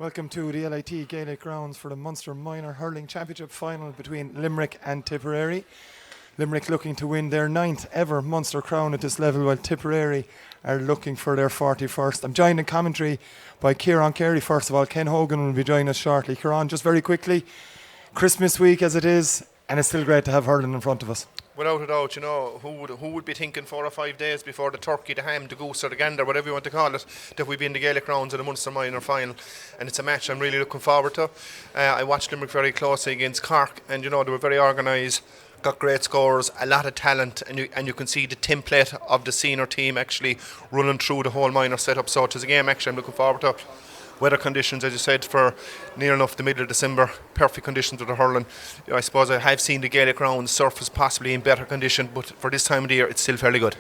Welcome to the LIT Gaelic grounds for the Munster Minor Hurling Championship final between Limerick and Tipperary. Limerick looking to win their 9th ever Munster crown at this level, while Tipperary are looking for their 41st. I'm joined in commentary by Kieran Carey. First of all, Ken Hogan will be joining us shortly. Kieran, just very quickly, Christmas week as it is, and it's still great to have hurling in front of us. Without a doubt, who would be thinking 4 or 5 days before the turkey, the ham, the goose or the gander, whatever you want to call it, that we'd be in the Gaelic rounds in the Munster Minor final, and it's a match I'm really looking forward to. I watched Limerick very closely against Cork, and they were very organised, got great scores, a lot of talent, and you can see the template of the senior team actually running through the whole minor setup. So it's a game actually I'm looking forward to. Weather conditions, as you said, for near enough the middle of December, perfect conditions with the hurling. I suppose I have seen the Gaelic round surface possibly in better condition, but for this time of the year, it's still fairly good.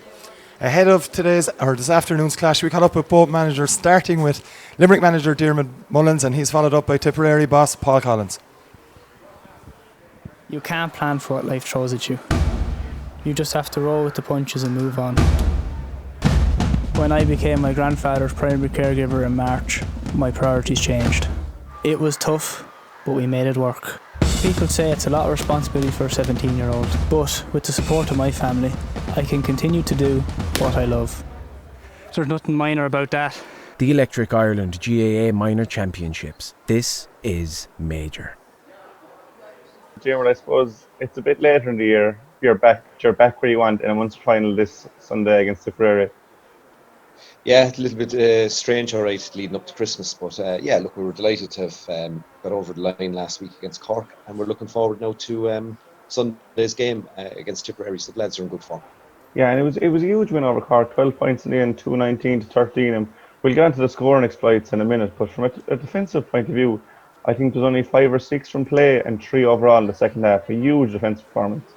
Ahead of this afternoon's clash, we caught up with both managers, starting with Limerick manager Diarmuid Mullins, and he's followed up by Tipperary boss Paul Collins. You can't plan for what life throws at you. You just have to roll with the punches and move on. When I became my grandfather's primary caregiver in March, my priorities changed. It was tough, but we made it work. People say it's a lot of responsibility for a 17-year-old, but with the support of my family, I can continue to do what I love. There's nothing minor about that. The Electric Ireland GAA Minor Championships. This is major. Diarmuid, I suppose it's a bit later in the year. You're back where you want in a Munster final this Sunday against Tipperary. Yeah, a little bit strange, all right, leading up to Christmas. But we were delighted to have got over the line last week against Cork, and we're looking forward now to Sunday's game against Tipperary. So the lads are in good form. Yeah, and it was a huge win over Cork, 12 points in the end, 2-19 to 13. And we'll get into the scoring exploits in a minute. But from a defensive point of view, I think there's only 5 or 6 from play and 3 overall in the second half. A huge defensive performance.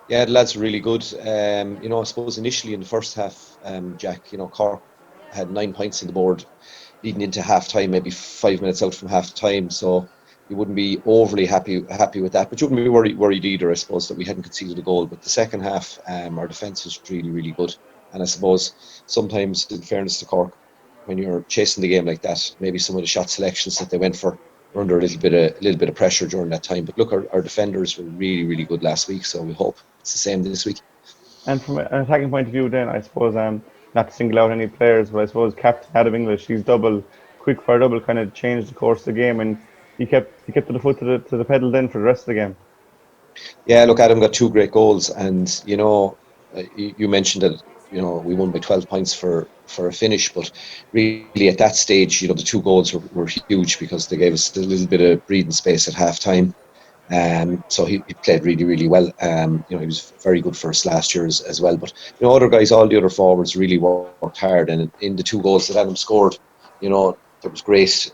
Yeah, the lads are really good. I suppose initially in the first half, Jack, Cork had 9 points on the board leading into half time, maybe 5 minutes out from half time. So you wouldn't be overly happy with that, but you wouldn't be worried either, I suppose, that we hadn't conceded a goal. But the second half, our defence was really, really good. And I suppose sometimes, in fairness to Cork, when you're chasing the game like that, maybe some of the shot selections that they went for were under a little bit of pressure during that time. But look, our defenders were really, really good last week, so we hope it's the same this week. And from an attacking point of view then, I suppose, not to single out any players, but I suppose Captain Adam English, he's quick fire double, kind of changed the course of the game, and he kept the foot to the pedal then for the rest of the game. Yeah, look, Adam got 2 great goals, and you mentioned that we won by 12 points for a finish, but really at that stage, the 2 goals were huge because they gave us a little bit of breathing space at half time. So he played really, really well. He was very good for us last year as well. But other guys, all the other forwards really worked hard, and in the 2 goals that Adam scored, there was great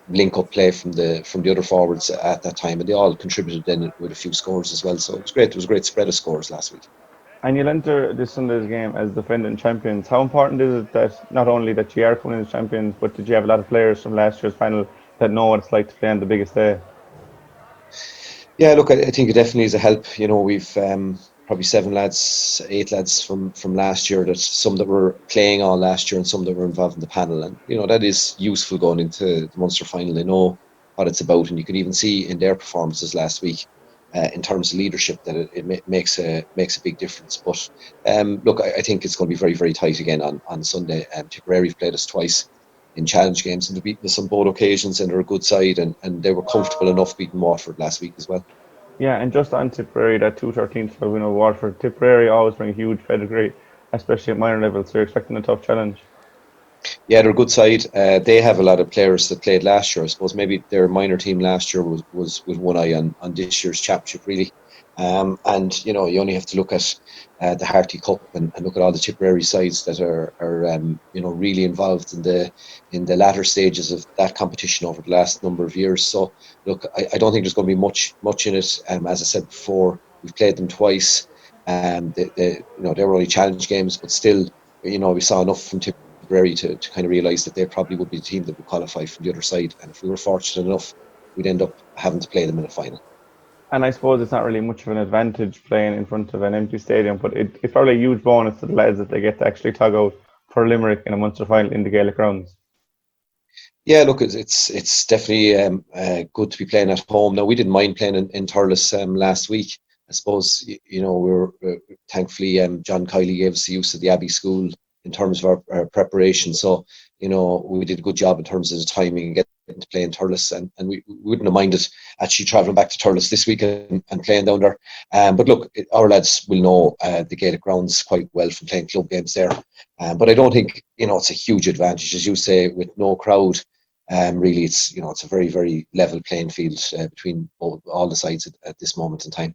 link-up play from the other forwards at that time, and they all contributed then with a few scores as well. So it was great. It was a great spread of scores last week. And you'll enter this Sunday's game as defending champions. How important is it that not only that you are coming in as champions, but did you have a lot of players from last year's final that know what it's like to play on the biggest day? Yeah, look, I think it definitely is a help. We've probably 8 lads from last year, that some that were playing all last year and some that were involved in the panel. And, that is useful going into the Munster final. They know what it's about, and you could even see in their performances last week, in terms of leadership, that it makes a big difference. But look, I think it's going to be very, very tight again on Sunday. Tipperary have played us twice in challenge games, and they've beaten us on both occasions, and they're a good side, and they were comfortable enough beating Waterford last week as well. Yeah, and just on Tipperary, that 2-13 win over Waterford, Tipperary always bring a huge pedigree, especially at minor level, so you're expecting a tough challenge. Yeah, they're a good side. They have a lot of players that played last year. I suppose maybe their minor team last year was with one eye on this year's championship, really. And you only have to look at the Harty Cup and look at all the Tipperary sides that are really involved in the latter stages of that competition over the last number of years. So look, I don't think there's going to be much in it. As I said before, we've played them twice. They were only challenge games, but still, we saw enough from Tipperary to kind of realise that they probably would be the team that would qualify from the other side. And if we were fortunate enough, we'd end up having to play them in a final. And I suppose it's not really much of an advantage playing in front of an empty stadium, but it's probably a huge bonus to the lads that they get to actually tug out for Limerick in a Munster final in the Gaelic grounds. Yeah, look, it's definitely good to be playing at home. Now, we didn't mind playing in Thurles last week. I suppose we were thankfully John Kiley gave us the use of the Abbey School in terms of our preparation. So we did a good job in terms of the timing and getting to play in Thurles, and we wouldn't have minded actually travelling back to Thurles this week and playing down there. But look, our lads will know the Gaelic grounds quite well from playing club games there. But I don't think it's a huge advantage, as you say, with no crowd. Really, it's a very, very level playing field between all the sides at this moment in time.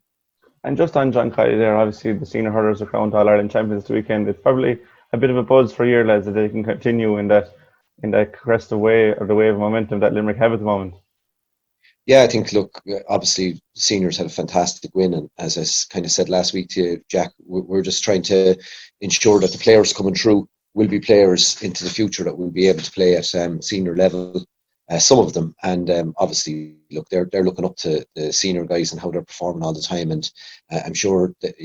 And just on John Kiley there, obviously the senior hurlers are crowned All Ireland champions this weekend. It's probably a bit of a buzz for your lads that they can continue in that crest of wave or the wave of momentum that Limerick have at the moment. Yeah, I think, look, obviously seniors had a fantastic win, and as I kind of said last week to you, Jack, we're just trying to ensure that the players coming through will be players into the future that will be able to play at senior level. Some of them, and obviously, look, they're looking up to the senior guys and how they're performing all the time. And I'm sure that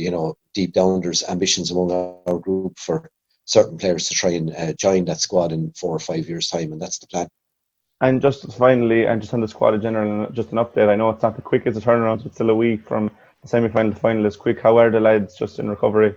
deep down there's ambitions among our group for certain players to try and join that squad in 4 or 5 years' time, and that's the plan. And just finally, and just on the squad in general, just an update. I know it's not the quickest of turnarounds, but still a week from the semi-final to final is quick. How are the lads just in recovery?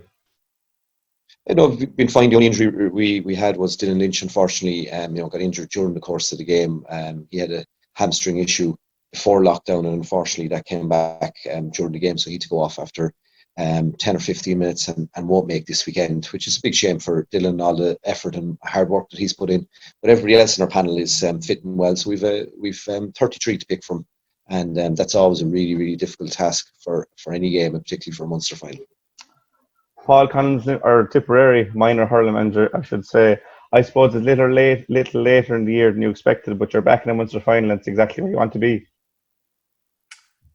We've been fine. The only injury we had was Dylan Lynch, unfortunately, got injured during the course of the game. He had a hamstring issue before lockdown, and unfortunately that came back during the game, so he had to go off after 10 or 15 minutes and won't make this weekend, which is a big shame for Dylan, all the effort and hard work that he's put in. But everybody else in our panel is fitting well, so we've 33 to pick from, and that's always a really, really difficult task for any game, and particularly for a Munster final. Paul Collins, or Tipperary minor hurling manager, I should say. I suppose it's a little later in the year than you expected, but you're back in the Munster final, and it's exactly where you want to be.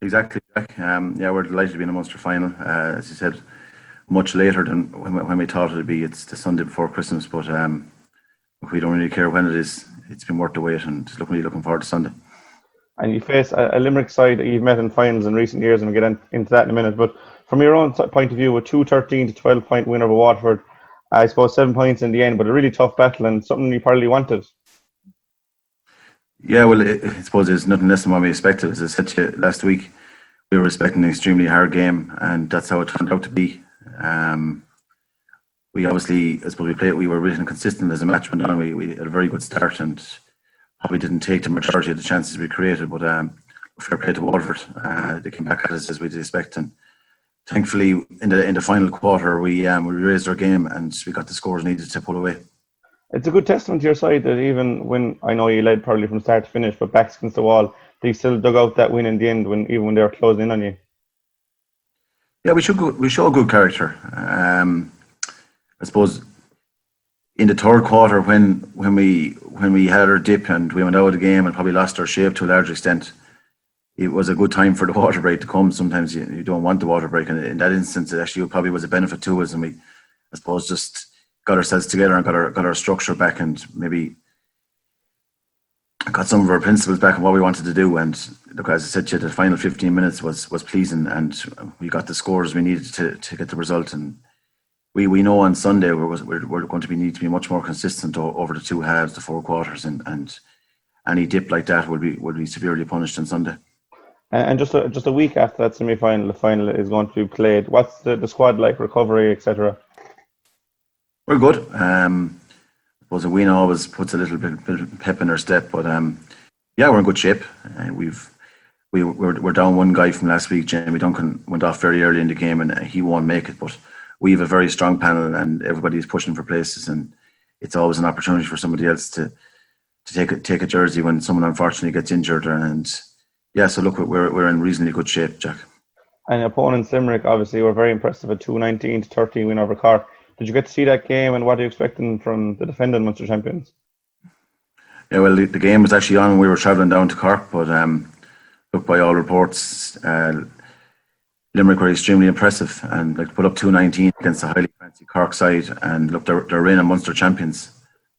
Exactly, Jack. Yeah, we're delighted to be in the Munster final. As you said, much later than when we thought it'd be. It's the Sunday before Christmas, but we don't really care when it is. It's been worth the wait, and really looking forward to Sunday. And you face a Limerick side that you've met in finals in recent years, and we'll get into that in a minute. But from your own point of view, a 2-13 to 12-point win over Waterford, I suppose 7 points in the end, but a really tough battle and something you probably wanted. Yeah, well, I suppose it's nothing less than what we expected. As I said to you last week, we were expecting an extremely hard game, and that's how it turned out to be. We obviously, I suppose we were really consistent as a match went on. We had a very good start and probably didn't take the majority of the chances we created, but fair play to Waterford. They came back at us as we'd expect, and thankfully in the final quarter we raised our game and we got the scores needed to pull away. It's a good testament to your side that even when, I know you led probably from start to finish, but backs against the wall, they still dug out that win in the end even when they were closing in on you. Yeah, we show good character. I suppose in the third quarter when we had our dip and we went out of the game and probably lost our shape to a large extent, it was a good time for the water break to come. Sometimes you don't want the water break, and in that instance it actually probably was a benefit to us, and we, I suppose, just got ourselves together and got our structure back, and maybe got some of our principles back and what we wanted to do. And look, as I said to you, the final 15 minutes was pleasing, and we got the scores we needed to get the result. And we know on Sunday we're going to need to be much more consistent over the 2 halves, the 4 quarters, and any dip like that would be severely punished on Sunday. And just a week after that semi-final, the final is going to be played. What's the squad like, recovery, etc.? We're good. I suppose a win always puts a little bit of pep in our step, but yeah, we're in good shape. We're down one guy from last week. Jamie Duncan went off very early in the game, and he won't make it. But we have a very strong panel, and everybody's pushing for places, and it's always an opportunity for somebody else to take a jersey when someone unfortunately gets injured. And yeah, so look, we're in reasonably good shape, Jack. And opponents Limerick obviously were very impressive, a 2-19 to 13 win over Cork. Did you get to see that game, and what are you expecting from the defending Munster champions? Yeah, well, the game was actually on when we were travelling down to Cork, but look, by all reports, Limerick were extremely impressive and put up 2-19 against a highly fancy Cork side, and look, they're reigning Munster champions.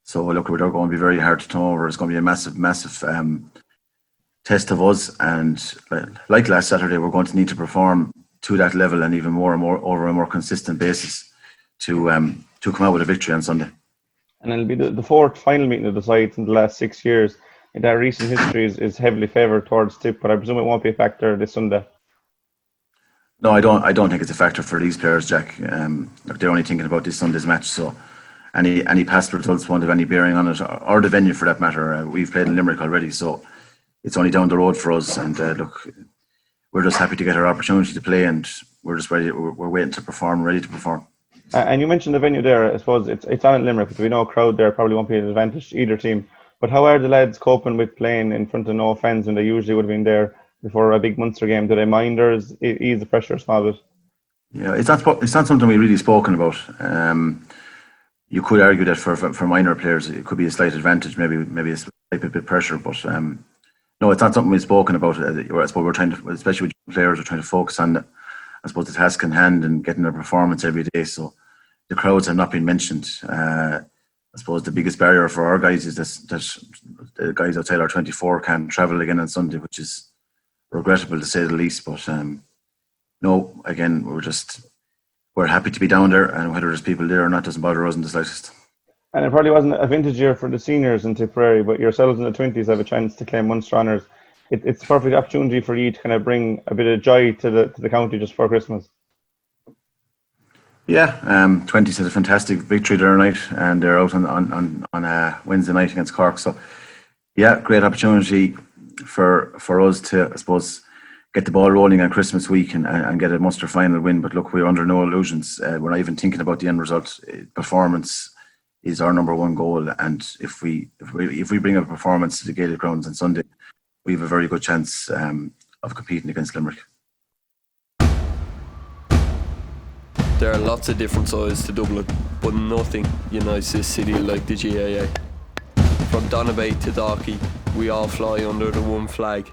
So look, they're going to be very hard to turn over. It's going to be a massive test of us, and like last Saturday, we're going to need to perform to that level and even more and more over a more consistent basis to come out with a victory on Sunday. And it'll be the fourth final meeting of the sides in the last 6 years. And that recent history is heavily favoured towards Tip, but I presume it won't be a factor this Sunday. No, I don't. I don't think it's a factor for these players, Jack. Look, they're only thinking about this Sunday's match, so any past results won't have any bearing on it, or the venue for that matter. We've played in Limerick already, so it's only down the road for us. And look, we're just happy to get our opportunity to play, and we're just ready. We're waiting to perform, ready to perform. And you mentioned the venue there. I suppose it's on in Limerick, but we know a crowd there probably won't be an advantage to either team. But how are the lads coping with playing in front of no fans when they usually would have been there before a big Munster game? Do they mind, or ease the pressure a small bit? Yeah, it's not something we really spoken about. You could argue that for minor players it could be a slight advantage, maybe a slight bit of pressure, but no, it's not something we've spoken about. I suppose we're trying to, especially with players, we're trying to focus on I suppose the task in hand and getting their performance every day. So the crowds have not been mentioned. I suppose the biggest barrier for our guys is that the guys outside our 24 can't travel again on Sunday, which is regrettable to say the least. But no, again, we're happy to be down there, and whether there's people there or not doesn't bother us in the slightest. And it probably wasn't a vintage year for the seniors in Tipperary, but yourselves in the 20s have a chance to claim Munster honours. It's a perfect opportunity for you to kind of bring a bit of joy to the county just for Christmas. Yeah, 20s had a fantastic victory the other night, and they're out on Wednesday night against Cork. So, yeah, great opportunity for us to, I suppose, get the ball rolling on Christmas week and get a Munster final win. But look, we're under no illusions. We're not even thinking about the end result. Performance is our number one goal, and if we bring a performance to the Gaelic grounds on Sunday, we have a very good chance of competing against Limerick. There are lots of different sides to Dublin, but nothing unites this city like the GAA. From Donabate to Dalkey, we all fly under the one flag.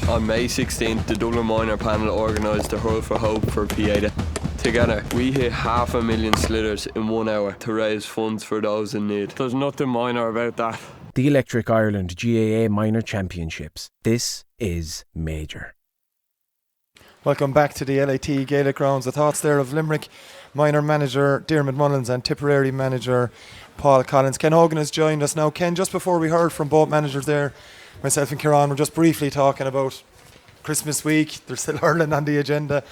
On May 16th, the Dublin Minor panel organised the Hurl for Hope for Pieta. Together, we hit 500,000 slitters in 1 hour to raise funds for those in need. There's nothing minor about that. The Electric Ireland GAA Minor Championships. This is major. Welcome back to the LAT Gaelic Grounds. The thoughts there of Limerick minor manager Diarmuid Mullins and Tipperary manager Paul Collins. Ken Hogan has joined us now. Ken, just before we heard from both managers there, myself and Kieran were just briefly talking about Christmas week. There's still hurling on the agenda.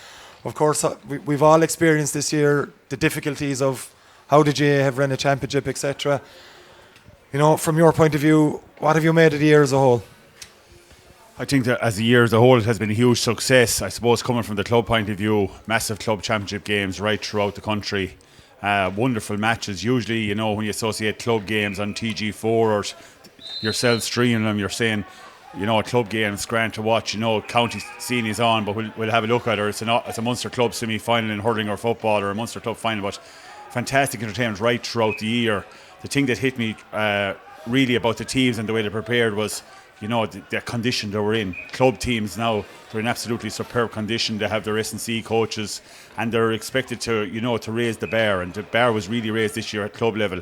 Of course, we've all experienced this year the difficulties of how the GAA have run a championship, etc. From your point of view, what have you made of the year as a whole? I think that as a year as a whole, it has been a huge success. I suppose coming from the club point of view, massive club championship games right throughout the country. Wonderful matches. Usually, when you associate club games on TG4 or yourselves streaming them, you're saying, a club game is grand to watch. County scene is on, but we'll have a look at it. It's a Munster club semi-final in hurling or football, or a Munster club final. But fantastic entertainment right throughout the year. The thing that hit me really about the teams and the way they prepared was, the condition they were in. Club teams now, they're in absolutely superb condition. They have their S&C coaches, and they're expected to, to raise the bar. And the bar was really raised this year at club level.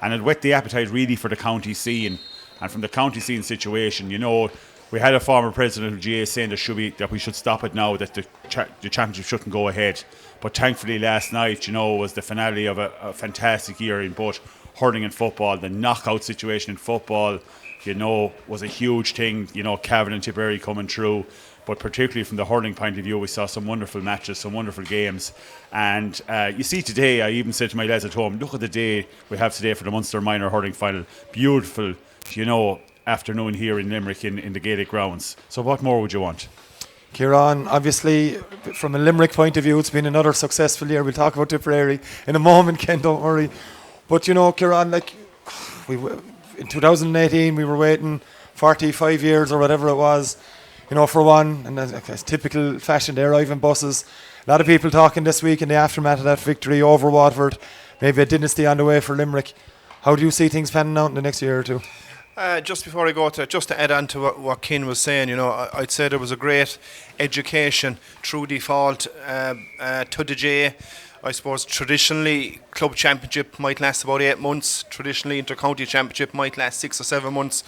And it whet the appetite really for the county scene. And from the county scene situation, we had a former president of GA saying that we should stop it now, that the championship shouldn't go ahead. But thankfully last night, was the finale of a fantastic year in both hurling and football. The knockout situation in football, was a huge thing. Cavan and Tipperary coming through. But particularly from the hurling point of view, we saw some wonderful matches, some wonderful games. And you see today, I even said to my lads at home, look at the day we have today for the Munster Minor Hurling Final. Beautiful, afternoon here in Limerick in the Gaelic grounds. So what more would you want? Kieran, obviously, from a Limerick point of view, it's been another successful year. We'll talk about Tipperary in a moment, Ken, don't worry. But, Kieran, in 2018, we were waiting 45 years or whatever it was, for one, and as typical fashion, they arrive in buses. A lot of people talking this week in the aftermath of that victory over Waterford, maybe a dynasty on the way for Limerick. How do you see things panning out in the next year or two? Just before I go to add on to what Ken was saying, I'd say there was a great education through default to the GAA. I suppose traditionally club championship might last about 8 months. Traditionally inter-county championship might last 6 or 7 months.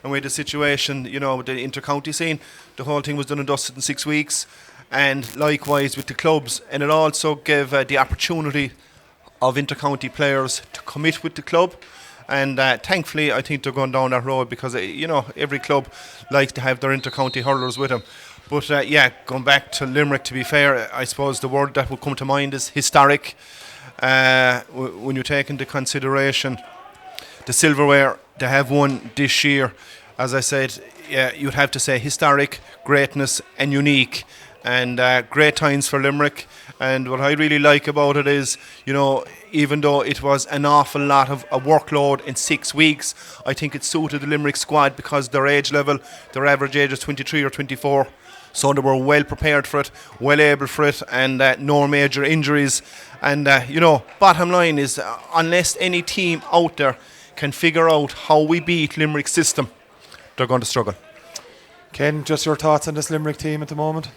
And with the situation, with the inter-county scene, the whole thing was done and dusted in 6 weeks. And likewise with the clubs. And it also gave the opportunity of inter-county players to commit with the club. And thankfully, I think they're going down that road because, every club likes to have their inter-county hurlers with them. But going back to Limerick, to be fair, I suppose the word that would come to mind is historic. When you take into consideration the silverware they have won this year, as I said, you'd have to say historic, greatness and unique, and great times for Limerick. And what I really like about it is, even though it was an awful lot of a workload in 6 weeks, I think it suited the Limerick squad because their age level, their average age is 23 or 24. So they were well prepared for it, well able for it, and no major injuries. And, bottom line is, unless any team out there can figure out how we beat Limerick's system, they're going to struggle. Ken, just your thoughts on this Limerick team at the moment?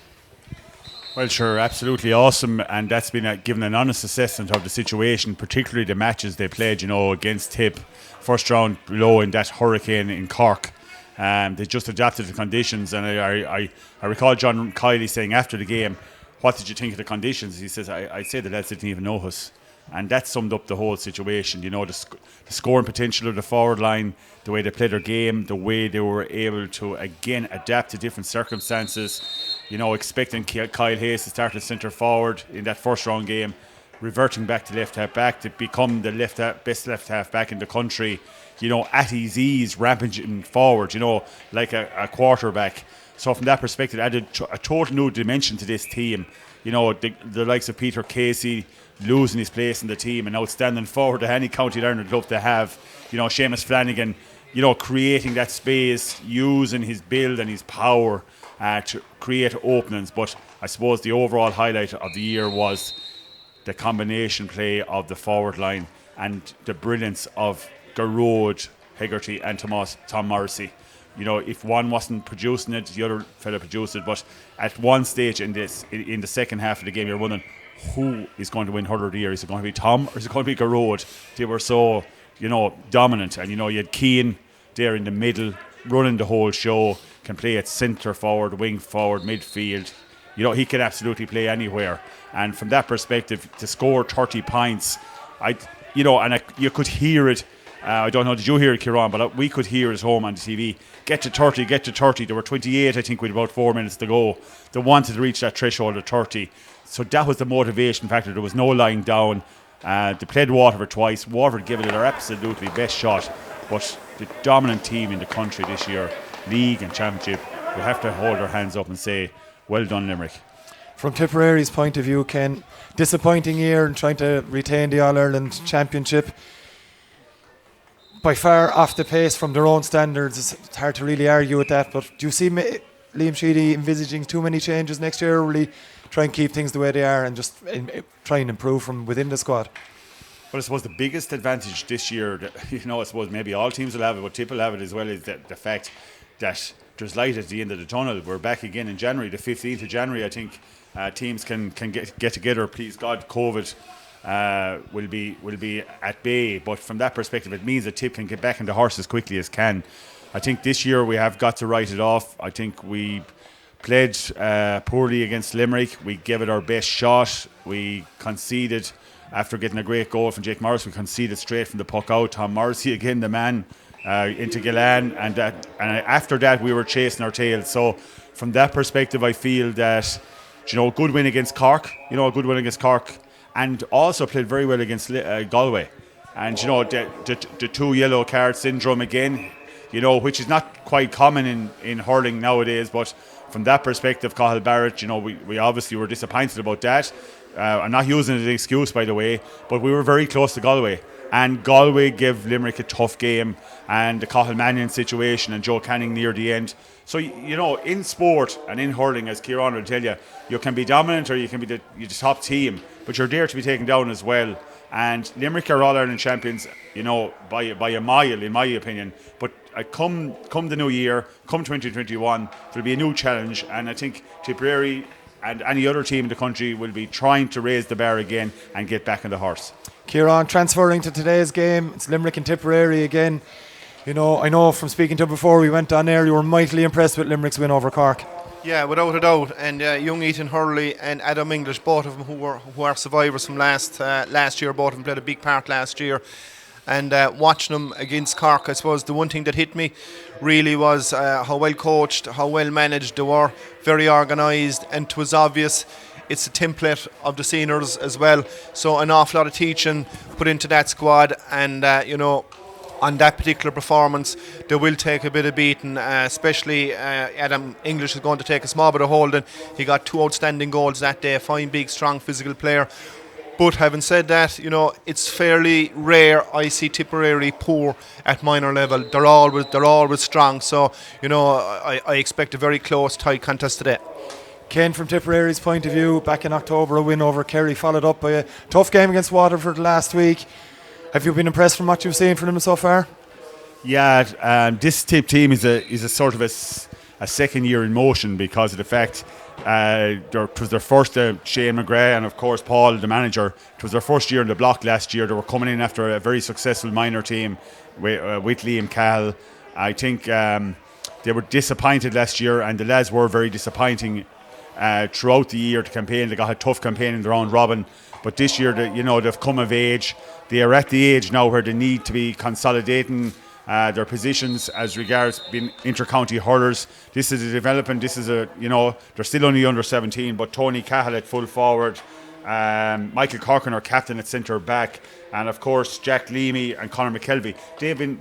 Well, sure, absolutely awesome, and that's been given an honest assessment of the situation, particularly the matches they played, against Tip, first round below in that hurricane in Cork. They just adapted to the conditions, and I recall John Kiley saying after the game, what did you think of the conditions? He says, I'd say the lads didn't even know us. And that summed up the whole situation, the scoring potential of the forward line, the way they played their game, the way they were able to, again, adapt to different circumstances. Expecting Kyle Hayes to start as centre forward in that first round game, reverting back to left half back to become the best left half back in the country, at his ease, rampaging forward, like a quarterback. So from that perspective, added a total new dimension to this team. The likes of Peter Casey losing his place in the team, an outstanding forward that any County Louth would love to have. Seamus Flanagan, creating that space, using his build and his power to create openings. But I suppose the overall highlight of the year was the combination play of the forward line and the brilliance of Garrod, Hegarty and Tom Morrissey. If one wasn't producing it, the other fella produced it. But at one stage in the second half of the game, you're wondering who is going to win Hurler of the Year. Is it going to be Tom or is it going to be Garrod? They were so, dominant. And, you had Keane there in the middle, running the whole show, can play at centre forward, wing forward, midfield. He could absolutely play anywhere. And from that perspective, to score 30 points, you could hear it. I don't know, did you hear it, Kieran? But we could hear it at home on the TV. Get to 30. There were 28, I think, with about 4 minutes to go. They wanted to reach that threshold of 30. So that was the motivation factor. There was no lying down. They played Waterford twice. Waterford gave it their absolutely best shot. But the dominant team in the country this year, league and championship, we have to hold our hands up and say, well done, Limerick. From Tipperary's point of view, Ken, disappointing year in trying to retain the All-Ireland Championship. By far off the pace from their own standards. It's hard to really argue with that. But do you see Liam Sheedy envisaging too many changes next year, or really try and keep things the way they are and just try and improve from within the squad? Well, I suppose the biggest advantage this year, I suppose maybe all teams will have it, but Tip will have it as well, is the fact that there's light at the end of the tunnel. We're back again in January, the 15th of January. I think teams can get together. Please God, COVID will be at bay. But from that perspective, it means that Tip can get back in the horse as quickly as can. I think this year we have got to write it off. I think we played poorly against Limerick. We gave it our best shot. We conceded after getting a great goal from Jake Morris. We conceded straight from the puck out. Tom Morrissey again, the man, into Gillan, and after that we were chasing our tail. So from that perspective, I feel that a good win against Cork. And also played very well against Galway. And the 2 yellow card syndrome again, which is not quite common in hurling nowadays. But from that perspective, Cathal Barrett, we obviously were disappointed about that. I'm not using it as an excuse, by the way, but we were very close to Galway. And Galway gave Limerick a tough game, and the Cathal Mannion situation and Joe Canning near the end. So, in sport and in hurling, as Kieran will tell you, you can be dominant or you can be the top team, but you're there to be taken down as well. And Limerick are All-Ireland champions, by a mile, in my opinion. But come the new year, come 2021, there'll be a new challenge, and I think Tipperary and any other team in the country will be trying to raise the bar again and get back on the horse. Kieran, transferring to today's game, it's Limerick and Tipperary again. I know from speaking to you before we went on air, you were mightily impressed with Limerick's win over Cork. Yeah, without a doubt. And young Ethan Hurley and Adam English, both of them who are survivors from last year, both of them played a big part last year. And watching them against Cork, I suppose the one thing that hit me really was how well coached, how well managed they were, very organised, and it was obvious it's a template of the seniors as well. So an awful lot of teaching put into that squad, and on that particular performance, they will take a bit of beating, especially Adam English is going to take a small bit of holding. He got 2 outstanding goals that day, a fine, big, strong, physical player. But having said that, it's fairly rare I see Tipperary poor at minor level. They're always strong. So, I expect a very close, tight contest today. Ken, from Tipperary's point of view, back in October, a win over Kerry, followed up by a tough game against Waterford last week. Have you been impressed from what you've seen from them so far? Yeah, this Tip team is a sort of a second year in motion because of the fact it was their first, Shane McGrath and of course Paul, the manager, it was their first year in the block last year. They were coming in after a very successful minor team with Liam Cahill. I think they were disappointed last year, and the lads were very disappointing throughout the year to campaign. They got a tough campaign in the round robin, but this year they've come of age. They are at the age now where they need to be consolidating their positions as regards being inter-county hurlers. This is a development. This is they're still only under 17, but Tony Cahill at full forward, Michael Corcoran, our captain, at centre back, and of course Jack Leamy and Conor McKelvey.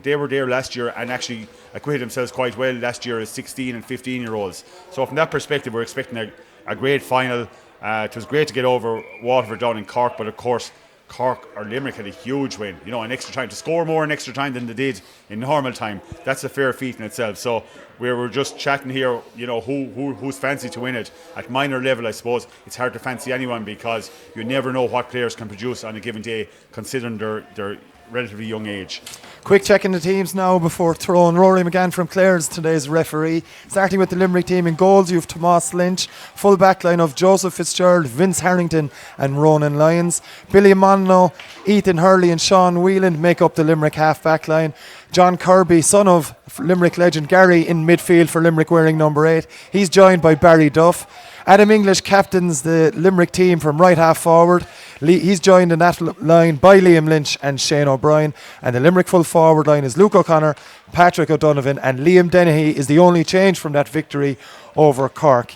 They were there last year and actually acquitted themselves quite well last year as 16 and 15-year-olds. So from that perspective, we're expecting a great final. It was great to get over Waterford down in Cork, but of course Cork or Limerick had a huge win, in extra time, to score more in extra time than they did in normal time. That's a fair feat in itself. So we were just chatting here, who's fancy to win it. At minor level, I suppose it's hard to fancy anyone because you never know what players can produce on a given day, considering their relatively young age. Quick check in the teams now before throwing. Rory McGann from Clare's today's referee. Starting with the Limerick team in goals, you have Tomas Lynch. Full back line of Joseph Fitzgerald, Vince Harrington and Ronan Lyons. Billy Monno, Ethan Hurley and Sean Whelan make up the Limerick half back line. John Kirby, son of Limerick legend Gary, in midfield for Limerick, wearing number 8. He's joined by Barry Duff. Adam English captains the Limerick team from right half forward. He's joined in that line by Liam Lynch and Shane O'Brien. And the Limerick full forward line is Luke O'Connor, Patrick O'Donovan and Liam Dennehy is the only change from that victory over Cork.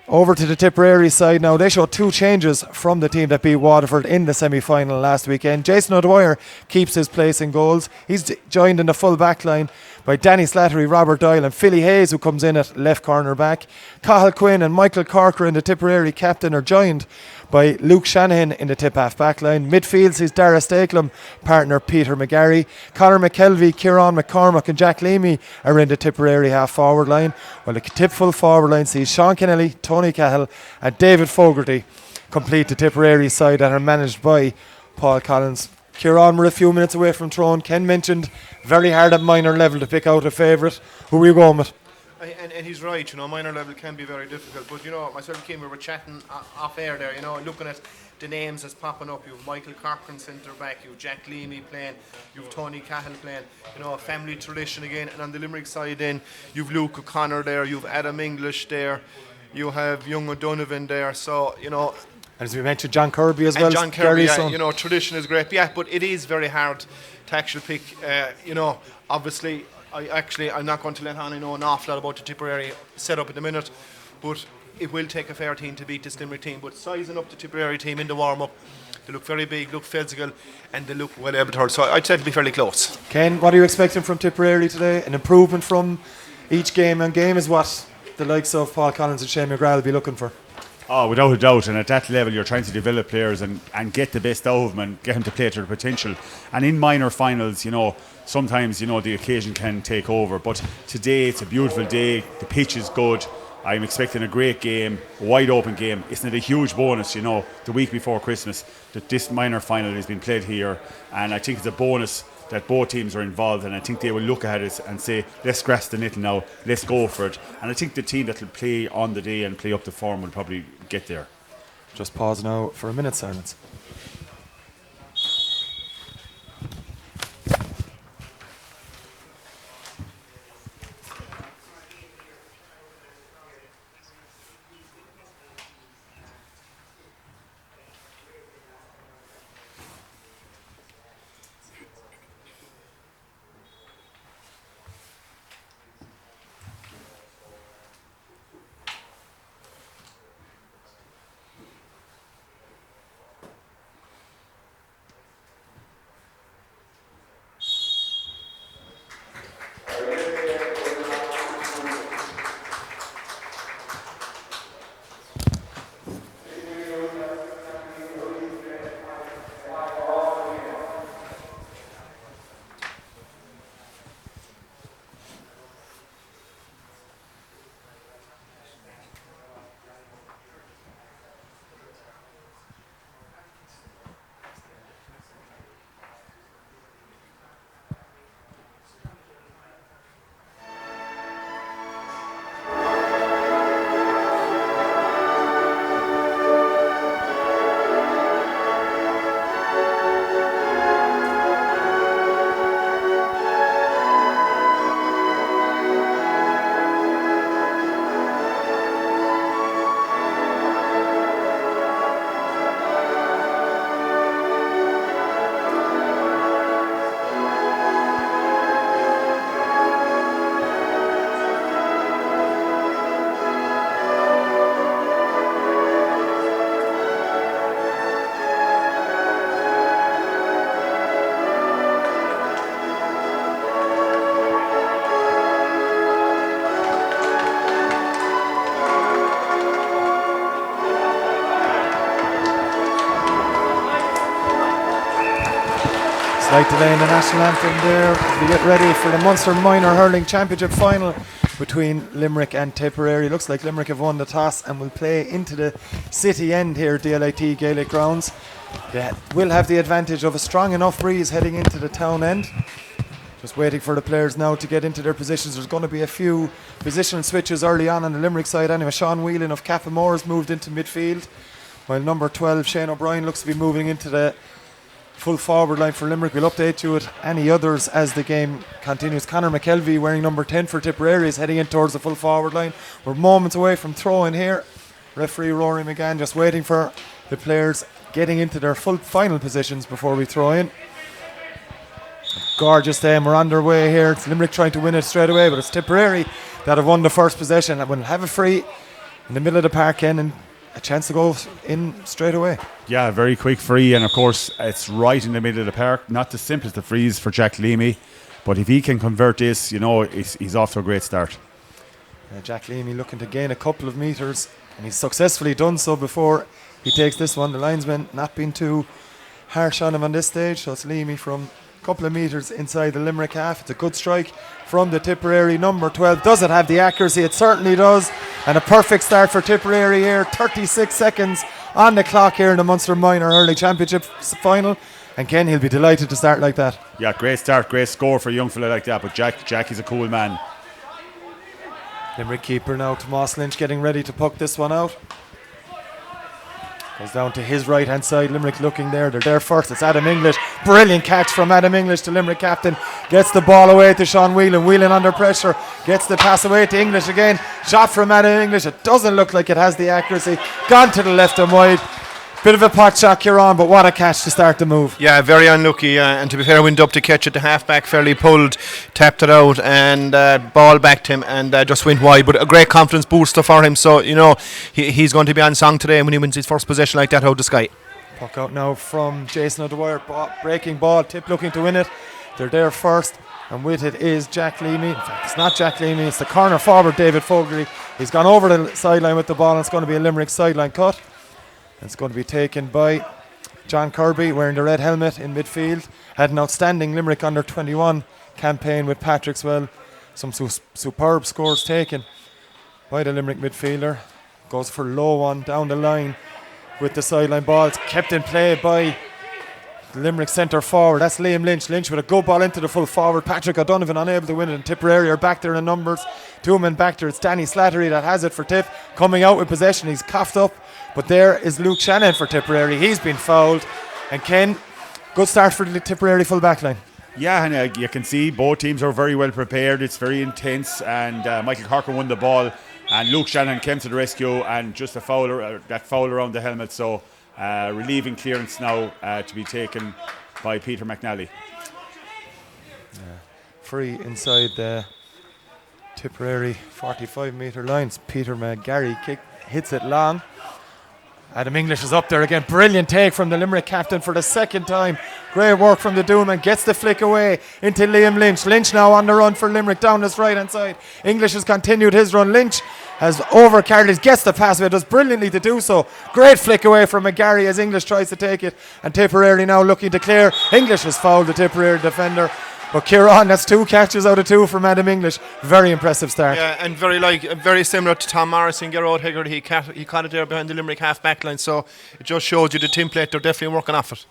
Over to the Tipperary side now. They show 2 changes from the team that beat Waterford in the semi-final last weekend. Jason O'Dwyer keeps his place in goals. He's joined in the full back line by Danny Slattery, Robert Doyle and Philly Hayes, who comes in at left corner back. Cathal Quinn and Michael Corcoran, the Tipperary captain, are joined by Luke Shanahan in the tip half back line. Midfield sees Dara Stakelum, partner Peter McGarry. Conor McKelvey, Kieran McCormack and Jack Leamy are in the Tipperary half forward line, while the tip full forward line sees Sean Kennelly, Tony Cahill and David Fogarty complete the Tipperary side that are managed by Paul Collins. Kieran, we're a few minutes away from throwing. Ken mentioned very hard at minor level to pick out a favourite. Who are you going with? And he's right, minor level can be very difficult. But, myself and Kim, we were chatting off air there, looking at the names that's popping up. You've Michael Corcoran centre back, you've Jack Leamy playing, you've Tony Cahill playing, a family tradition again. And on the Limerick side then, you've Luke O'Connor there, you've Adam English there, you have young O'Donovan there. So, as we mentioned, John Kirby as well. And John Kirby, tradition is great. Yeah, but it is very hard to actually pick, obviously, I'm not going to let on. I know an awful lot about the Tipperary setup in a minute, but it will take a fair team to beat this Limerick team. But sizing up the Tipperary team in the warm-up, they look very big, look physical, and they look well able to hurt. So I'd say it'll be fairly close. Ken, what are you expecting from Tipperary today? An improvement from each game, and game is what the likes of Paul Collins and Shane McGrath will be looking for. Oh, without a doubt. And at that level, you're trying to develop players and get the best out of them and get them to play to their potential. And in minor finals, sometimes, the occasion can take over. But today, it's a beautiful day. The pitch is good. I'm expecting a great game, a wide open game. Isn't it a huge bonus, the week before Christmas, that this minor final has been played here? And I think it's a bonus that both teams are involved, and I think they will look at it and say, let's scratch the nettle now, let's go for it. And I think the team that will play on the day and play up the form will probably get there. Just pause now for a minute's silence. Slight delay in the national anthem there as we get ready for the Munster Minor Hurling Championship final between Limerick and Tipperary. Looks like Limerick have won the toss and will play into the city end here at DLIT Gaelic Grounds. They will have the advantage of a strong enough breeze heading into the town end. Just waiting for the players now to get into their positions. There's going to be a few positional switches early on the Limerick side. Anyway, Sean Whelan of Cappamore has moved into midfield, while number 12 Shane O'Brien looks to be moving into the full forward line for Limerick. We'll update you with any others as the game continues. Conor McKelvey, wearing number 10 for Tipperary, is heading in towards the full forward line. We're moments away from throw-in here. Referee Rory McGann just waiting for the players getting into their full final positions before we throw in. Gorgeous game, we're underway here. It's Limerick trying to win it straight away, but it's Tipperary that have won the first possession and will have a free in the middle of the park end and a chance to go in straight away. Yeah, very quick free, and of course it's right in the middle of the park. Not the simplest of frees for Jack Leamy, but if he can convert this, you know, he's off to a great start. Jack Leamy looking to gain a couple of metres, and he's successfully done so before he takes this one. The linesman not been too harsh on him on this stage, so it's Leamy from a couple of metres inside the Limerick half. It's a good strike from the Tipperary number 12. Does it have the accuracy? It certainly does, and a perfect start for Tipperary here. 36 seconds on the clock here in the Munster Minor Hurling Championship final, and Ken, he'll be delighted to start like that. Yeah, great start, great score for a young fella like that, but Jack is a cool man. Limerick keeper now, Tomas Lynch, getting ready to puck this one out. Goes down to his right hand side. Limerick looking there. They're there first. It's Adam English. Brilliant catch from Adam English, the Limerick captain. Gets the ball away to Sean Whelan. Whelan under pressure. Gets the pass away to English again. Shot from Adam English. It doesn't look like it has the accuracy. Gone to the left and wide. Bit of a pot shot here on, but what a catch to start the move. Yeah, very unlucky, and to be fair, went up to catch it. The halfback fairly pulled, tapped it out, and ball back to him, and just went wide. But a great confidence booster for him. So you know he's going to be on song today when he wins his first possession like that out the sky. Puck out now from Jason O'Dwyer. Breaking ball. Tip looking to win it. They're there first, and with it is Jack Leamy. In fact, it's not Jack Leamy. It's the corner forward David Fogarty. He's gone over the sideline with the ball, and it's going to be a Limerick sideline cut. It's going to be taken by John Kirby, wearing the red helmet in midfield. Had an outstanding Limerick under-21 campaign with Patrickswell. Some superb scores taken by the Limerick midfielder. Goes for low one down the line with the sideline ball. It's kept in play by the Limerick centre forward. That's Liam Lynch. Lynch with a good ball into the full forward. Patrick O'Donovan unable to win it, and Tipperary are back there in numbers. Two men back there. It's Danny Slattery that has it for Tip. Coming out with possession. He's coughed up. But there is Luke Shannon for Tipperary. He's been fouled. And Ken, good start for the Tipperary full back line. Yeah, and you can see both teams are very well prepared. It's very intense, and Michael Corcoran won the ball, and Luke Shannon came to the rescue, and just that foul around the helmet. So relieving clearance now to be taken by Peter McNally. Free inside the Tipperary 45-metre lines. Peter McGarry hits it long. Adam English is up there again. Brilliant take from the Limerick captain for the second time. Great work from the Doolman. Gets the flick away into Liam Lynch. Lynch now on the run for Limerick down this right hand side. English has continued his run. Lynch has overcarried it. Gets the pass away. Does brilliantly to do so. Great flick away from McGarry as English tries to take it. And Tipperary now looking to clear. English has fouled the Tipperary defender. But Kieran, that's 2 catches out of 2 from Adam English. Very impressive start. Yeah, and very similar to Tom Morrison, Gerard Higger. He caught it there behind the Limerick half back line. So it just shows you the template. They're definitely working off it.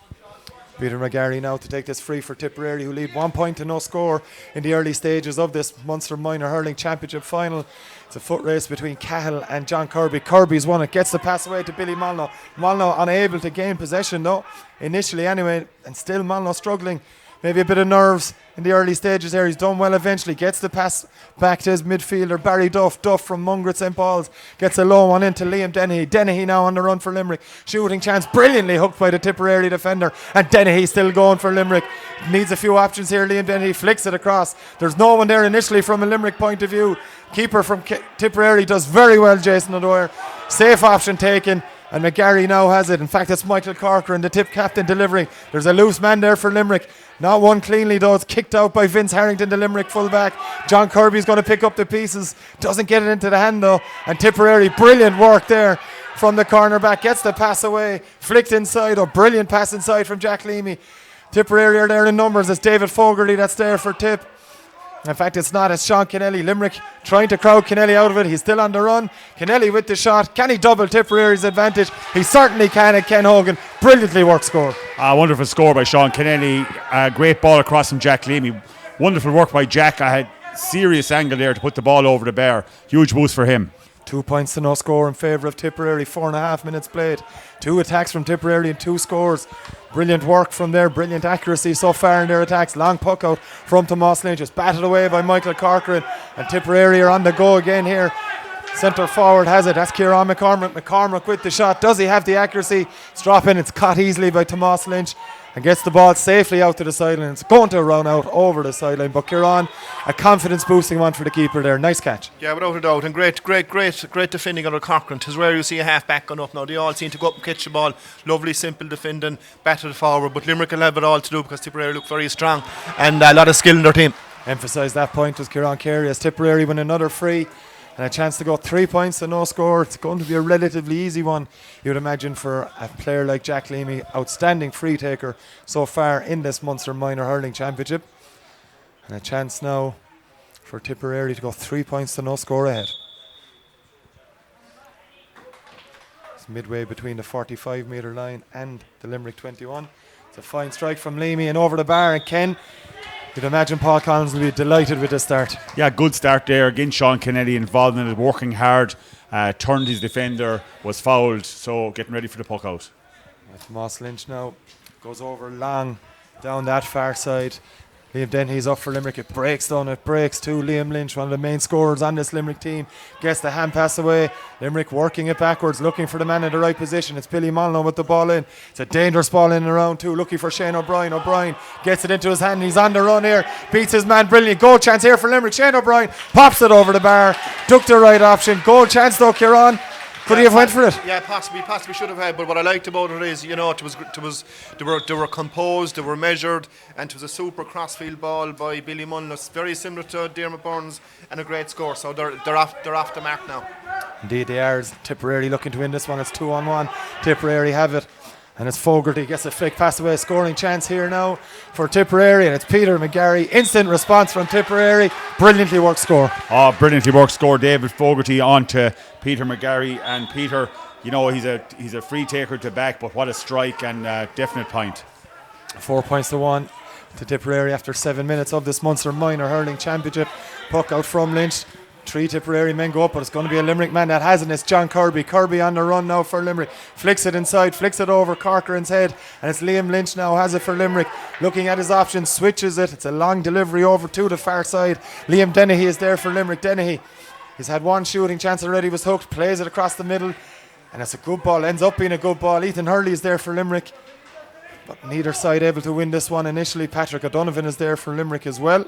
Peter McGarry now to take this free for Tipperary, who lead 1 point to no score in the early stages of this Munster Minor Hurling Championship final. It's a foot race between Cahill and John Kirby. Kirby's won it, gets the pass away to Billy Molyneux. Molyneux unable to gain possession though, initially anyway, and still Molyneux struggling. Maybe a bit of nerves in the early stages there. He's done well eventually. Gets the pass back to his midfielder, Barry Duff. Duff from Mungret St. Paul's gets a low one into Liam Dennehy. Dennehy now on the run for Limerick. Shooting chance, brilliantly hooked by the Tipperary defender. And Dennehy still going for Limerick. Needs a few options here. Liam Dennehy flicks it across. There's no one there initially from a Limerick point of view. Keeper from Tipperary does very well, Jason O'Dwyer. Safe option taken. And McGarry now has it. In fact, it's Michael Corcoran, the Tip captain, delivering. There's a loose man there for Limerick. Not one cleanly though. It's kicked out by Vince Harrington, the Limerick fullback. John Kirby's going to pick up the pieces. Doesn't get it into the hand though. And Tipperary, brilliant work there from the cornerback. Gets the pass away. Flicked inside. Brilliant pass inside from Jack Leamy. Tipperary are there in numbers. It's David Fogarty that's there for Tip. In fact, it's not. It's Sean Kennelly. Limerick trying to crowd Kennelly out of it. He's still on the run. Kennelly with the shot. Can he double Tipperary's advantage? He certainly can. And Ken Hogan, brilliantly worked score. A wonderful score by Sean Kennelly. A great ball across from Jack Leamy. Wonderful work by Jack. I had serious angle there to put the ball over the bar. Huge boost for him. 2 points to no score in favour of Tipperary. 4.5 minutes played. 2 attacks from Tipperary and 2 scores. Brilliant work from there. Brilliant accuracy so far in their attacks. Long puck out from Tomas Lynch. It's batted away by Michael Corcoran. And Tipperary are on the go again here. Centre forward has it. That's Kieran McCormick. McCormick with the shot. Does he have the accuracy? It's dropping. It's caught easily by Tomas Lynch. And gets the ball safely out to the sideline. It's going to run out over the sideline. But Kieran, a confidence boosting one for the keeper there. Nice catch. Yeah, without a doubt. And great defending under Corcoran. It's rare you see a half back going up now. They all seem to go up and catch the ball. Lovely, simple defending, batted forward. But Limerick will have it all to do because Tipperary look very strong and a lot of skill in their team. Emphasised that point was Kieran Carey as Tipperary win another free. And a chance to go 3 points to no score. It's going to be a relatively easy one, you would imagine, for a player like Jack Leamy. Outstanding free taker so far in this Munster Minor Hurling Championship. And a chance now for Tipperary to go 3 points to no score ahead. It's midway between the 45 metre line and the Limerick 21. It's a fine strike from Leamy and over the bar, and Ken, you'd imagine Paul Collins will be delighted with this start. Yeah, good start there. Again, Sean Kennedy involved in it, working hard, turned his defender, was fouled, so getting ready for the puck out. Tomas Lynch now goes over long down that far side. Liam Dennehy's up for Limerick. It breaks down, it breaks to Liam Lynch, one of the main scorers on this Limerick team. Gets the hand pass away. Limerick working it backwards, looking for the man in the right position. It's Billy Molyneux with the ball in. It's a dangerous ball in and around too, looking for Shane O'Brien. O'Brien gets it into his hand and he's on the run here. Beats his man, brilliant. Goal chance here for Limerick. Shane O'Brien pops it over the bar. Took the right option. Goal chance though, Kieran. Could he have went for it? Yeah, possibly should have had. But what I liked about it is, they were composed, they were measured, and it was a super crossfield ball by Billy Munn. Very similar to Dermot Burns, and a great score. So they're off the mark now. Indeed they are. Tipperary looking to win this one. It's 2-on-1. Tipperary have it. And it's Fogarty gets a flick pass away. Scoring chance here now for Tipperary. And it's Peter McGarry. Instant response from Tipperary. Brilliantly worked score. Oh, brilliantly worked score. David Fogarty on to Peter McGarry. And Peter, he's a free taker to back, but what a strike and definite point. 4 points to 1 to Tipperary after 7 minutes of this Munster Minor Hurling Championship. Puck out from Lynch. 3 Tipperary men go up, but it's going to be a Limerick man that has it. It's John Kirby. Kirby on the run now for Limerick. Flicks it inside, flicks it over Corcoran's head, and it's Liam Lynch now has it for Limerick. Looking at his options, switches it. It's a long delivery over to the far side. Liam Dennehy is there for Limerick. Dennehy, he's had one shooting chance already, was hooked, plays it across the middle, and it's a good ball, ends up being a good ball. Ethan Hurley is there for Limerick, but neither side able to win this one initially. Patrick O'Donovan is there for Limerick as well.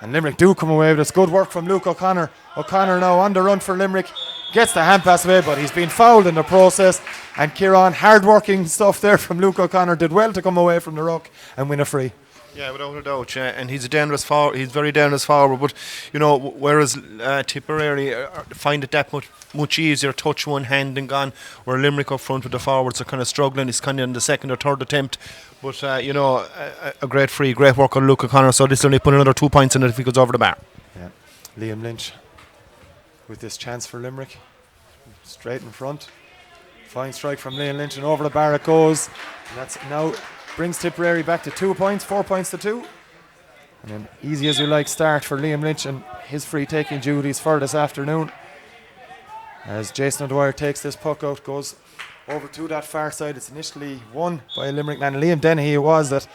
And Limerick do come away with this. Good work from Luke O'Connor. O'Connor now on the run for Limerick. Gets the hand pass away, but he's been fouled in the process. And Kieran, hard-working stuff there from Luke O'Connor. Did well to come away from the ruck and win a free. Yeah, without a doubt. Yeah. And he's a dangerous forward. He's very dangerous forward. But whereas Tipperary find it that much easier, touch one hand and gone. Where Limerick up front with the forwards are kind of struggling. He's kind of in the second or third attempt. But a great free, great work on Luke O'Connor. So this only put another 2 points in it if he goes over the bar. Yeah, Liam Lynch with this chance for Limerick, straight in front. Fine strike from Liam Lynch and over the bar it goes. And that's now brings Tipperary back to 2 points, 4 points to 2. And an easy as you like start for Liam Lynch and his free taking duties for this afternoon. As Jason O'Dwyer takes this puck out, goes over to that far side. It's initially won by a Limerick man. Liam Dennehy it was that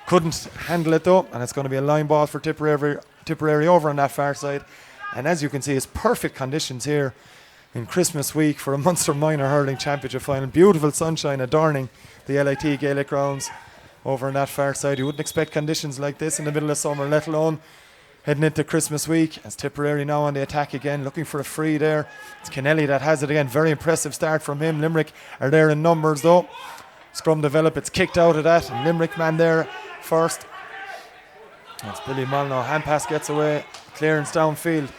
couldn't handle it though, and it's going to be a line ball for Tipperary over on that far side. And as you can see, it's perfect conditions here in Christmas week for a Munster Minor Hurling Championship final. Beautiful sunshine adorning the LIT Gaelic grounds over on that far side. You wouldn't expect conditions like this in the middle of summer, let alone heading into Christmas week. As Tipperary now on the attack again, looking for a free there. It's Kennelly that has it again. Very impressive start from him. Limerick are there in numbers though. Scrum develop, it's kicked out of that. And Limerick man there first. That's Billy Molyneux. Hand pass gets away. Clearance downfield.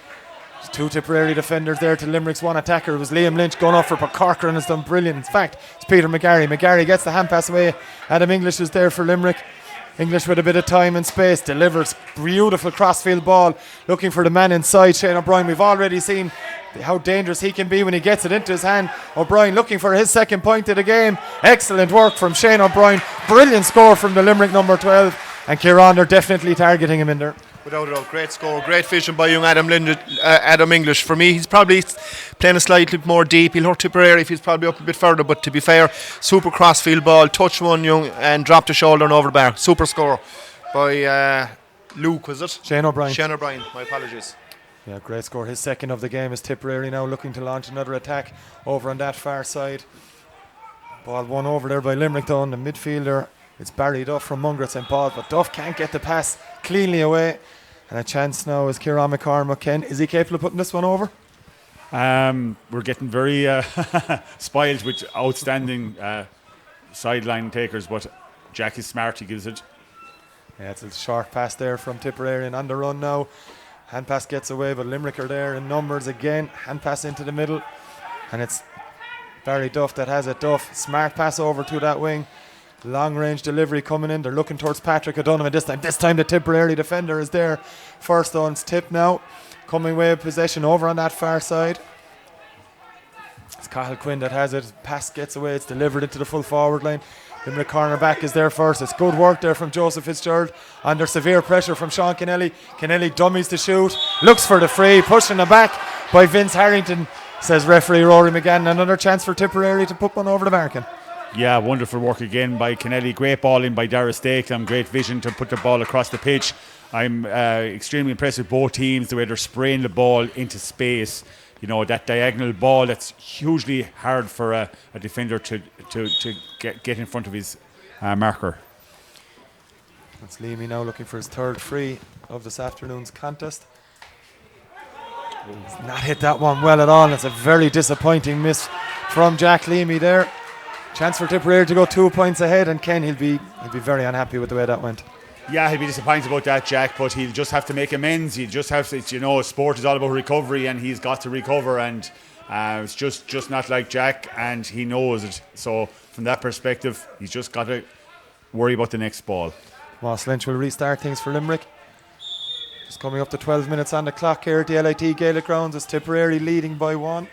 There's 2 Tipperary defenders there to Limerick's 1 attacker. It was Liam Lynch going off for, but Corcoran has done brilliant. In fact, it's Peter McGarry. McGarry gets the hand pass away. Adam English is there for Limerick. English with a bit of time and space delivers beautiful crossfield ball, looking for the man inside, Shane O'Brien. We've already seen how dangerous he can be when he gets it into his hand. O'Brien looking for his second point of the game. Excellent work from Shane O'Brien. Brilliant score from the Limerick number 12, and Kieran are definitely targeting him in there. Without a doubt, great score, great vision by young Adam English. For me, he's probably playing a slightly more deep. He'll hurt Tipperary if he's probably up a bit further, but to be fair, super crossfield ball, touch one young and dropped the shoulder and over the bar. Super score by Luke, was it? Shane O'Brien. Shane O'Brien, my apologies. Yeah, great score. His second of the game is Tipperary now looking to launch another attack over on that far side. Ball won over there by Limerick though, and the midfielder, it's Barry Duff from Munster at St. Paul, but Duff can't get the pass cleanly away. And a chance now is Kieran McCormack. Ken, is he capable of putting this one over? We're getting very spoiled with outstanding sideline takers, but Jack is smart, he gives it. Yeah, it's a short pass there from Tipperary and on the run now. Hand pass gets away, but Limerick are there in numbers again. Hand pass into the middle, and it's Barry Duff that has it. Duff, smart pass over to that wing. Long range delivery coming in. They're looking towards Patrick O'Donovan this time. This time the Tipperary defender is there. First on tip now. Coming away with possession over on that far side. It's Cathal Quinn that has it. Pass gets away. It's delivered into the full forward line. Limerick cornerback is there first. It's good work there from Joseph Fitzgerald. Under severe pressure from Sean Kennelly. Kennelly dummies to shoot. Looks for the free. Pushing it back by Vince Harrington, says referee Rory McGann. Another chance for Tipperary to put one over the barkin. Yeah, wonderful work again by Kennelly. Great ball in by Dara Stakelum. Great vision to put the ball across the pitch. I'm extremely impressed with both teams, the way they're spraying the ball into space. You know, that diagonal ball that's hugely hard for a defender to get in front of his marker. That's Leamy now looking for his third free of this afternoon's contest. He's not hit that one well at all. It's a very disappointing miss from Jack Leamy there. Chance for Tipperary to go 2 points ahead, and Ken, he'll be very unhappy with the way that went. Yeah, he'll be disappointed about that, Jack, but he'll just have to make amends. He'll just have to, you know, sport is all about recovery, and he's got to recover, and it's just not like Jack, and he knows it. So from that perspective, he's just got to worry about the next ball. Moss Lynch will restart things for Limerick. Just coming up to 12 minutes on the clock here at the LIT Gaelic Grounds. It's Tipperary leading by 1.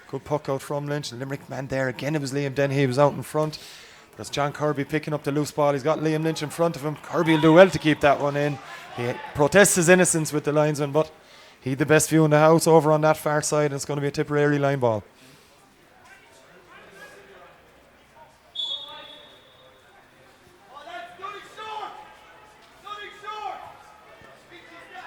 Good puck out from Lynch. Limerick man there again. It was Liam Dennehy. He was out in front. But it's John Kirby picking up the loose ball. He's got Liam Lynch in front of him. Kirby will do well to keep that one in. He protests his innocence with the linesman, but he'd the best view in the house over on that far side, and it's going to be a Tipperary line ball.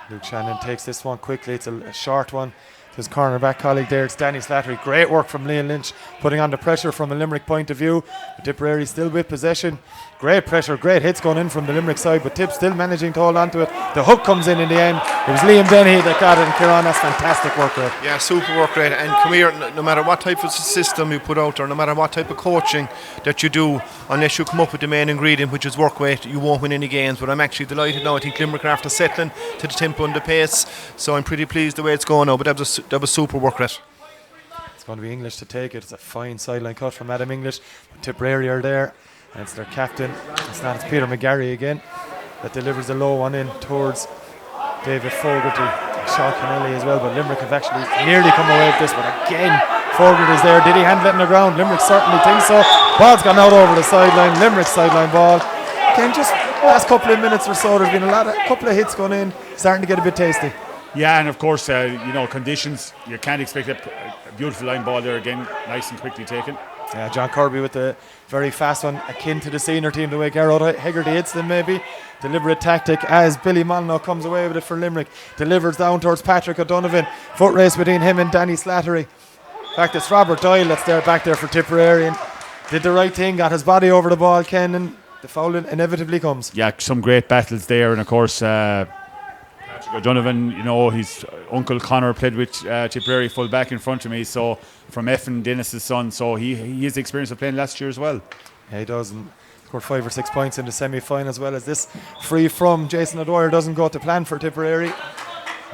Luke Shannon takes this one quickly. It's a short one. His cornerback colleague there, it's Danny Slattery. Great work from Liam Lynch, putting on the pressure from a Limerick point of view. But Tipperary still with possession. Great pressure, great hits going in from the Limerick side, but Tip still managing to hold on to it. The hook comes in the end. It was Liam Dennehy that got it, and Kieran, that's fantastic work rate. Yeah, super work rate. And come here, no matter what type of system you put out, or no matter what type of coaching that you do, unless you come up with the main ingredient, which is work rate, you won't win any games. But I'm actually delighted now. I think Limerick are after settling to the tempo and the pace, so I'm pretty pleased the way it's going now. But that was super work rate. It's going to be English to take it. It's a fine sideline cut from Adam English. But Tipperary are there, and it's their captain. It's Peter McGarry again that delivers a low one in towards David Fogarty. Sean Kennelly as well, but Limerick have actually nearly come away with this. But again, Fogarty is there. Did he handle it on the ground? Limerick certainly thinks so. Ball's gone out over the sideline. Limerick sideline ball. Again, just last couple of minutes or so, there's been a couple of hits going in, starting to get a bit tasty. Yeah, and of course, conditions, you can't expect a beautiful line ball there again, nice and quickly taken. Yeah, John Kirby with the very fast one, akin to the senior team, the way Gerard Hegarty hits them maybe. Deliberate tactic as Billy Molyneux comes away with it for Limerick. Delivers down towards Patrick O'Donovan. Foot race between him and Danny Slattery. In fact, it's Robert Doyle that's there back there for Tipperary, and did the right thing, got his body over the ball, Ken, and the foul inevitably comes. Yeah, some great battles there, and of course Patrick O'Donovan, his uncle Connor played with Tipperary full back in front of me, so from Effin Dennis's son, so he has the experience of playing last year as well. Yeah, he does, and scored 5 or 6 points in the semi-final as well. As this free from Jason O'Dwyer doesn't go to plan for Tipperary.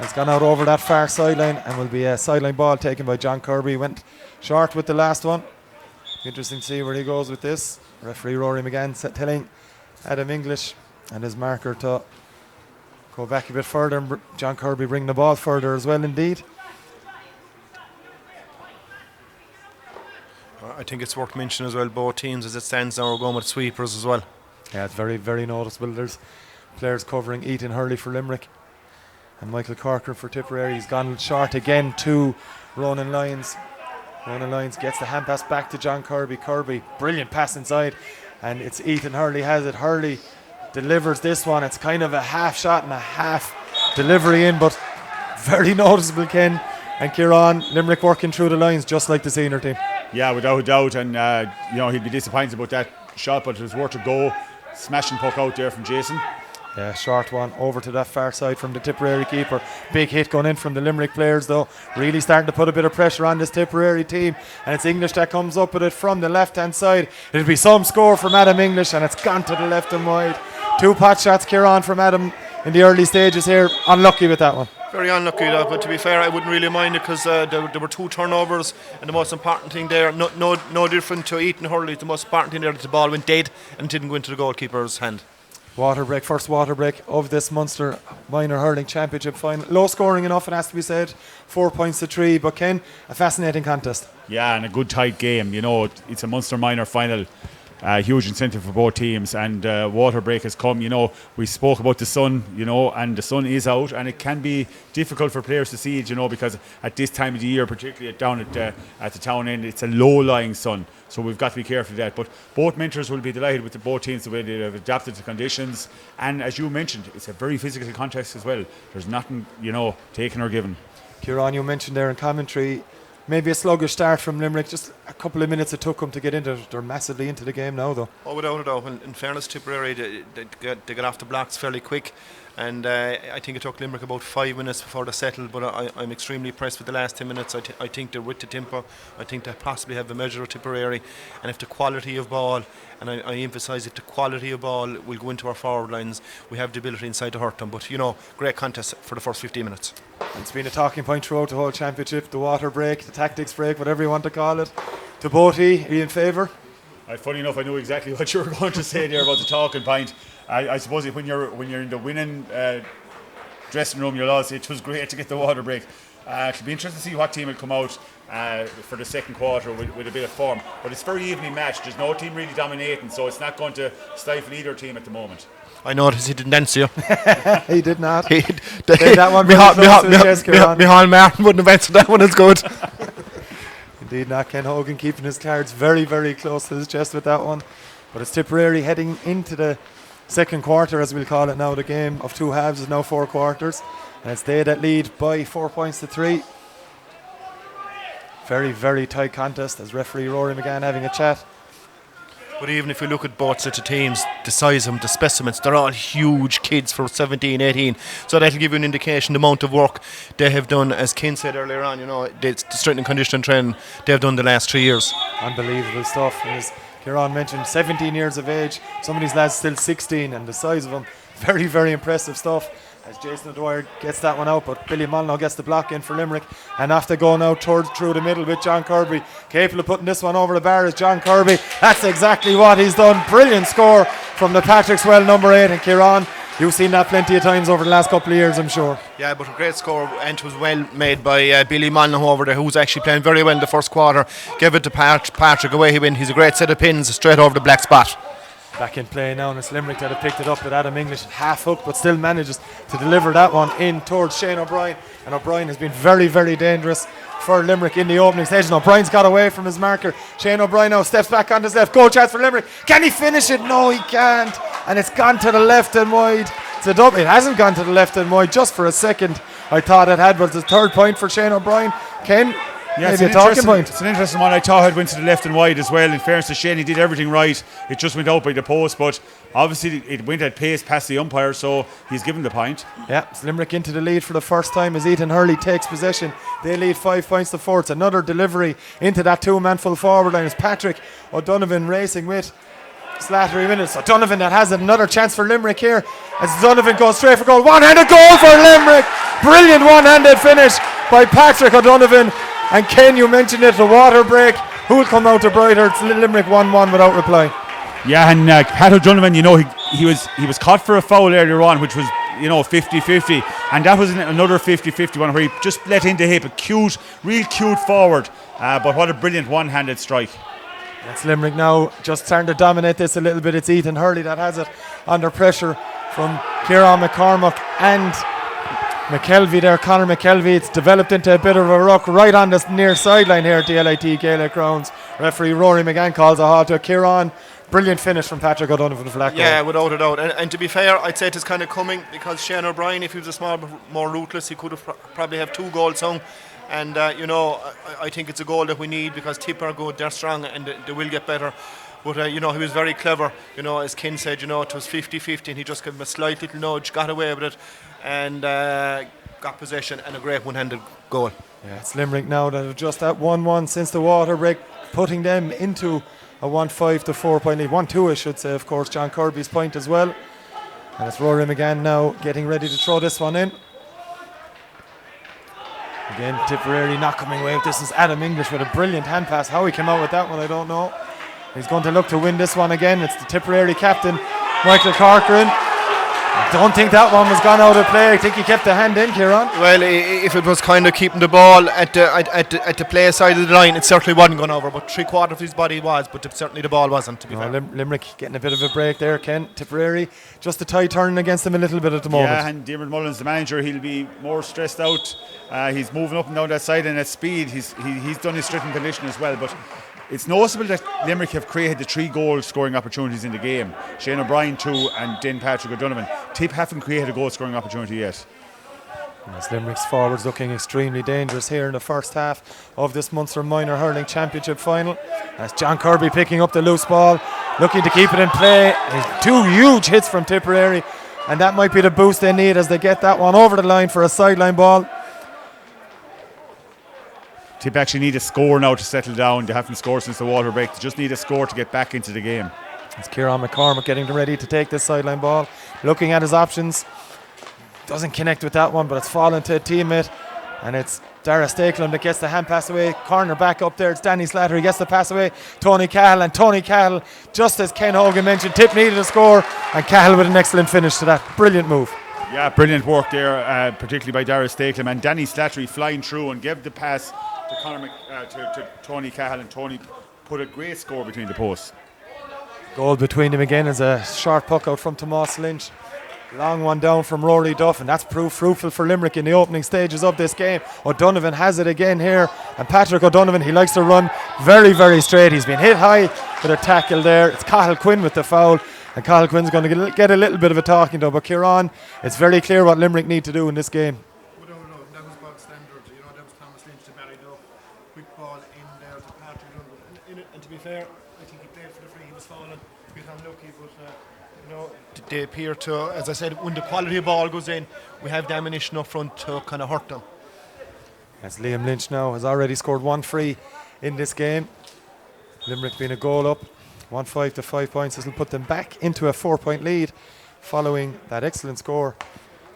It's gone out over that far sideline and will be a sideline ball taken by John Kirby. Went short with the last one. Interesting to see where he goes with this. Referee Rory McGann telling Adam English and his marker to go back a bit further, and John Kirby bring the ball further as well indeed. I think it's worth mentioning as well, both teams as it stands now are going with sweepers as well. Yeah, it's very, very noticeable. There's players covering Ethan Hurley for Limerick and Michael Corcoran for Tipperary. He's gone short again to Ronan Lyons. Ronan Lyons gets the hand pass back to John Kirby. Kirby, brilliant pass inside, and it's Ethan Hurley has it. Hurley delivers this one. It's kind of a half shot and a half delivery in, but very noticeable, Ken and Kieran. Limerick working through the lines just like the senior team. Yeah, without a doubt, and he'd be disappointed about that shot, but it was worth a go. Smashing puck out there from Jason. Yeah, short one over to that far side from the Tipperary keeper. Big hit going in from the Limerick players though. Really starting to put a bit of pressure on this Tipperary team. And it's English that comes up with it from the left hand side. It'll be some score from Adam English, and it's gone to the left and wide. 2 pot shots, Kieran, from Adam in the early stages here. Unlucky with that one. Very unlucky, but to be fair, I wouldn't really mind it because there were 2 turnovers, and the most important thing there, no different to Ethan Hurley, the most important thing there, that the ball went dead and didn't go into the goalkeeper's hand. Water break, first water break of this Munster Minor Hurling Championship final. Low scoring enough, it has to be said. 4 points to 3, but Ken, a fascinating contest. Yeah, and a good tight game. It's a Munster Minor final. Huge incentive for both teams, and water break has come. We spoke about the sun, and the sun is out, and it can be difficult for players to see it, because at this time of the year, particularly down at the town end, it's a low-lying sun, so we've got to be careful of that. But both mentors will be delighted with both teams, the way they have adapted to conditions, and as you mentioned, it's a very physical contest as well. There's nothing, taken or given. Kieran, you mentioned there in commentary, maybe a sluggish start from Limerick. Just a couple of minutes it took them to get into it. They're massively into the game now, though. Oh, without a doubt. In fairness, Tipperary, they got off the blocks fairly quick. And I think it took Limerick about 5 minutes before they settled. But I'm extremely impressed with the last 10 minutes. I think they're with the tempo. I think they possibly have a measure of Tipperary. And if the quality of ball, and I emphasise, if the quality of ball will go into our forward lines, we have the ability inside to hurt them. But, great contest for the first 15 minutes. It's been a talking point throughout the whole championship, the water break, the tactics break, whatever you want to call it. To Boaty, are you in favour? Funny enough, I knew exactly what you were going to say there about the talking point. I suppose when you're in the winning dressing room, you'll all say it was great to get the water break. It'll be interesting to see what team will come out for the second quarter with a bit of form. But it's a very evenly matched. There's no team really dominating, so it's not going to stifle either team at the moment. I noticed he didn't dance you. He did not. That one, Micheál Martin wouldn't have answered that one as good. Indeed not. Ken Hogan keeping his cards very, very close to his chest with that one. But it's Tipperary heading into the second quarter, as we'll call it now. The game of 2 halves is now 4 quarters. And it's they that lead by 4 points to 3. Very, very tight contest, as referee Rory McGann having a chat. But even if we look at both sets of teams, the size of them, the specimens, they're all huge kids for 17, 18. So that'll give you an indication the amount of work they have done, as Ken said earlier on, the strength and conditioning training they've done the last 3 years. Unbelievable stuff. And as Kieran mentioned, 17 years of age. Some of these lads still 16, and the size of them, very, very impressive stuff. As Jason O'Dwyer gets that one out, but Billy Molyneux gets the block in for Limerick, and off they go now through the middle with John Kirby. Capable of putting this one over the bar is John Kirby. That's exactly what he's done. Brilliant score from the Patrick's Well number 8. And Kieran, you've seen that plenty of times over the last couple of years, I'm sure. Yeah, but a great score, and it was well made by Billy Molyneux over there, who's actually playing very well in the first quarter. Give it to Patrick, away he went. He's a great set of pins straight over the black spot. Back in play now, and it's Limerick that have picked it up with Adam English half hook, but still manages to deliver that one in towards Shane O'Brien. And O'Brien has been very, very dangerous for Limerick in the opening stage. And O'Brien's got away from his marker. Shane O'Brien now steps back on his left. Goal chance for Limerick. Can he finish it? No, he can't. And it's gone to the left and wide. It's a double. It hasn't gone to the left and wide just for a second. I thought it had, but it's the 3rd point for Shane O'Brien. Ken? Yeah, maybe a talking point. It's an interesting one. I thought it went to the left and wide as well. In fairness to Shane, he did everything right. It just went out by the post, but obviously it went at pace past the umpire, so he's given the point. Yeah, it's Limerick into the lead for the first time as Ethan Hurley takes possession. They lead 5 points to 4. It's another delivery into that 2-man full forward line. It's Patrick O'Donovan racing with Slattery minutes. O'Donovan that has another chance for Limerick here as Donovan goes straight for goal. One-handed goal for Limerick. Brilliant one-handed finish by Patrick O'Donovan. And Ken, you mentioned it, the water break. Who'll come out the brighter? It's Limerick 1-1 without reply. Yeah, and Pat O'Donovan, he was caught for a foul earlier on, which was 50-50, and that was another 50-50 one where he just let in the hip, real cute forward, but what a brilliant one-handed strike. That's Limerick now just starting to dominate this a little bit. It's Ethan Hurley that has it under pressure from Kieran McCormack and McKelvey there, Conor McKelvey. It's developed into a bit of a ruck right on the near sideline here at the LIT Gaelic Grounds. Referee Rory McGann calls a halt to Kieran. Brilliant finish from Patrick O'Donovan for that goal. Yeah, without a doubt. And to be fair, I'd say it is kind of coming because Shane O'Brien, if he was a small bit more ruthless, he could have probably have 2 goals hung. And, I think it's a goal that we need because Tip are good, they're strong, and they will get better. But, he was very clever. As Ken said, it was 50-50, and he just gave him a slight little nudge, got away with it, and got possession, and a great one-handed goal. Yeah, it's Limerick now that have just at 1-1 since the water break, putting them into a 1-5 to 4 point lead. 1-2, I should say, of course, John Kirby's point as well. And it's Rory McGann now getting ready to throw this one in. Again, Tipperary not coming away with this. Is Adam English with a brilliant hand pass. How he came out with that one, I don't know. He's going to look to win this one again. It's the Tipperary captain, Michael Corcoran. I don't think that one was gone out of play. I think he kept the hand in, Kieran. Well, if it was kind of keeping the ball at the play side of the line, it certainly wasn't going over. But 3/4 of his body was, but certainly the ball wasn't, to be fair. Limerick getting a bit of a break there, Ken. Tipperary, just the tide turning against them a little bit at the moment. Yeah, and Diarmuid Mullins, the manager, he'll be more stressed out. He's moving up and down that side, and at speed, he's done his strict condition as well. But it's noticeable that Limerick have created the 3 goal scoring opportunities in the game. Shane O'Brien 2 and then Patrick O'Donovan. Tip haven't created a goal scoring opportunity yet. As Limerick's forwards looking extremely dangerous here in the first half of this Munster Minor Hurling Championship final. As John Kirby picking up the loose ball, looking to keep it in play. 2 huge hits from Tipperary, and that might be the boost they need as they get that one over the line for a sideline ball. Tip actually need a score now to settle down. They haven't scored since the water break. They just need a score to get back into the game. It's Kieran McCormack getting ready to take this sideline ball. Looking at his options. Doesn't connect with that one, but it's fallen to a teammate. And it's Dara Stakelum that gets the hand pass away. Corner back up there. It's Danny Slattery gets the pass away. Tony Cahill. And Tony Cahill, just as Ken Hogan mentioned, Tip needed a score. And Cahill with an excellent finish to that. Brilliant move. Yeah, brilliant work there, particularly by Dara Stakelum. And Danny Slattery flying through and gave the pass to Tony Cahill, and Tony put a great score between the posts. Goal between them again is a sharp puck out from Tomas Lynch. Long one down from Rory Duff, and that's proved fruitful for Limerick in the opening stages of this game. O'Donovan has it again here, and Patrick O'Donovan, he likes to run very, very straight. He's been hit high with a tackle there. It's Cahill Quinn with the foul, and Cahill Quinn's going to get a little bit of a talking to, but Kieran, it's very clear what Limerick need to do in this game. That was bog standard. That was Thomas Lynch to Barry Duff. Quick ball in there to Patrick O'Donovan. And to be fair, I think he played for the free. He was falling a bit unlucky, but they appear to, as I said, when the quality of ball goes in, we have the ammunition up front to kind of hurt them. As Liam Lynch now has already scored 1 free in this game. Limerick being a goal up, 1-5 to 5 points. This will put them back into a 4-point lead following that excellent score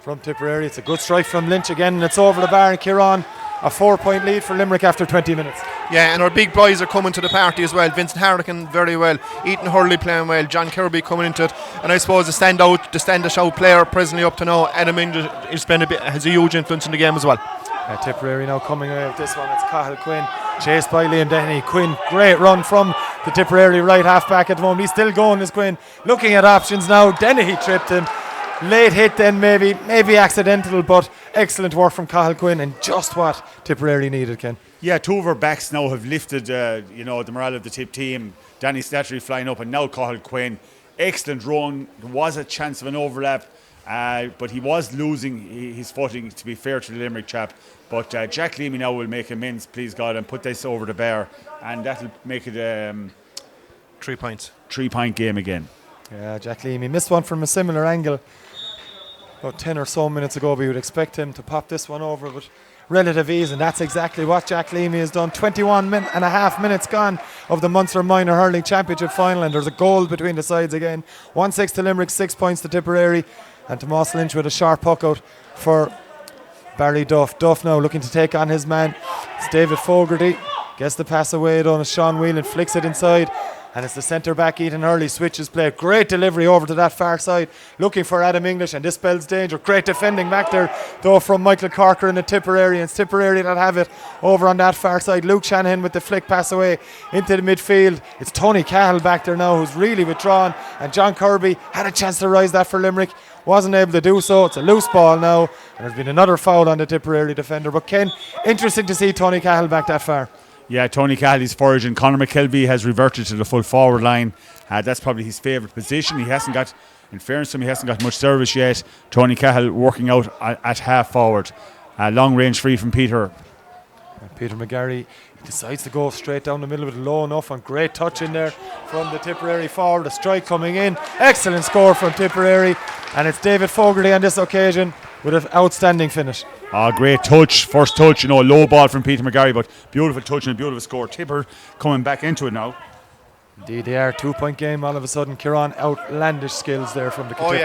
from Tipperary. It's a good strike from Lynch again, and it's over the bar. And Kieran, a 4-point lead for Limerick after 20 minutes. Yeah, and our big boys are coming to the party as well. Vincent Harrigan very well, Ethan Hurley playing well, John Kirby coming into it, and I suppose the standout player presently up to now, Adam English, has a huge influence in the game as well. Tipperary now coming away with this one. It's Cahill Quinn, chased by Liam Denny. Quinn, great run from the Tipperary right half back at the moment. He's still going, is Quinn. Looking at options now. Denny tripped him. Late hit then, maybe accidental, but excellent work from Cahill Quinn, and just what Tipperary needed, Ken. Yeah, 2 of our backs now have lifted the morale of the Tip team. Danny Slattery flying up, and now Cahill Quinn. Excellent run. There was a chance of an overlap, but he was losing his footing, to be fair to the Limerick chap. But Jack Leamy now will make amends, please God, and put this over the bar, and that'll make it 3 points. 3-point game again. Yeah, Jack Leamy missed one from a similar angle about 10 or so minutes ago, but you would expect him to pop this one over with relative ease, and that's exactly what Jack Leamy has done. 21 and a half minutes gone of the Munster Minor Hurling Championship final, and there's a goal between the sides again. 1-6 to Limerick, 6 points to Tipperary, and Tomas Lynch with a sharp puck out for Barry Duff. Duff now looking to take on his man. It's David Fogarty. Gets the pass away though, and Sean Whelan flicks it inside. And it's the centre back, Ethan Hurley, switches play. Great delivery over to that far side. Looking for Adam English, and this spells danger. Great defending back there, though, from Michael Corker in the Tipperary. And it's Tipperary that have it over on that far side. Luke Shanahan with the flick pass away into the midfield. It's Tony Cahill back there now, who's really withdrawn. And John Kirby had a chance to rise that for Limerick. Wasn't able to do so. It's a loose ball now. And there's been another foul on the Tipperary defender. But Ken, interesting to see Tony Cahill back that far. Yeah, Tony Cahill's foraging. Conor McKelvey has reverted to the full forward line. That's probably his favourite position. He hasn't got, in fairness to him, he hasn't got much service yet. Tony Cahill working out at half forward. Long range free from Peter. Peter McGarry decides to go straight down the middle with it, low enough, and great touch in there from the Tipperary forward. A strike coming in. Excellent score from Tipperary. And it's David Fogarty on this occasion with an outstanding finish. Great touch, first touch, low ball from Peter McGarry, but beautiful touch and a beautiful score. Tipper coming back into it now. Indeed, they are 2-point game all of a sudden. Kieran, outlandish skills there from the forward.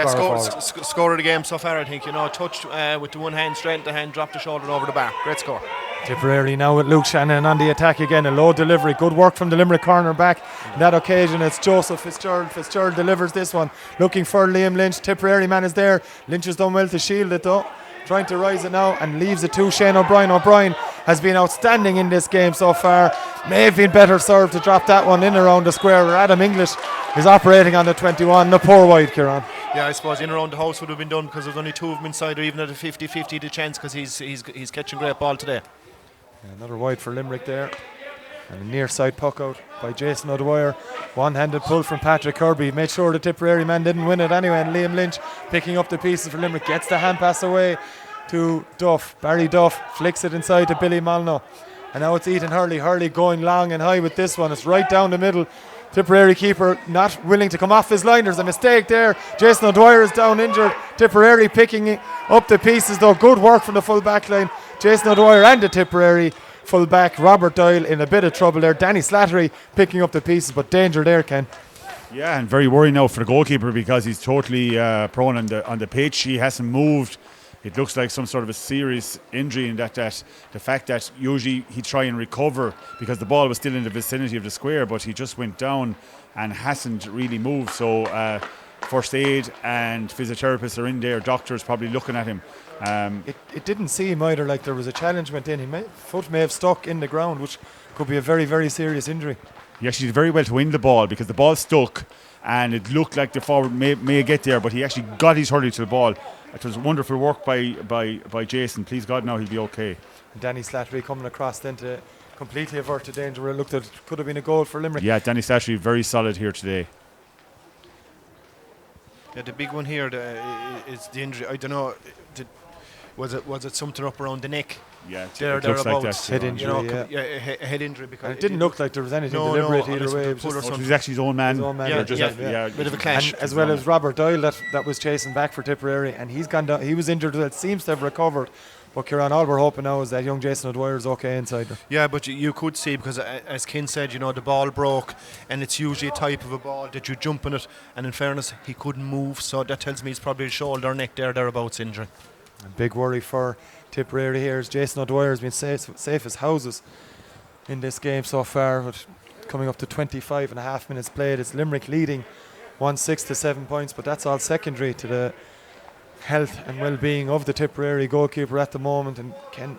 Score of the game so far, I think. Touched with the one hand, straight the hand, dropped the shoulder over the bar. Great score. Tipperary now with Luke Shanahan on the attack again. A low delivery. Good work from the Limerick corner back. On that occasion, it's Joseph Fitzgerald. Fitzgerald delivers this one. Looking for Liam Lynch. Tipperary man is there. Lynch has done well to shield it though. Trying to rise it now and leaves it to Shane O'Brien. O'Brien has been outstanding in this game so far. May have been better served to drop that one in around the square where Adam English is operating on the 21. The poor wide, Kieran. Yeah, I suppose in around the house would have been done because there's only two of them inside, or even at a 50-50 the chance, because he's catching great ball today. Yeah, another wide for Limerick there. And a near side puck out by Jason O'Dwyer. One-handed pull from Patrick Kirby. Made sure the Tipperary man didn't win it anyway. And Liam Lynch picking up the pieces for Limerick. Gets the hand pass away to Duff. Barry Duff flicks it inside to Billy Molyneux. And now it's Ethan Hurley. Hurley going long and high with this one. It's right down the middle. Tipperary keeper not willing to come off his line. There's a mistake there. Jason O'Dwyer is down injured. Tipperary picking up the pieces though. Good work from the full back line. Jason O'Dwyer and the Tipperary full back. Robert Doyle in a bit of trouble there. Danny Slattery picking up the pieces, but danger there, Ken. Yeah, and very worrying now for the goalkeeper because he's totally prone on the pitch. He hasn't moved. It looks like some sort of a serious injury in that the fact that usually he'd try and recover because the ball was still in the vicinity of the square, but he just went down and hasn't really moved. So first aid and physiotherapists are in there. Doctors probably looking at him. It didn't seem either like there was a challenge went in. Foot may have stuck in the ground, which could be a very, very serious injury. He actually did very well to win the ball because the ball stuck and it looked like the forward may get there, but he actually got his hurley to the ball. It was wonderful work by Jason. Please God, now he'll be okay. And Danny Slattery coming across then to completely avert the danger where it looked at could have been a goal for Limerick. Yeah, Danny Slattery very solid here today. Yeah, the big one here is the injury. I don't know. Was it something up around the neck? Yeah, it looks like that. Head injury, a head injury. Because and it didn't look like there was anything deliberate either way. It was actually his own man. Bit of a clash. And as well as Robert Doyle that was chasing back for Tipperary, and he's gone down. He was injured. That seems to have recovered. But Kieran, all we're hoping now is that young Jason O'Dwyer is okay inside there. Yeah, but you could see, because as Ken said, the ball broke, and it's usually a type of a ball that you jump on it, and in fairness, he couldn't move, so that tells me it's probably a shoulder or neck thereabouts injury. A big worry for Tipperary here is Jason O'Dwyer has been safe as houses in this game so far, with coming up to 25 and a half minutes played. It's Limerick leading 1-6 to 7 points, but that's all secondary to the health and well-being of the Tipperary goalkeeper at the moment. And Ken,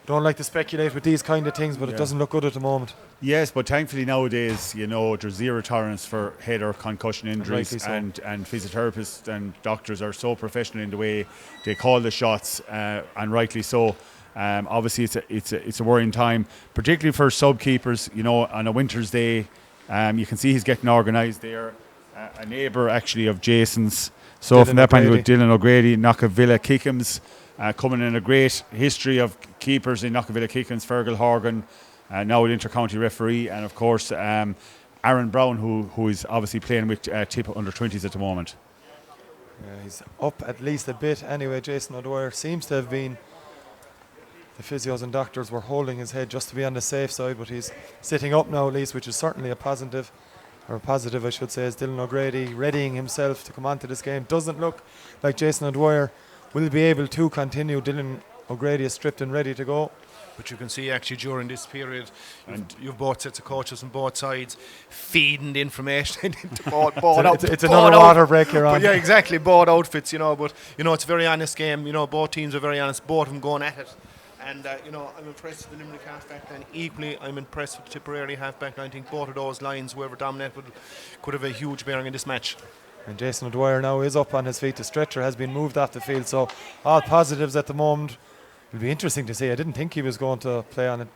don't like to speculate with these kind of things, but it doesn't look good at the moment. Yes, but thankfully nowadays, there's zero tolerance for head or concussion injuries, and physiotherapists and doctors are so professional in the way they call the shots, and rightly so. Obviously, it's a worrying time, particularly for sub-keepers. On a winter's day, you can see he's getting organised there. A neighbour actually of Jason's. So from that point of view, Dylan O'Grady, Knockavilla Kickham's, coming in a great history of keepers in Knockavilla Kickham's, Fergal Horgan, now an inter-county referee, and of course Aaron Brown, who is obviously playing with Tip under 20s at the moment. Yeah, he's up at least a bit anyway. Jason O'Dwyer seems to have been. The physios and doctors were holding his head just to be on the safe side, but he's sitting up now at least, which is certainly a positive I should say, as Dylan O'Grady readying himself to come onto this game. Doesn't look like Jason O'Dwyer will be able to continue. Dylan O'Grady is stripped and ready to go. But you can see actually during this period, you've both sets of coaches on both sides feeding the information into both it's another water break you're on. But yeah, exactly, both outfits, but it's a very honest game. Both teams are very honest, both of them going at it. And I'm impressed with the Limerick halfback line. Equally, I'm impressed with the Tipperary halfback line. I think both of those lines, whoever dominated, could have a huge bearing in this match. And Jason O'Dwyer now is up on his feet. The stretcher has been moved off the field, so all positives at the moment. It'll be interesting to see. I didn't think he was going to play on it.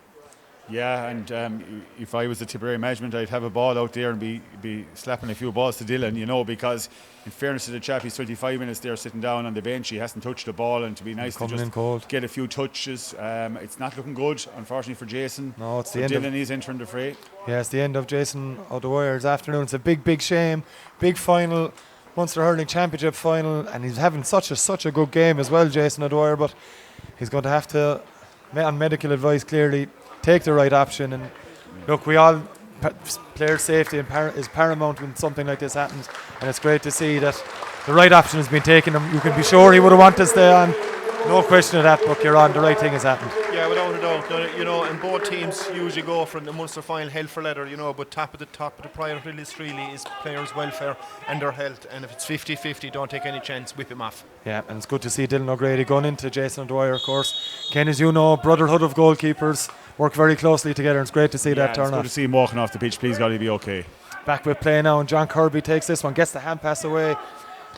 Yeah, and if I was the Tipperary management, I'd have a ball out there and be slapping a few balls to Dylan, because in fairness to the chap, he's 25 minutes there sitting down on the bench. He hasn't touched the ball, and to be nice to just get a few touches. It's not looking good, unfortunately, for Jason. No, it's the end. Dylan is entering the fray. Yeah, it's the end of Jason O'Dwyer's afternoon. It's a big shame. Big final, Munster Hurling Championship final, and he's having such a good game as well, Jason O'Dwyer. But he's going to have to, on medical advice, clearly take the right option. And look, player safety is paramount when something like this happens, and it's great to see that the right option has been taken. You can be sure he would have wanted to stay on. No question of that, but you're on. The right thing has happened. Yeah, without a doubt. And both teams usually go for the Munster final hell for leather, but top of the priority list really is players' welfare and their health. And if it's 50-50, don't take any chance, whip him off. Yeah, and it's good to see Dylan O'Grady going into Jason O'Dwyer, of course. Ken, as you know, brotherhood of goalkeepers work very closely together, and it's great to see that turn off. It's good to see him walking off the pitch. Please God, he'll be okay. Back with play now, and John Kirby takes this one, gets the hand pass away.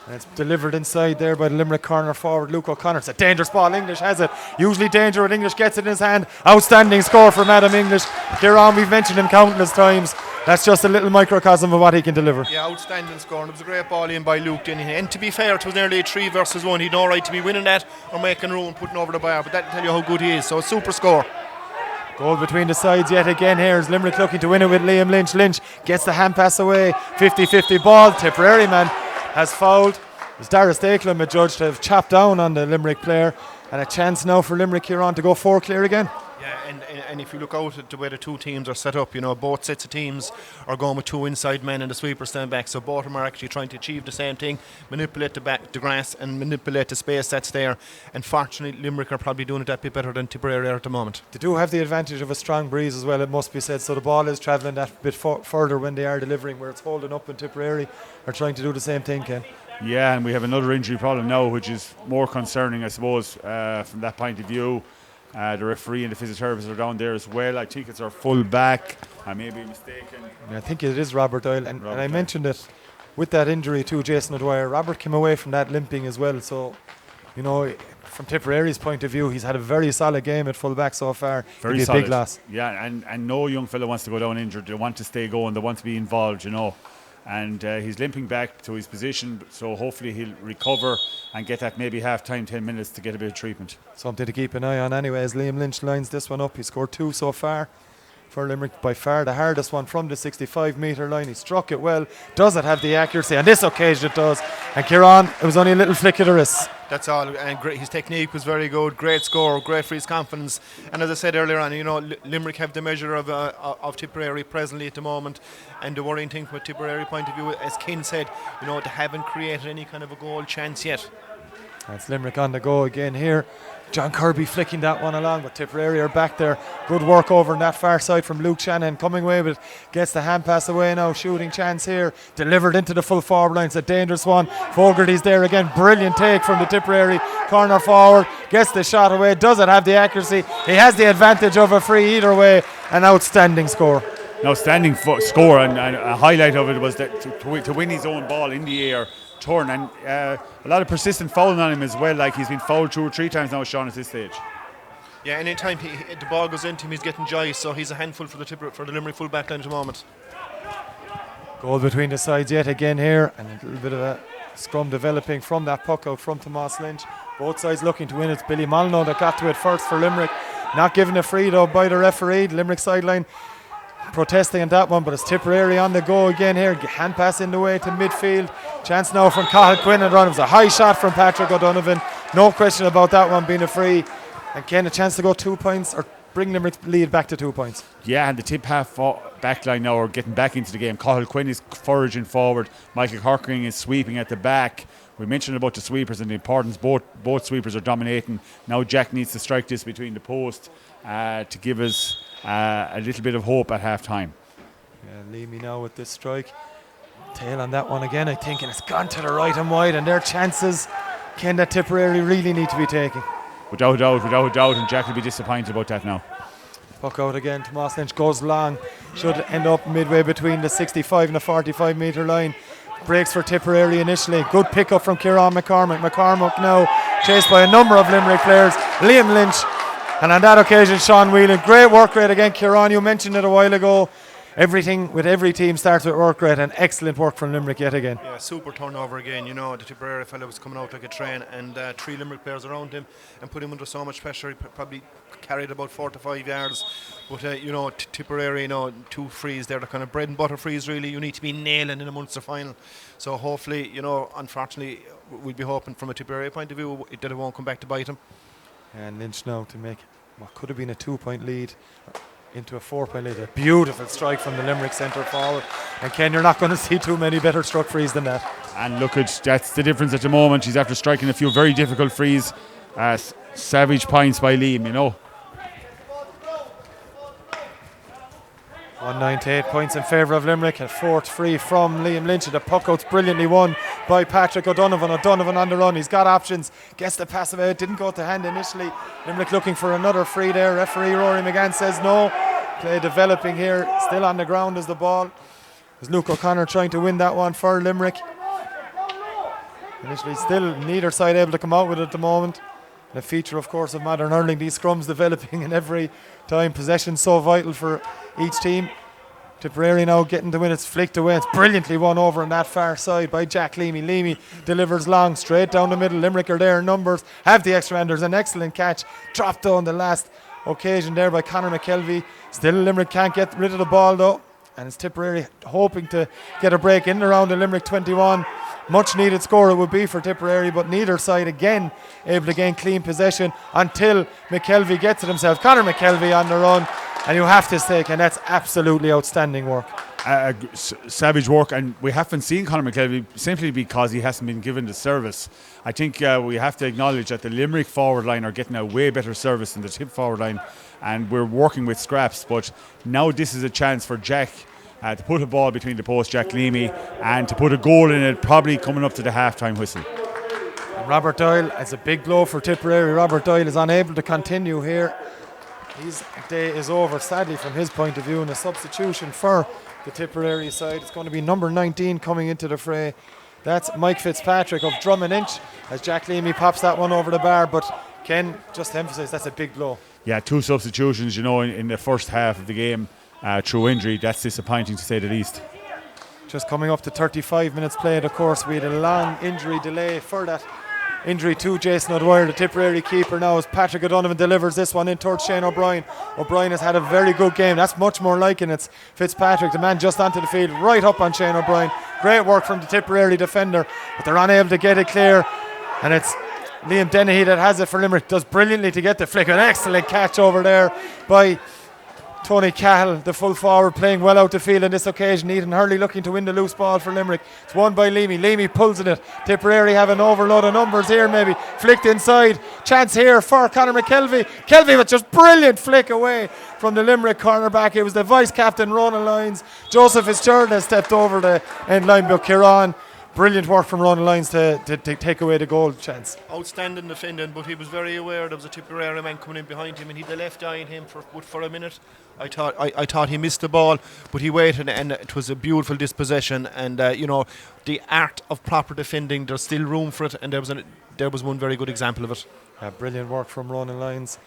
And it's delivered inside there by the Limerick corner forward, Luke O'Connor. It's a dangerous ball. English has it. Usually danger when English gets it in his hand. Outstanding score from Adam English. Kieran, we've mentioned him countless times. That's just a little microcosm of what he can deliver. Yeah, outstanding score. And it was a great ball in by Luke. And to be fair, it was nearly a 3 versus 1. He'd no right to be winning that or making room and putting over the bar. But that'll tell you how good he is. So a super score. Goal between the sides yet again here is Limerick looking to win it with Liam Lynch. Lynch gets the hand pass away. 50-50 ball. Tipperary man has fouled. It's Dara Stakelum adjudged to have chopped down on the Limerick player, and a chance now for Limerick here on to go 4 clear again. Yeah, and if you look out at the way the two teams are set up, both sets of teams are going with 2 inside men and the sweeper stand back, so both of them are actually trying to achieve the same thing, manipulate the grass and manipulate the space that's there. And fortunately, Limerick are probably doing it that bit better than Tipperary are at the moment. They do have the advantage of a strong breeze as well, it must be said, so the ball is travelling that bit further when they are delivering, where it's holding up, and Tipperary are trying to do the same thing, Ken. Yeah, and we have another injury problem now, which is more concerning, I suppose, from that point of view. The referee and the physiotherapist are down there as well. I think it's our full back. I may be mistaken. I think it is Robert Doyle. And I mentioned it with that injury to Jason O'Dwyer. Robert came away from that limping as well. So, from Tipperary's point of view, he's had a very solid game at full back so far. Very solid. A big loss. Yeah, and no young fella wants to go down injured. They want to stay going. They want to be involved, And he's limping back to his position, so hopefully he'll recover and get that maybe half time, 10 minutes to get a bit of treatment. Something to keep an eye on anyway, as Liam Lynch lines this one up. He scored 2 so far for Limerick, by far the hardest one from the 65-metre line. He struck it well. Does it have the accuracy? On this occasion it does. And Kieran, it was only a little flick of the wrist. That's all, and great. His technique was very good. Great score, great for his confidence. And as I said earlier on, Limerick have the measure of Tipperary presently at the moment. And the worrying thing from a Tipperary point of view, as Ken said, they haven't created any kind of a goal chance yet. That's Limerick on the go again here. John Kirby flicking that one along, but Tipperary are back there. Good work over on that far side from Luke Shannon. Coming away with it, gets the hand pass away now. Shooting chance here. Delivered into the full forward line. It's a dangerous one. Fogarty's there again. Brilliant take from the Tipperary corner forward. Gets the shot away. Does it have the accuracy? He has the advantage of a free either way. An outstanding score. An outstanding score, and a highlight of it was that to win his own ball in the air. Turn, and a lot of persistent fouling on him as well. Like he's been fouled 2 or 3 times now, Sean, at this stage. Yeah, anytime the ball goes into him, he's getting joy. So he's a handful for the Limerick full back line at the moment. Goal between the sides yet again here, and a little bit of a scrum developing from that puck out from Tomas Lynch. Both sides looking to win. It's Billy Molyneux that got to it first for Limerick. Not given a free though by the referee. The Limerick sideline protesting on that one, but it's Tipperary on the go again here. Hand pass in the way to midfield. Chance now from Cathal Quinn and run. It was a high shot from Patrick O'Donovan. No question about that one being a free. And Ken, a chance to go 2 points or bring Limerick lead back to 2 points. Yeah, and the tip half back line now are getting back into the game. Cathal Quinn is foraging forward. Michael Corkering is sweeping at the back. We mentioned about the sweepers and the importance. Both sweepers are dominating. Now Jack needs to strike this between the post to give us a little bit of hope at half time. Yeah, Leamy now with this strike. Tail on that one again, I think, and it's gone to the right and wide, and their chances, Ken, that Tipperary really need to be taking. Without a doubt, and Jack will be disappointed about that now. Puck out again, Tomas Lynch goes long, should end up midway between the 65 and the 45 metre line. Breaks for Tipperary initially, good pick up from Kieran McCormick. McCormick now chased by a number of Limerick players, Liam Lynch, and on that occasion Sean Whelan. Great work rate again, Kieran, you mentioned it a while ago. Everything with every team starts with work rate, and excellent work from Limerick yet again. Yeah, super turnover again. The Tipperary fellow was coming out like a train, and 3 Limerick players around him and put him under so much pressure. He probably carried about 4 to 5 yards. But Tipperary, 2 frees, they're the kind of bread and butter frees really. You need to be nailing in a Munster final. So hopefully, unfortunately, we'll be hoping from a Tipperary point of view that it won't come back to bite him. And Lynch now to make what could have been a 2-point lead into a 4-point lead. A beautiful strike from the Limerick centre forward. And Ken, you're not going to see too many better struck frees than that. And look, that's the difference at the moment. He's after striking a few very difficult frees. Savage points by Liam, 198 points in favour of Limerick. A 4th free from Liam Lynch. The puck out's brilliantly won by Patrick O'Donovan. O'Donovan on the run. He's got options. Gets the pass away. It didn't go to hand initially. Limerick looking for another free there. Referee Rory McGann says no. Play developing here. Still on the ground is the ball. There's Luke O'Connor trying to win that one for Limerick. Initially still neither side able to come out with it at the moment. The feature, of course, of modern hurling, these scrums developing in every time. Possession so vital for each team. Tipperary now getting the win. It's flicked away. It's brilliantly won over on that far side by Jack Leamy. Leamy delivers long, straight down the middle. Limerick are there in numbers. Have the extra man. There's an excellent catch. Dropped on the last occasion there by Conor McKelvey. Still Limerick can't get rid of the ball though. And it's Tipperary hoping to get a break in around the Limerick 21. Much needed score it would be for Tipperary, but neither side again able to gain clean possession until McKelvey gets it himself. Conor McKelvey on the run, and you have to say, and that's absolutely outstanding work. Savage work, and we haven't seen Conor McKelvey simply because he hasn't been given the service. I think we have to acknowledge that the Limerick forward line are getting a way better service than the Tip forward line, and we're working with scraps, but now this is a chance for Jack to put a ball between the post, Jack Leamy, and to put a goal in it, probably coming up to the half-time whistle. Robert Doyle, it's a big blow for Tipperary. Robert Doyle is unable to continue here. His day is over, sadly, from his point of view, and a substitution for the Tipperary side. It's going to be number 19 coming into the fray. That's Mike Fitzpatrick of Drummond Inch, as Jack Leamy pops that one over the bar. But Ken, just to emphasise, that's a big blow. Yeah, 2 substitutions, in the first half of the game. Through injury, that's disappointing to say the least. Just coming up to 35 minutes played, of course, we had a long injury delay for that injury to Jason O'Dwyer, the Tipperary keeper now, as Patrick O'Donovan delivers this one in towards Shane O'Brien. O'Brien has had a very good game. That's much more like it. It's Fitzpatrick, the man just onto the field, right up on Shane O'Brien. Great work from the Tipperary defender, but they're unable to get it clear, and it's Liam Dennehy that has it for Limerick. Does brilliantly to get the flick. An excellent catch over there by Tony Cahill, the full forward, playing well out the field on this occasion. Ethan Hurley looking to win the loose ball for Limerick. It's won by Leamy. Leamy pulls in it. Tipperary have an overload of numbers here maybe. Flicked inside. Chance here for Conor McKelvey. Kelvey with just brilliant flick away from the Limerick cornerback. It was the vice captain Ronan Lyons. Joseph Fitzgerald has stepped over the end line, but Kieran. Brilliant work from Ronan Lyons to take away the goal chance. Outstanding defending, but he was very aware there was a Tipperary man coming in behind him, and he had the left eye on him for a minute. I thought he missed the ball, but he waited, and it was a beautiful dispossession. And the art of proper defending, there's still room for it, and there was one very good example of it. Brilliant work from Ronan Lyons.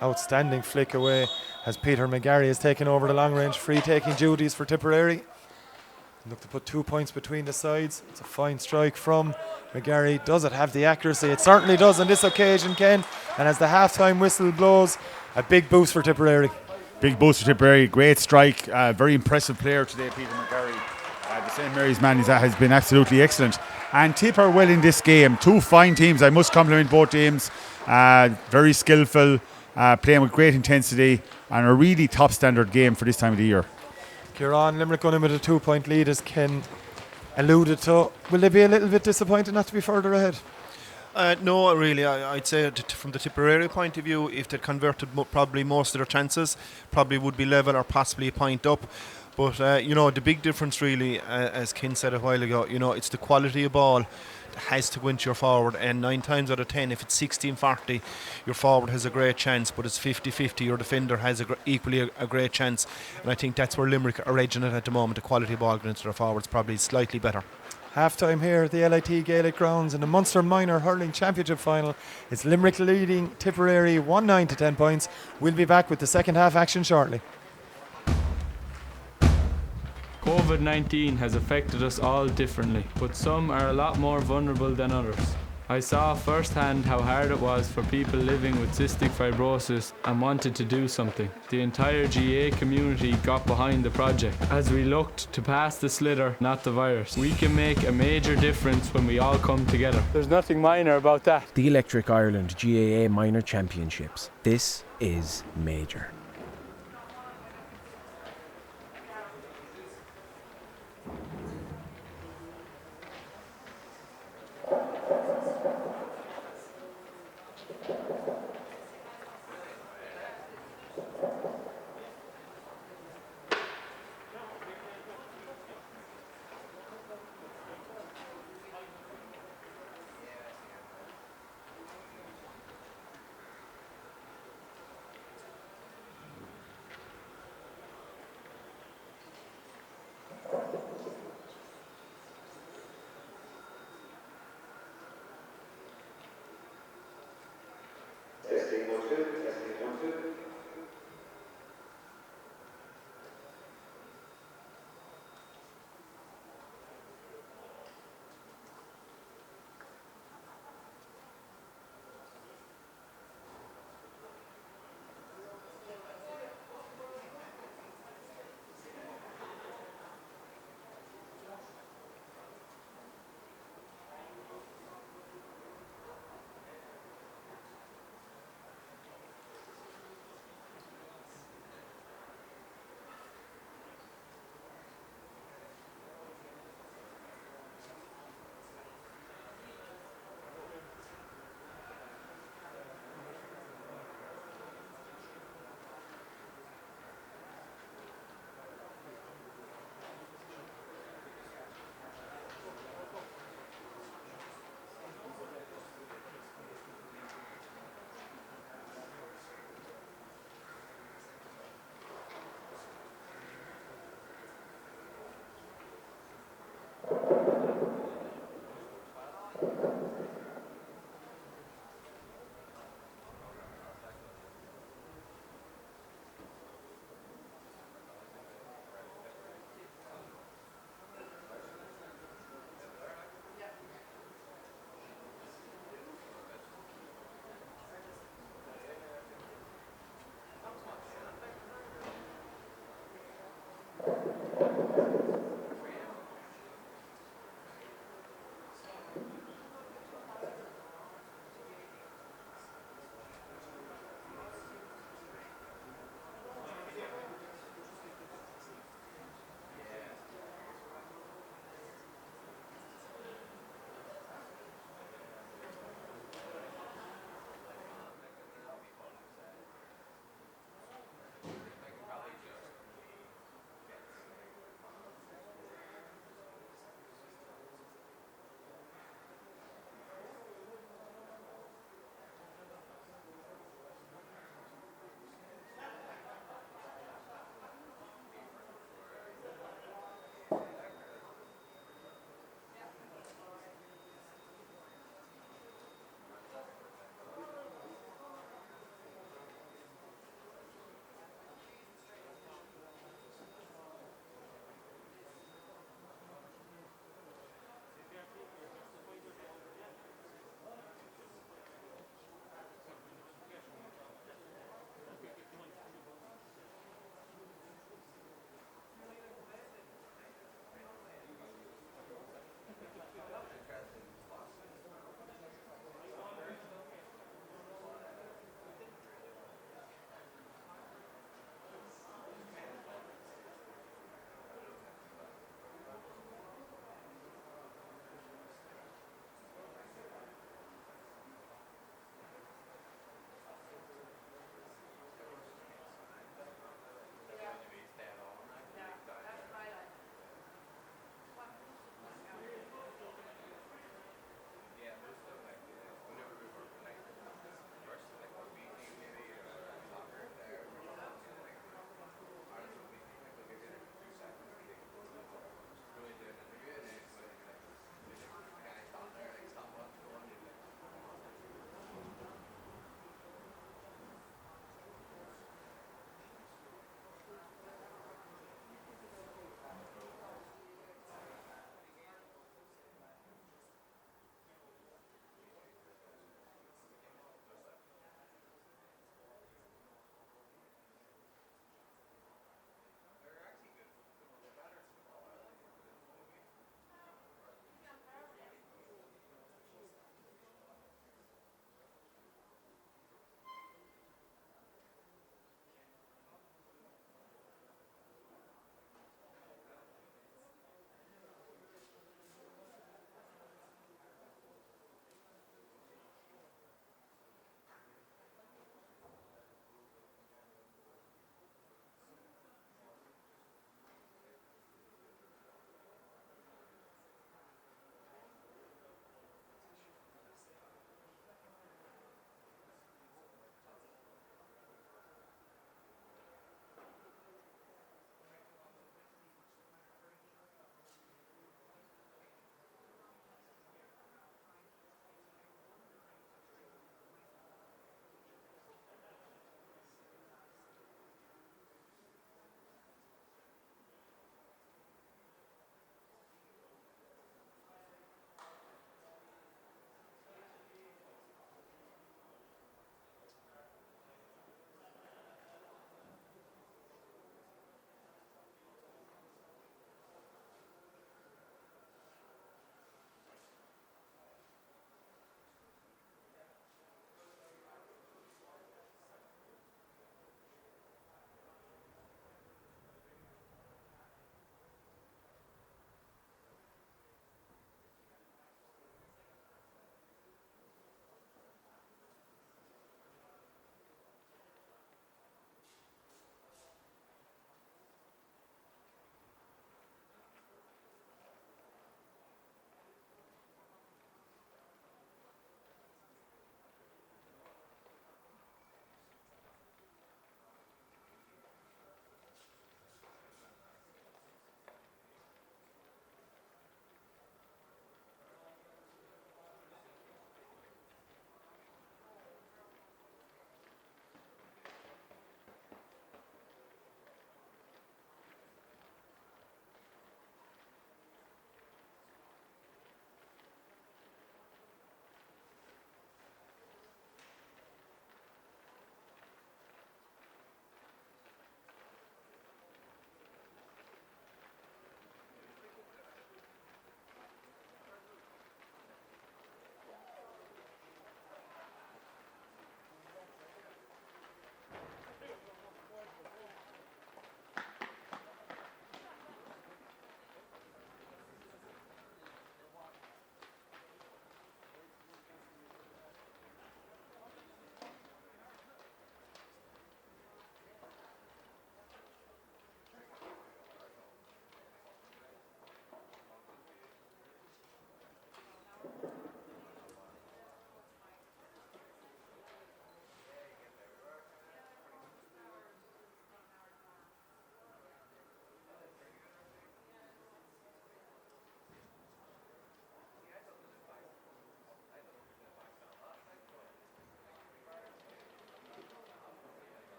Outstanding flick away as Peter McGarry has taken over the long range free taking duties for Tipperary. Look to put 2 points between the sides. It's a fine strike from McGarry. Does it have the accuracy? It certainly does on this occasion, Ken. And as the half-time whistle blows, a big boost for Tipperary. Big boost for Tipperary. Great strike. Very impressive player today, Peter McGarry. The St. Mary's man has been absolutely excellent. And Tip are well in this game. 2 fine teams. I must compliment both teams. Very skillful, playing with great intensity, and a really top standard game for this time of the year. Kieran, Limerick going in with a 2-point lead as Ken alluded to. Will they be a little bit disappointed not to be further ahead? No, really. I'd say from the Tipperary point of view, if they converted probably most of their chances, probably would be level or possibly a point up. But, the big difference really, as Ken said a while ago, it's the quality of ball that has to go into your forward. And 9 times out of 10, if it's 16-40, your forward has a great chance. But it's 50-50, your defender has equally a great chance. And I think that's where Limerick are edging it at the moment. The quality of ball going into their forwards probably slightly better. Half-time here at the LIT Gaelic Grounds in the Munster Minor Hurling Championship Final. It's Limerick leading Tipperary 1-9 to 10 points. We'll be back with the second half action shortly. COVID-19 has affected us all differently, but some are a lot more vulnerable than others. I saw firsthand how hard it was for people living with cystic fibrosis and wanted to do something. The entire GA community got behind the project as we looked to pass the slither, not the virus. We can make a major difference when we all come together. There's nothing minor about that. The Electric Ireland GAA Minor Championships. This is major.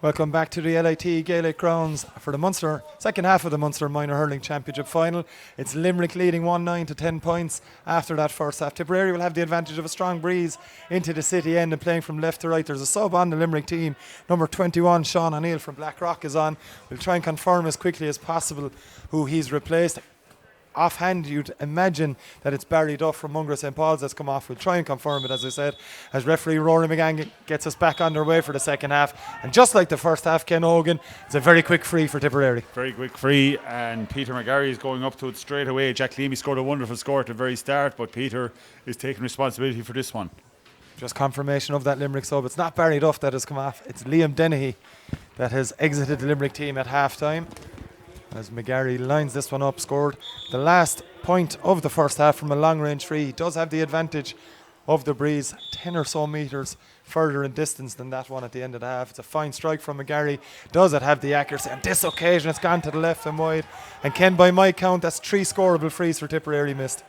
Welcome back to the LIT Gaelic grounds for the Munster, second half of the Munster Minor Hurling Championship final. It's Limerick leading 1-9 to 10 points after that first half. Tipperary will have the advantage of a strong breeze into the city end and playing from left to right. There's a sub on the Limerick team. Number 21, Sean O'Neill from Blackrock is on. We'll try and confirm as quickly as possible who he's replaced. Offhand, you'd imagine that it's Barry Duff from Munster St. Paul's that's come off. We'll try and confirm it, as I said, as referee Rory McGann gets us back underway for the second half. And just like the first half, Ken Hogan, it's a very quick free for Tipperary. Very quick free, and Peter McGarry is going up to it straight away. Jack Leamy scored a wonderful score at the very start, but Peter is taking responsibility for this one. Just confirmation of that Limerick sub. It's not Barry Duff that has come off, it's Liam Dennehy that has exited the Limerick team at half time. As McGarry lines this one up, scored the last point of the first half from a long range free. He does have the advantage of the breeze, 10 or so metres further in distance than that one at the end of the half. It's a fine strike from McGarry. Does it have the accuracy? On this occasion it's gone to the left and wide. And Ken, by my count, that's 3 scoreable frees for Tipperary missed.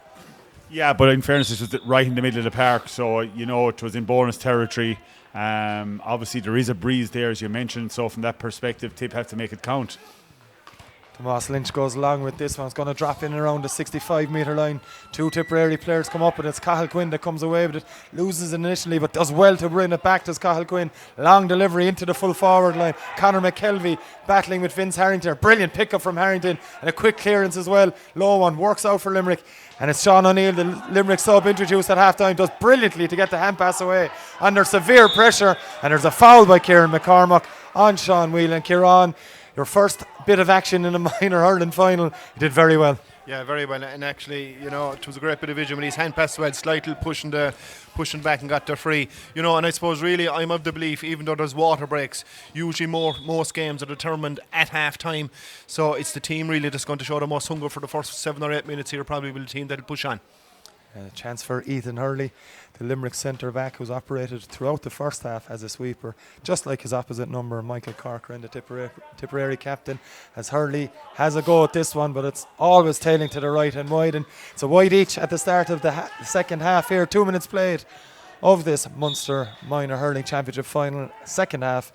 Yeah, but in fairness, it was right in the middle of the park, so it was in bonus territory. Obviously there is a breeze there, as you mentioned, so from that perspective Tip have to make it count. Tomas Lynch goes along with this one. It's going to drop in around the 65 metre line. 2 Tipperary players come up, and it's Cathal Quinn that comes away with it. Loses initially, but does well to bring it back. Does Cathal Quinn. Long delivery into the full forward line. Conor McKelvey battling with Vince Harrington. Brilliant pickup from Harrington, and a quick clearance as well. Low one works out for Limerick. And it's Sean O'Neill, the Limerick sub introduced at half time, does brilliantly to get the hand pass away under severe pressure. And there's a foul by Kieran McCormack on Sean Whelan. Kieran, your first bit of action in a minor hurling final, you did very well. Yeah, very well. And actually, it was a great bit of vision when his hand passed well, slightly pushing back and got there free. And I suppose really I'm of the belief, even though there's water breaks, usually most games are determined at half time. So it's the team really that's going to show the most hunger for the first 7 or 8 minutes here, probably will the team that'll push on. A chance for Ethan Hurley, the Limerick centre back, who's operated throughout the first half as a sweeper, just like his opposite number, Michael Corcoran, the Tipperary captain. As Hurley has a go at this one, but it's always tailing to the right and wide, and it's a wide each at the start of the second half here. 2 minutes played of this Munster Minor Hurling Championship final, second half.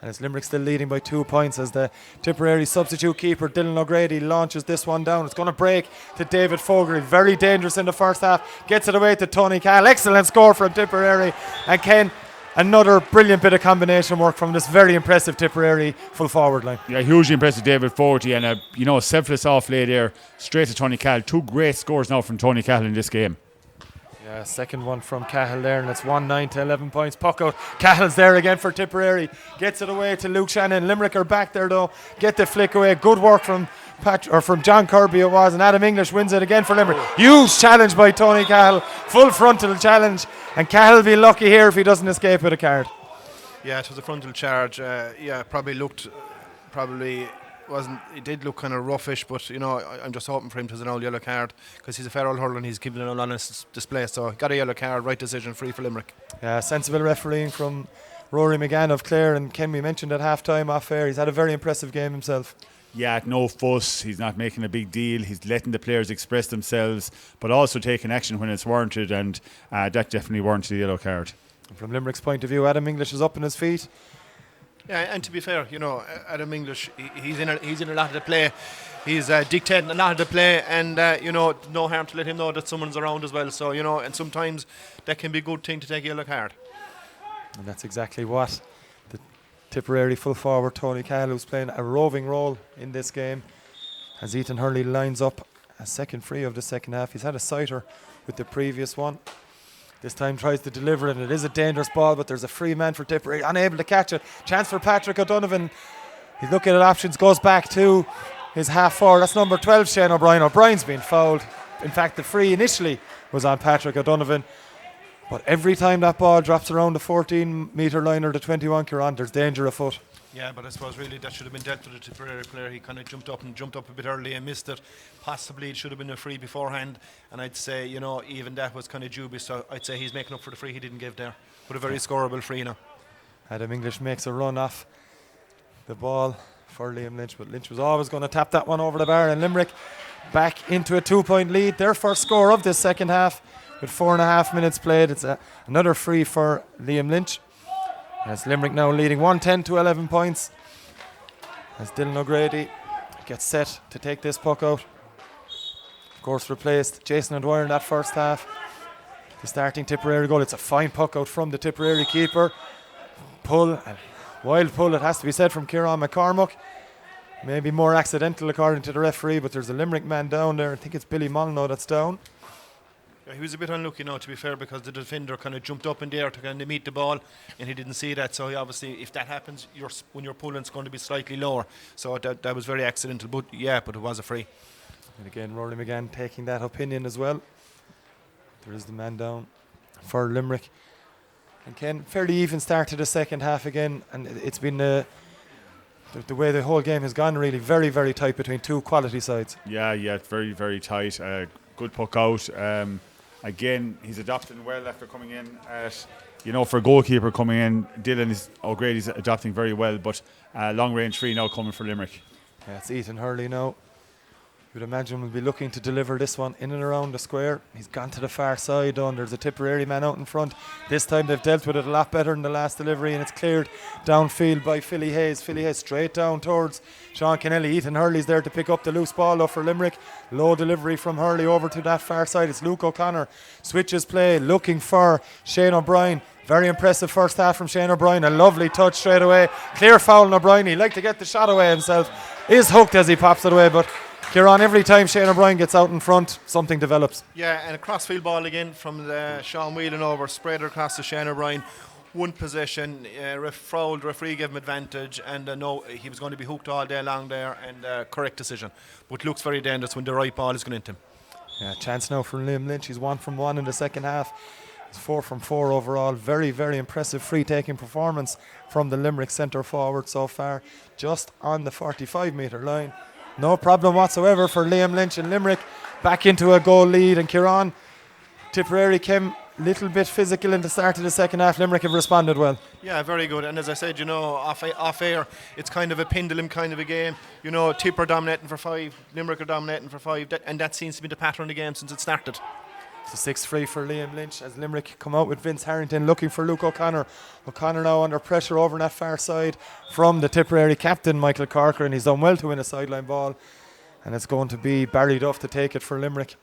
And it's Limerick still leading by 2 points as the Tipperary substitute keeper Dylan O'Grady launches this one down. It's going to break to David Fogarty. Very dangerous in the first half. Gets it away to Tony Cahill. Excellent score from Tipperary. And Ken, another brilliant bit of combination work from this very impressive Tipperary full forward line. Yeah, hugely impressive David Fogarty, and a selfless off lay there straight to Tony Cahill. 2 great scores now from Tony Cahill in this game. Yeah, second one from Cahill there, and it's 1-9 to 11 points. Puck out. Cahill's there again for Tipperary. Gets it away to Luke Shannon. Limerick are back there though. Get the flick away. Good work from from John Kirby it was, and Adam English wins it again for Limerick. Huge challenge by Tony Cahill. Full frontal challenge, and Cahill will be lucky here if he doesn't escape with a card. Yeah, it was a frontal charge. It did look kind of roughish, but I'm just hoping for him to have an old yellow card, because he's a fair old hurler and he's given an honest display. So got a yellow card, right decision, free for Limerick. Yeah, sensible refereeing from Rory McGann of Clare, and Ken, we mentioned at half time off air, he's had a very impressive game himself. Yeah, no fuss, he's not making a big deal, he's letting the players express themselves, but also taking action when it's warranted, and that definitely warranted the yellow card. From Limerick's point of view, Adam English is up on his feet. Yeah, and to be fair, Adam English, he's in a lot of the play. He's dictating a lot of the play, and no harm to let him know that someone's around as well. So and sometimes that can be a good thing to take a yellow card. And that's exactly what the Tipperary full forward Tony Cahill, who's playing a roving role in this game, as Ethan Hurley lines up a second free of the second half. He's had a sighter with the previous one. This time tries to deliver it, and it is a dangerous ball, but there's a free man for Tipperary, unable to catch it. Chance for Patrick O'Donovan. He's looking at options, goes back to his half forward. That's number 12, Shane O'Brien. O'Brien's been fouled. In fact, the free initially was on Patrick O'Donovan. But every time that ball drops around the 14 metre line or the 21 Kieran, there's danger afoot. Yeah, but I suppose really that should have been dealt with the Tipperary player. He kind of jumped up a bit early and missed it. Possibly it should have been a free beforehand, and I'd say even that was kind of dubious. So I'd say he's making up for the free he didn't give there. But a very scoreable free now. Adam English makes a run off the ball for Liam Lynch, but Lynch was always going to tap that one over the bar, and Limerick back into a 2-point lead. Their first score of this second half with 4.5 minutes played. It's another free for Liam Lynch. As Limerick now leading 110 to 11 points. As Dylan O'Grady gets set to take this puck out. Of course, replaced Jason O'Dwyer in that first half. The starting Tipperary goal. It's a fine puck out from the Tipperary keeper. Pull, a wild pull, it has to be said, from Kieran McCormack. Maybe more accidental according to the referee, but there's a Limerick man down there. I think it's Billy Molyneux that's down. Yeah, he was a bit unlucky now, to be fair, because the defender kind of jumped up in the air to kind of meet the ball, and he didn't see that. So he obviously, if that happens, when you're pulling, it's going to be slightly lower. So that was very accidental, but it was a free. And again, Rory McGann taking that opinion as well. There is the man down for Limerick. And Ken, fairly even start to the second half again, and it's been the way the whole game has gone, really very, very tight between two quality sides. Yeah, very, very tight. Good puck out. Again, he's adapting well after coming in for a goalkeeper coming in. Dylan O'Grady's adapting very well, but long range free now coming for Limerick. Yeah, it's Ethan Hurley now. You'd imagine we'll be looking to deliver this one in and around the square. He's gone to the far side. There's a Tipperary man out in front. This time they've dealt with it a lot better than the last delivery, and it's cleared downfield by Philly Hayes. Philly Hayes straight down towards Sean Kennelly. Ethan Hurley's there to pick up the loose ball for Limerick. Low delivery from Hurley over to that far side. It's Luke O'Connor. Switches play, looking for Shane O'Brien. Very impressive first half from Shane O'Brien. A lovely touch straight away. Clear foul on O'Brien. He'd like to get the shot away himself. Is hooked as he pops it away, but Kieran, every time Shane O'Brien gets out in front, something develops. Yeah, and a crossfield ball again from Sean Whelan over, spread across to Shane O'Brien. One possession, fouled, referee gave him advantage, and no, he was going to be hooked all day long there, and correct decision. But looks very dangerous when the right ball is going into him. Yeah, chance now for Liam Lynch. He's 1 from 1 in the second half. He's 4 from 4 overall. Very, very impressive free-taking performance from the Limerick centre forward so far, just on the 45-metre line. No problem whatsoever for Liam Lynch and Limerick. Back into a goal lead, and Kieran, Tipperary came a little bit physical in the start of the second half. Limerick have responded well. Yeah, very good. And as I said, off air, it's kind of a pendulum kind of a game. Tipper dominating for 5, Limerick are dominating for 5, and that seems to be the pattern of the game since it started. It's a 6-free for Liam Lynch as Limerick come out with Vince Harrington looking for Luke O'Connor. O'Connor now under pressure over on that far side from the Tipperary captain, Michael Corcoran. He's done well to win a sideline ball, and it's going to be Barry Duff to take it for Limerick.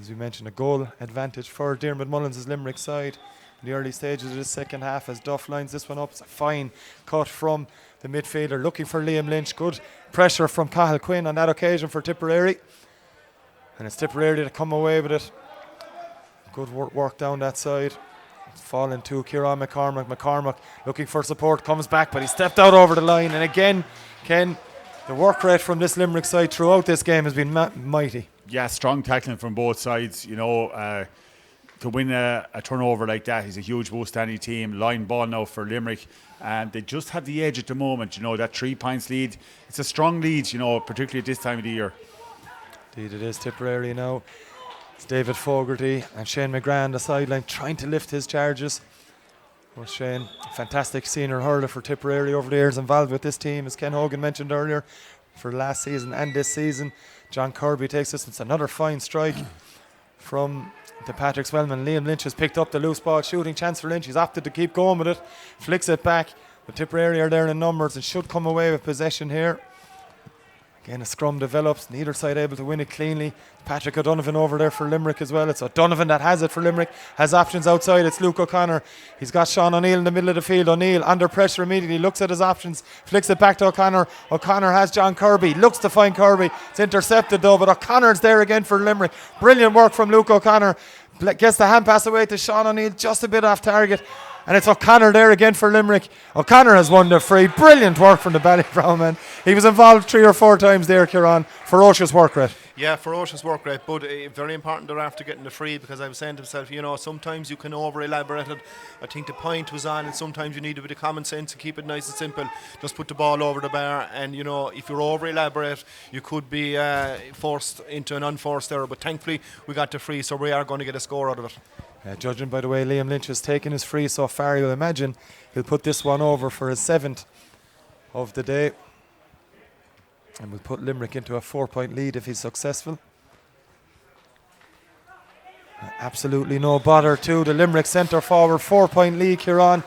As we mentioned, a goal advantage for Diarmuid Mullins' Limerick side in the early stages of this second half as Duff lines this one up. It's a fine cut from the midfielder looking for Liam Lynch. Good pressure from Cathal Quinn on that occasion for Tipperary, and it's Tipperary to come away with it. Good work down that side. It's fallen to Kieran McCormack. McCormack looking for support, comes back, but he stepped out over the line. And again, Ken, the work rate from this Limerick side throughout this game has been mighty. Yeah, strong tackling from both sides. To win a turnover like that is a huge boost to any team. Line ball now for Limerick, and they just have the edge at the moment. That 3 points lead, it's a strong lead, particularly at this time of the year. Indeed it is. Tipperary now. It's David Fogarty and Shane McGrath on the sideline trying to lift his charges. Well, Shane, fantastic senior hurler for Tipperary over the years, involved with this team, as Ken Hogan mentioned earlier, for last season and this season. John Kirby takes this. It's another fine strike from the Patrick Swellman. Liam Lynch has picked up the loose ball, shooting chance for Lynch. He's opted to keep going with it, flicks it back. The Tipperary are there in numbers and should come away with possession here. Again, a scrum develops, neither side able to win it cleanly. Patrick O'Donovan over there for Limerick as well. It's O'Donovan that has it for Limerick, has options outside. It's Luke O'Connor. He's got Sean O'Neill in the middle of the field. O'Neill under pressure immediately, looks at his options, flicks it back to O'Connor. O'Connor has John Kirby, looks to find Kirby. It's intercepted though, but O'Connor's there again for Limerick. Brilliant work from Luke O'Connor. Gets the hand pass away to Sean O'Neill, just a bit off target. And it's O'Connor there again for Limerick. O'Connor has won the free. Brilliant work from the Ballyfrown man. He was involved 3 or 4 times there, Kieran. Ferocious work rate. Yeah, ferocious work rate, but very important they're after getting the free, because I was saying to myself, sometimes you can over-elaborate it. I think the point was on, and sometimes you need a bit of common sense and keep it nice and simple. Just put the ball over the bar, and if you're over-elaborate, you could be forced into an unforced error. But thankfully, we got the free, so we are going to get a score out of it. Judging by the way Liam Lynch has taken his free so far, you'll imagine he'll put this one over for his 7th of the day. And we'll put Limerick into a 4-point lead if he's successful. Absolutely no bother to the Limerick centre forward. 4-point lead here on.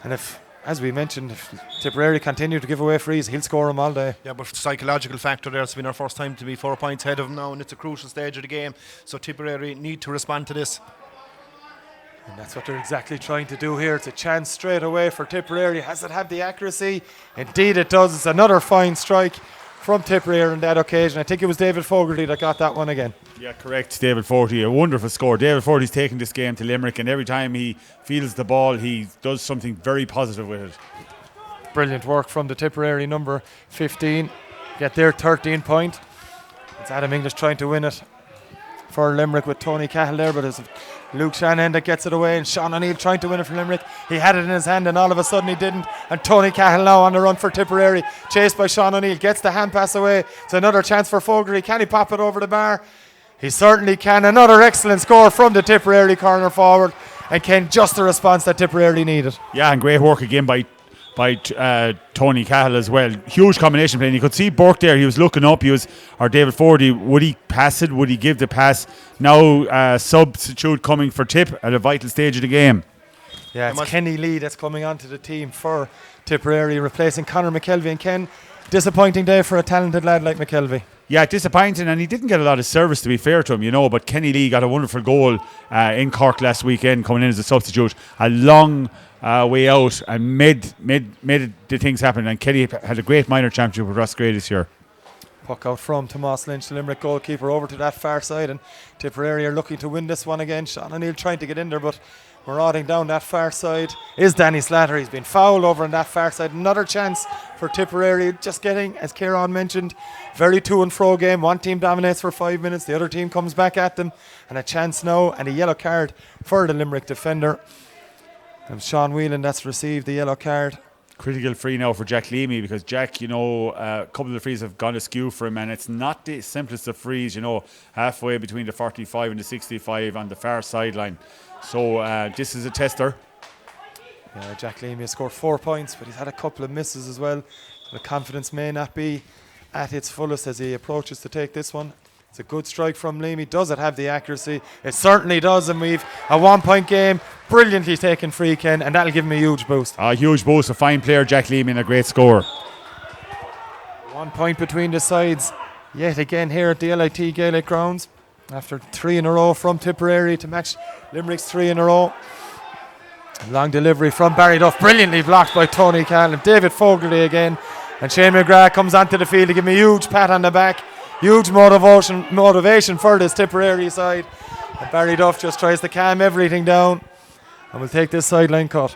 And if, as we mentioned, if Tipperary continue to give away frees, he'll score them all day. Yeah, but psychological factor there. It's been our first time to be 4 points ahead of them now, and it's a crucial stage of the game. So Tipperary need to respond to this. And that's what they're exactly trying to do here. It's a chance straight away for Tipperary. Has it had the accuracy? Indeed it does. It's another fine strike from Tipperary on that occasion. I think it was David Fogarty that got that one again. Yeah, correct. David Fogarty, a wonderful score. David Fogarty's taken this game to Limerick, and every time he feels the ball, he does something very positive with it. Brilliant work from the Tipperary number 15. Get their 13 point. It's Adam English trying to win it for Limerick with Tony Cahill there, but it's Luke Shanahan that gets it away, and Sean O'Neill trying to win it for Limerick. He had it in his hand and all of a sudden he didn't, and Tony Cahill now on the run for Tipperary, chased by Sean O'Neill, gets the hand pass away. It's another chance for Fogarty. Can he pop it over the bar? He certainly can. Another excellent score from the Tipperary corner forward, and Ken, just the response that Tipperary needed. Yeah, and great work again by Tony Cahill as well. Huge combination play. And you could see Burke there. He was looking up. Or David Fogarty. Would he pass it? Would he give the pass? Now substitute coming for Tip at a vital stage of the game. Yeah, it's Kenny Lee that's coming onto the team for Tipperary, replacing Conor McKelvey. And Ken, disappointing day for a talented lad like McKelvey. Yeah, disappointing, and he didn't get a lot of service, to be fair to him, but Kenny Lee got a wonderful goal in Cork last weekend, coming in as a substitute. A long way out and made the things happen, and Kenny had a great minor championship with Ross Gray this year. Puck out from Tomas Lynch, the Limerick goalkeeper, over to that far side, and Tipperary are looking to win this one again. Sean O'Neill trying to get in there, but marauding down that far side is Danny Slater. He's been fouled over on that far side. Another chance for Tipperary, just getting, as Kieran mentioned, very to and fro game. One team dominates for 5 minutes, the other team comes back at them, and a chance now, and a yellow card for the Limerick defender. And Sean Whelan that's received the yellow card. Critical free now for Jack Leamy, because Jack, a couple of the frees have gone askew for him, and it's not the simplest of frees, halfway between the 45 and the 65 on the far sideline. So this is a tester. Yeah, Jack Leamy has scored 4 points, but he's had a couple of misses as well. So the confidence may not be at its fullest as he approaches to take this one. It's a good strike from Leamy. Does it have the accuracy? It certainly does, and we've a 1 point game. Brilliantly taken free, Ken, and that'll give him a huge boost. A huge boost, a fine player, Jack Leamy, and a great score. 1 point between the sides yet again here at the LIT Gaelic grounds, after 3 in a row from Tipperary to match Limerick's 3 in a row. Long delivery from Barry Duff, brilliantly blocked by Tony Cahill. David Fogarty again, and Shane McGrath comes onto the field to give him a huge pat on the back. Huge motivation for this Tipperary side. And Barry Duff just tries to calm everything down, and we'll take this sideline cut.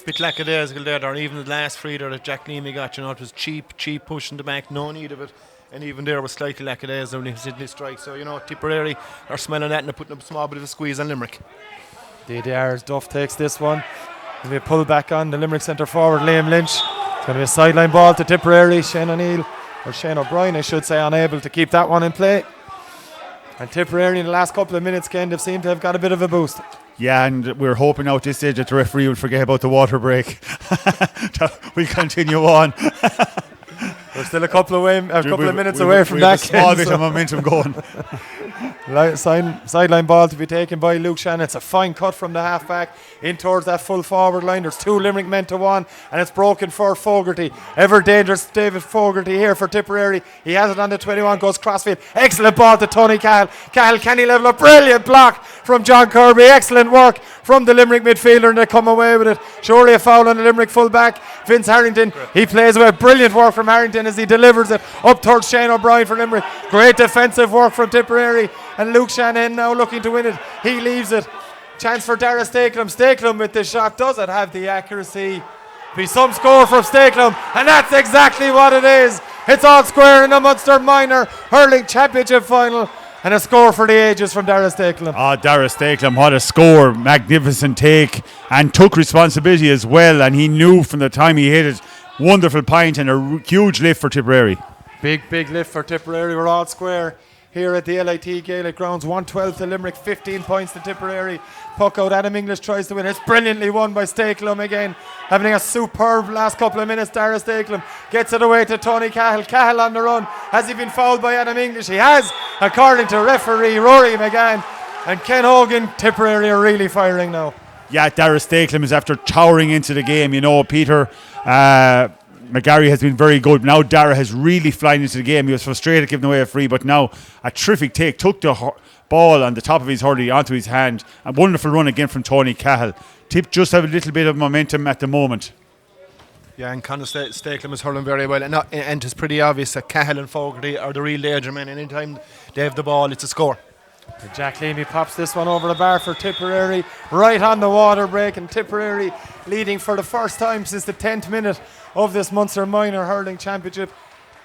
Bit lackadaisical there, or even the last free there that Jack Leamy got, it was cheap pushing the back, no need of it. And even there was slightly lackadaisical when he was hitting his strike. So, Tipperary are smelling that and they're putting up a small bit of a squeeze on Limerick. DDR as Duff takes this one. There'll be a pull back on the Limerick centre forward, Liam Lynch. It's going to be a sideline ball to Tipperary. Shane O'Brien, I should say, unable to keep that one in play. And Tipperary in the last couple of minutes, Ken, they've seemed to have got a bit of a boost. Yeah, and we're hoping now at this stage that the referee will forget about the water break. We'll continue on. We're still a couple of minutes away from that. We have a small bit of momentum going. Sideline ball to be taken by Luke Shannon. It's a fine cut from the halfback in towards that full forward line. There's 2 Limerick men to 1, and it's broken for Fogarty. Ever dangerous David Fogarty here for Tipperary. He has it on the 21, goes crossfield. Excellent ball to Tony Cahill. Cahill, can he level up? Brilliant block from John Kirby. Excellent work from the Limerick midfielder, and they come away with it. Surely a foul on the Limerick fullback, Vince Harrington. He plays away. Brilliant work from Harrington as he delivers it up towards Shane O'Brien for Limerick. Great defensive work from Tipperary, and Luke Shanahan now looking to win it. He leaves it. Chance for Dara Stakelum. Stakelum with the shot. Does it have the accuracy? Be some score from Stakelum, and that's exactly what it is. It's all square in the Munster Minor Hurling Championship final, and a score for the ages from Dara Stakelum. Dara Stakelum, what a score. Magnificent take, and took responsibility as well, and he knew from the time he hit it. Wonderful point and a huge lift for Tipperary. Big lift for Tipperary. We're all square here at the LIT Gaelic grounds. 112 to Limerick, 15 points to Tipperary. Puck out, Adam English tries to win. It's brilliantly won by Stakelum again. Having a superb last couple of minutes, Dara Stakelum gets it away to Tony Cahill. Cahill on the run. Has he been fouled by Adam English? He has, according to referee Rory McGann. And Ken Hogan, Tipperary are really firing now. Yeah, Dara Stakelum is after towering into the game. You know, Peter McGarry has been very good. Now Dara has really flying into the game. He was frustrated giving away a free, but now a terrific take. Took the ball on the top of his hurley onto his hand. A wonderful run again from Tony Cahill. Tip just have a little bit of momentum at the moment. Yeah, and Conor Stakelum is hurling very well. And it's pretty obvious that Cahill and Fogarty are the real danger men. Anytime they have the ball, it's a score. And Jack Leamy pops this one over the bar for Tipperary, right on the water break, and Tipperary leading for the first time since the 10th minute of this Munster Minor Hurling Championship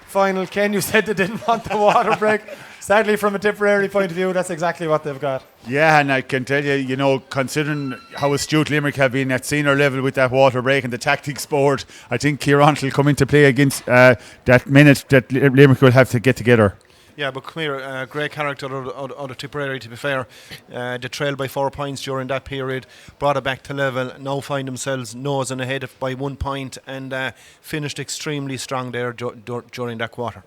final. Ken, you said they didn't want the water break. Sadly, from a Tipperary point of view, that's exactly what they've got. Yeah, and I can tell you, you know, considering how astute Limerick have been at senior level with that water break and the tactics board, I think Kieran will come into play against that minute that Limerick will have to get together. Yeah, but come here, great character out of Tipperary, to be fair. They trailed by 4 points during that period, brought it back to level, now find themselves nosing ahead by 1 point, and finished extremely strong there during that quarter.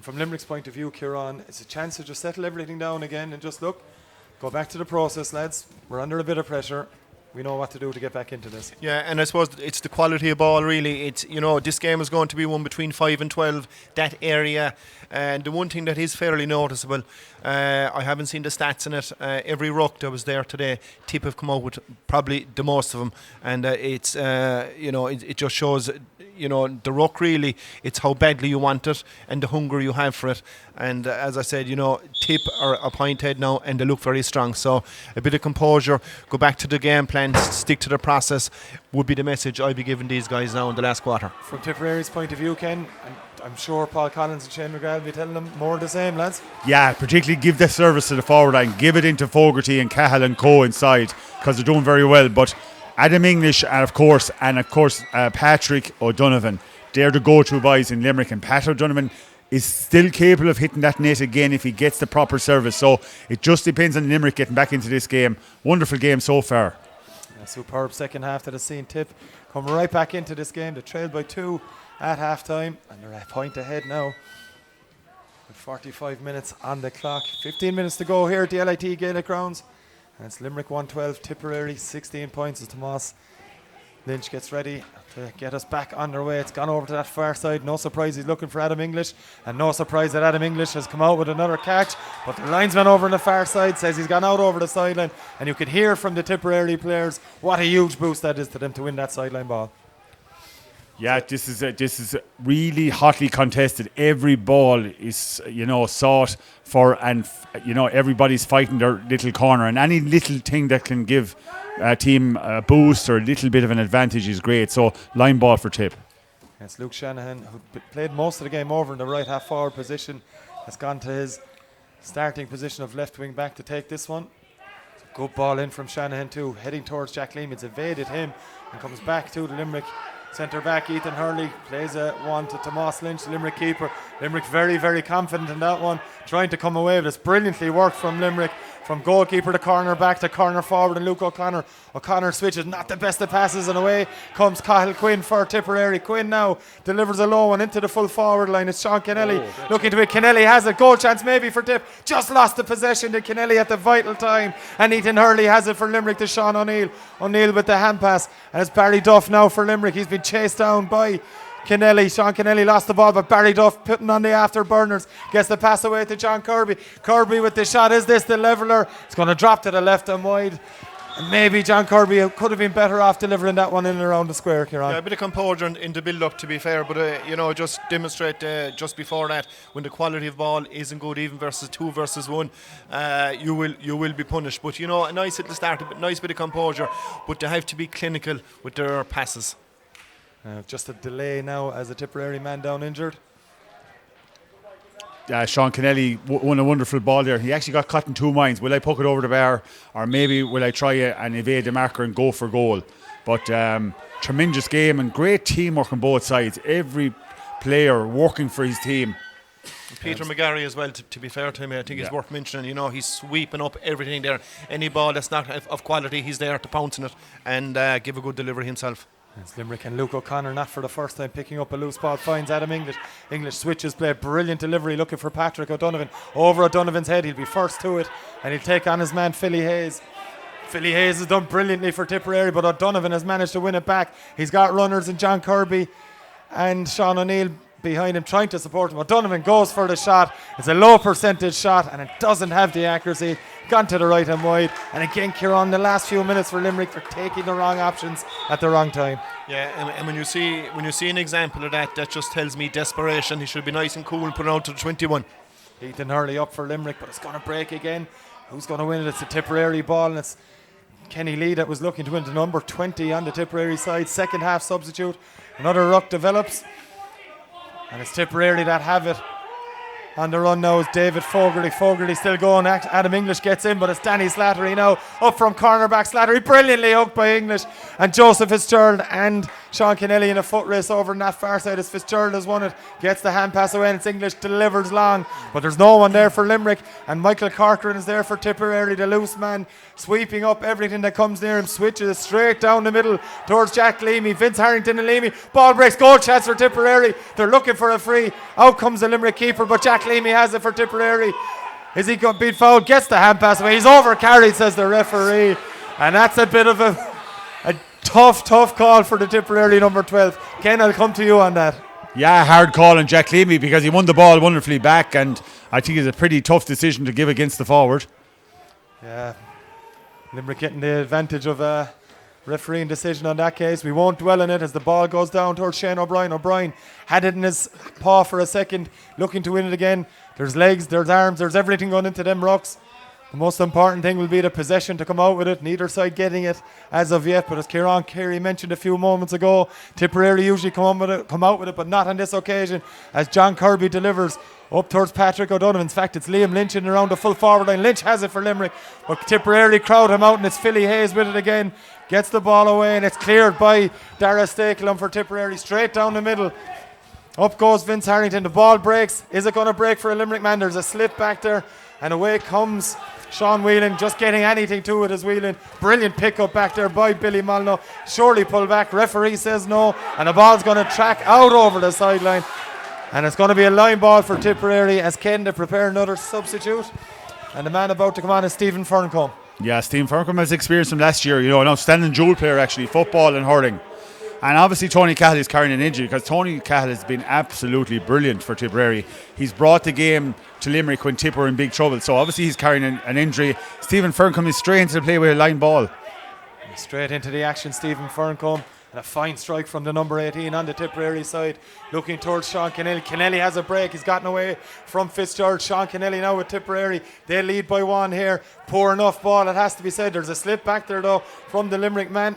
From Limerick's point of view, Kieran, it's a chance to just settle everything down again and just look, go back to the process, lads. We're under a bit of pressure. We know what to do to get back into this. Yeah, and I suppose it's the quality of ball, really. It's, you know, this game is going to be one between 5 and 12, that area. And the one thing that is fairly noticeable, I haven't seen the stats in it. Every ruck that was there today, Tip have come out with probably the most of them. And it's, you know, it just shows, you know, the ruck really, it's how badly you want it and the hunger you have for it. And as I said, you know, Tip are a point ahead now and they look very strong. So a bit of composure, go back to the game plan, stick to the process would be the message I'd be giving these guys now in the last quarter. From Tipperary's point of view, Ken, I'm sure Paul Collins and Shane McGrath will be telling them more of the same, lads. Yeah, particularly give the service to the forward line, give it into Fogarty and Cahill and Co inside, because they're doing very well. But Adam English and of course Patrick O'Donovan, they're the go-to boys in Limerick, and Pat O'Donovan is still capable of hitting that net again if he gets the proper service. So it just depends on Limerick getting back into this game. Wonderful game so far. A superb second half that has seen Tip come right back into this game. They trailed by 2 at half time, and they're a point ahead now with 45 minutes on the clock. 15 minutes to go here at the LIT Gaelic grounds, and it's Limerick 112, Tipperary 16 points as Tomas Lynch gets ready to get us back underway. It's gone over to that far side. No surprise he's looking for Adam English, and no surprise that Adam English has come out with another catch, but the linesman over on the far side says he's gone out over the sideline, and you can hear from the Tipperary players what a huge boost that is to them to win that sideline ball. Yeah, this is really hotly contested. Every ball is, you know, sought for, and you know, everybody's fighting their little corner, and any little thing that can give a team a boost or a little bit of an advantage is great. So line ball for Tip. It's Luke Shanahan, who played most of the game over in the right half forward position, has gone to his starting position of left wing back to take this one. It's a good ball in from Shanahan too, heading towards Jack Leamy. It's evaded him and comes back to the Limerick centre back. Ethan Hurley plays a one to Tomas Lynch, the Limerick keeper. Limerick very, very confident in that one, trying to come away with this. Brilliantly worked from Limerick, from goalkeeper to corner back to corner forward, and Luke O'Connor. O'Connor switches, not the best of passes, and away comes Cahill Quinn for Tipperary. Quinn now delivers a low one into the full forward line. It's Sean Kennelly looking to it. Kennelly has a goal chance maybe for Tip. Just lost the possession to Kennelly at the vital time, and Ethan Hurley has it for Limerick to Sean O'Neill. O'Neill with the hand pass, and it's Barry Duff now for Limerick. He's been chased down by Kennelly. Sean Kennelly lost the ball, but Barry Duff putting on the afterburners, gets the pass away to John Kirby. Kirby with the shot. Is this the leveller? It's going to drop to the left and wide. And maybe John Kirby could have been better off delivering that one in and around the square, Kieran. Yeah, a bit of composure in the build-up, to be fair, but you know, just demonstrate just before that, when the quality of ball isn't good, even versus 2 versus 1, you will be punished. But you know, a nice little start, a nice bit of composure, but they have to be clinical with their passes. Just a delay now as a Tipperary man down injured. Sean Kennelly won a wonderful ball there. He actually got caught in 2 minds. Will I poke it over the bar, or maybe will I try and evade the marker and go for goal? But tremendous game and great teamwork on both sides. Every player working for his team. Peter McGarry as well, to be fair to him, I think it's worth mentioning. You know, he's sweeping up everything there. Any ball that's not of quality, he's there to pounce on it and give a good delivery himself. It's Limerick and Luke O'Connor, not for the first time, picking up a loose ball, finds Adam English. English switches play, brilliant delivery, looking for Patrick O'Donovan. Over O'Donovan's head, he'll be first to it, and he'll take on his man Philly Hayes. Philly Hayes has done brilliantly for Tipperary, but O'Donovan has managed to win it back. He's got runners in John Kirby and Sean O'Neill behind him trying to support him. O'Donovan goes for the shot. It's a low percentage shot and it doesn't have the accuracy. Gone to the right and wide. And again, Kieran, the last few minutes for Limerick, they're taking the wrong options at the wrong time. Yeah, and when you see an example of that, that just tells me desperation. He should be nice and cool and put it out to the 21. Ethan Hurley up for Limerick, but it's going to break again. Who's going to win it? It's a Tipperary ball, and it's Kenny Lee that was looking to win the number 20 on the Tipperary side. Second half substitute. Another ruck develops. And it's Tipperary that have it. On the run now is David Fogarty. Fogarty still going. Adam English gets in, but it's Danny Slattery now. Up from cornerback. Slattery brilliantly hooked by English. And Joseph Fitzgerald and Sean Kennelly in a foot race over on that far side as Fitzgerald has won it. Gets the hand pass away and it's English, delivers long. But there's no one there for Limerick. And Michael Corcoran is there for Tipperary, the loose man, sweeping up everything that comes near him. Switches it straight down the middle towards Jack Leamy. Vince Harrington and Leamy. Ball breaks. Goal chance for Tipperary. They're looking for a free. Out comes the Limerick keeper, but Jack Leamy has it for Tipperary. Is he going to beat foul? Gets the hand pass away. He's over carried, says the referee. And that's a bit of a tough call for the Tipperary number 12. Ken, I'll come to you on that. Yeah, hard call on Jack Leamy because he won the ball wonderfully back, and I think it's a pretty tough decision to give against the forward. Yeah, Limerick getting the advantage of a refereeing decision on that case. We won't dwell on it as the ball goes down towards Shane O'Brien. O'Brien had it in his paw for a second, looking to win it again. There's legs, there's arms, there's everything going into them rucks. The most important thing will be the possession to come out with it. Neither side getting it as of yet. But as Kieran Carey mentioned a few moments ago, Tipperary usually come out with it, but not on this occasion. As John Kirby delivers up towards Patrick O'Donovan. In fact, it's Liam Lynch in around the full forward line. Lynch has it for Limerick, but Tipperary crowd him out, and it's Philly Hayes with it again. Gets the ball away, and it's cleared by Dara Stakelum for Tipperary, straight down the middle. Up goes Vince Harrington. The ball breaks. Is it going to break for a Limerick man? There's a slip back there, and away comes Sean Whelan, just getting anything to it as Whelan. Brilliant pickup back there by Billy Molyneux. Surely pull back. Referee says no, and the ball's going to track out over the sideline. And it's going to be a line ball for Tipperary as Ken to prepare another substitute. And the man about to come on is Stephen Ferncombe. Yeah, Stephen Ferncombe has experience from last year. You know, an outstanding dual player actually, football and hurling. And obviously Tony Cahill is carrying an injury because Tony Cahill has been absolutely brilliant for Tipperary. He's brought the game to Limerick when Tip were in big trouble. So obviously he's carrying an injury. Stephen Ferncombe is straight into the play with a line ball. Straight into the action, Stephen Ferncombe. And a fine strike from the number 18 on the Tipperary side. Looking towards Sean Kennelly. Kennelly has a break. He's gotten away from Fitzgerald. Sean Kennelly now with Tipperary. They lead by one here. Poor enough ball, it has to be said. There's a slip back there though from the Limerick man.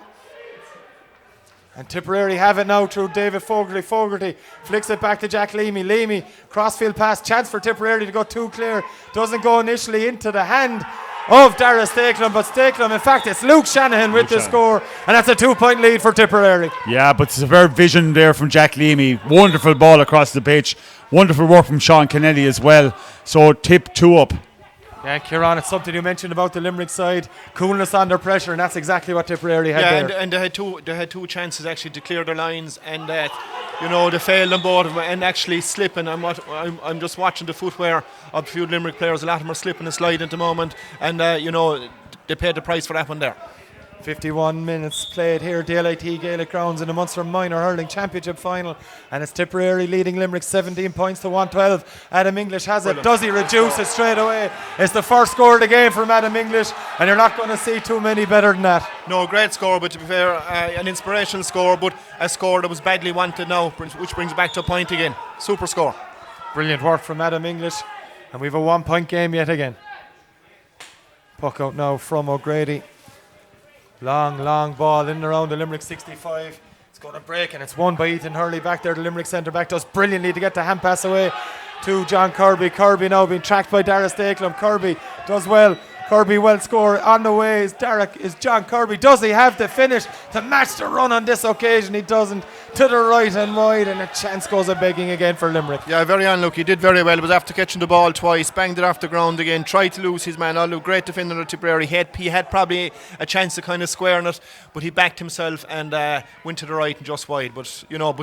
And Tipperary have it now through David Fogarty. Fogarty flicks it back to Jack Leamy. Leamy, crossfield pass. Chance for Tipperary to go too clear. Doesn't go initially into the hand of Dara Stakelum, but Stakelum, in fact, it's Luke Shanahan with the score, and that's a 2-point lead for Tipperary. Yeah, but superb vision there from Jack Leamy. Wonderful ball across the pitch. Wonderful work from Sean Kennedy as well. So Tip 2 up. Yeah, Kieran, it's something you mentioned about the Limerick side. Coolness under pressure, and that's exactly what Tipperary had there. And they had two chances actually to clear their lines, and they failed on both of them and actually slipping. I'm just watching the footwear of a few Limerick players. A lot of them are slipping and sliding at the moment, and they paid the price for that one there. 51 minutes played here, DLIT Gaelic Grounds in the Munster Minor Hurling Championship final, and it's Tipperary leading Limerick 17 points to 112. Adam English has it. Does he reduce it straight away? It's the first score of the game from Adam English, and you're not going to see too many better than that. No, great score, but to be fair, an inspirational score, but a score that was badly wanted now, which brings it back to a point again. Super score. Brilliant work from Adam English, and we've a 1-point game yet again. Puck out now from O'Grady. Long ball in and around the Limerick 65. It's going to break, and it's won by Ethan Hurley back there. The Limerick centre back does brilliantly to get the hand pass away to John Kirby. Kirby now being tracked by Dara Stakelum. Kirby does well. Kirby well score on the way is John Kirby. Does he have the finish to match the run on this occasion? He doesn't. To the right and wide, and a chance goes a begging again for Limerick. Yeah, very unlucky. He did very well. It was after catching the ball twice, banged it off the ground again, tried to lose his man. Although great defender of Tipperary. He had probably a chance to kind of square it, but he backed himself and went to the right and just wide. But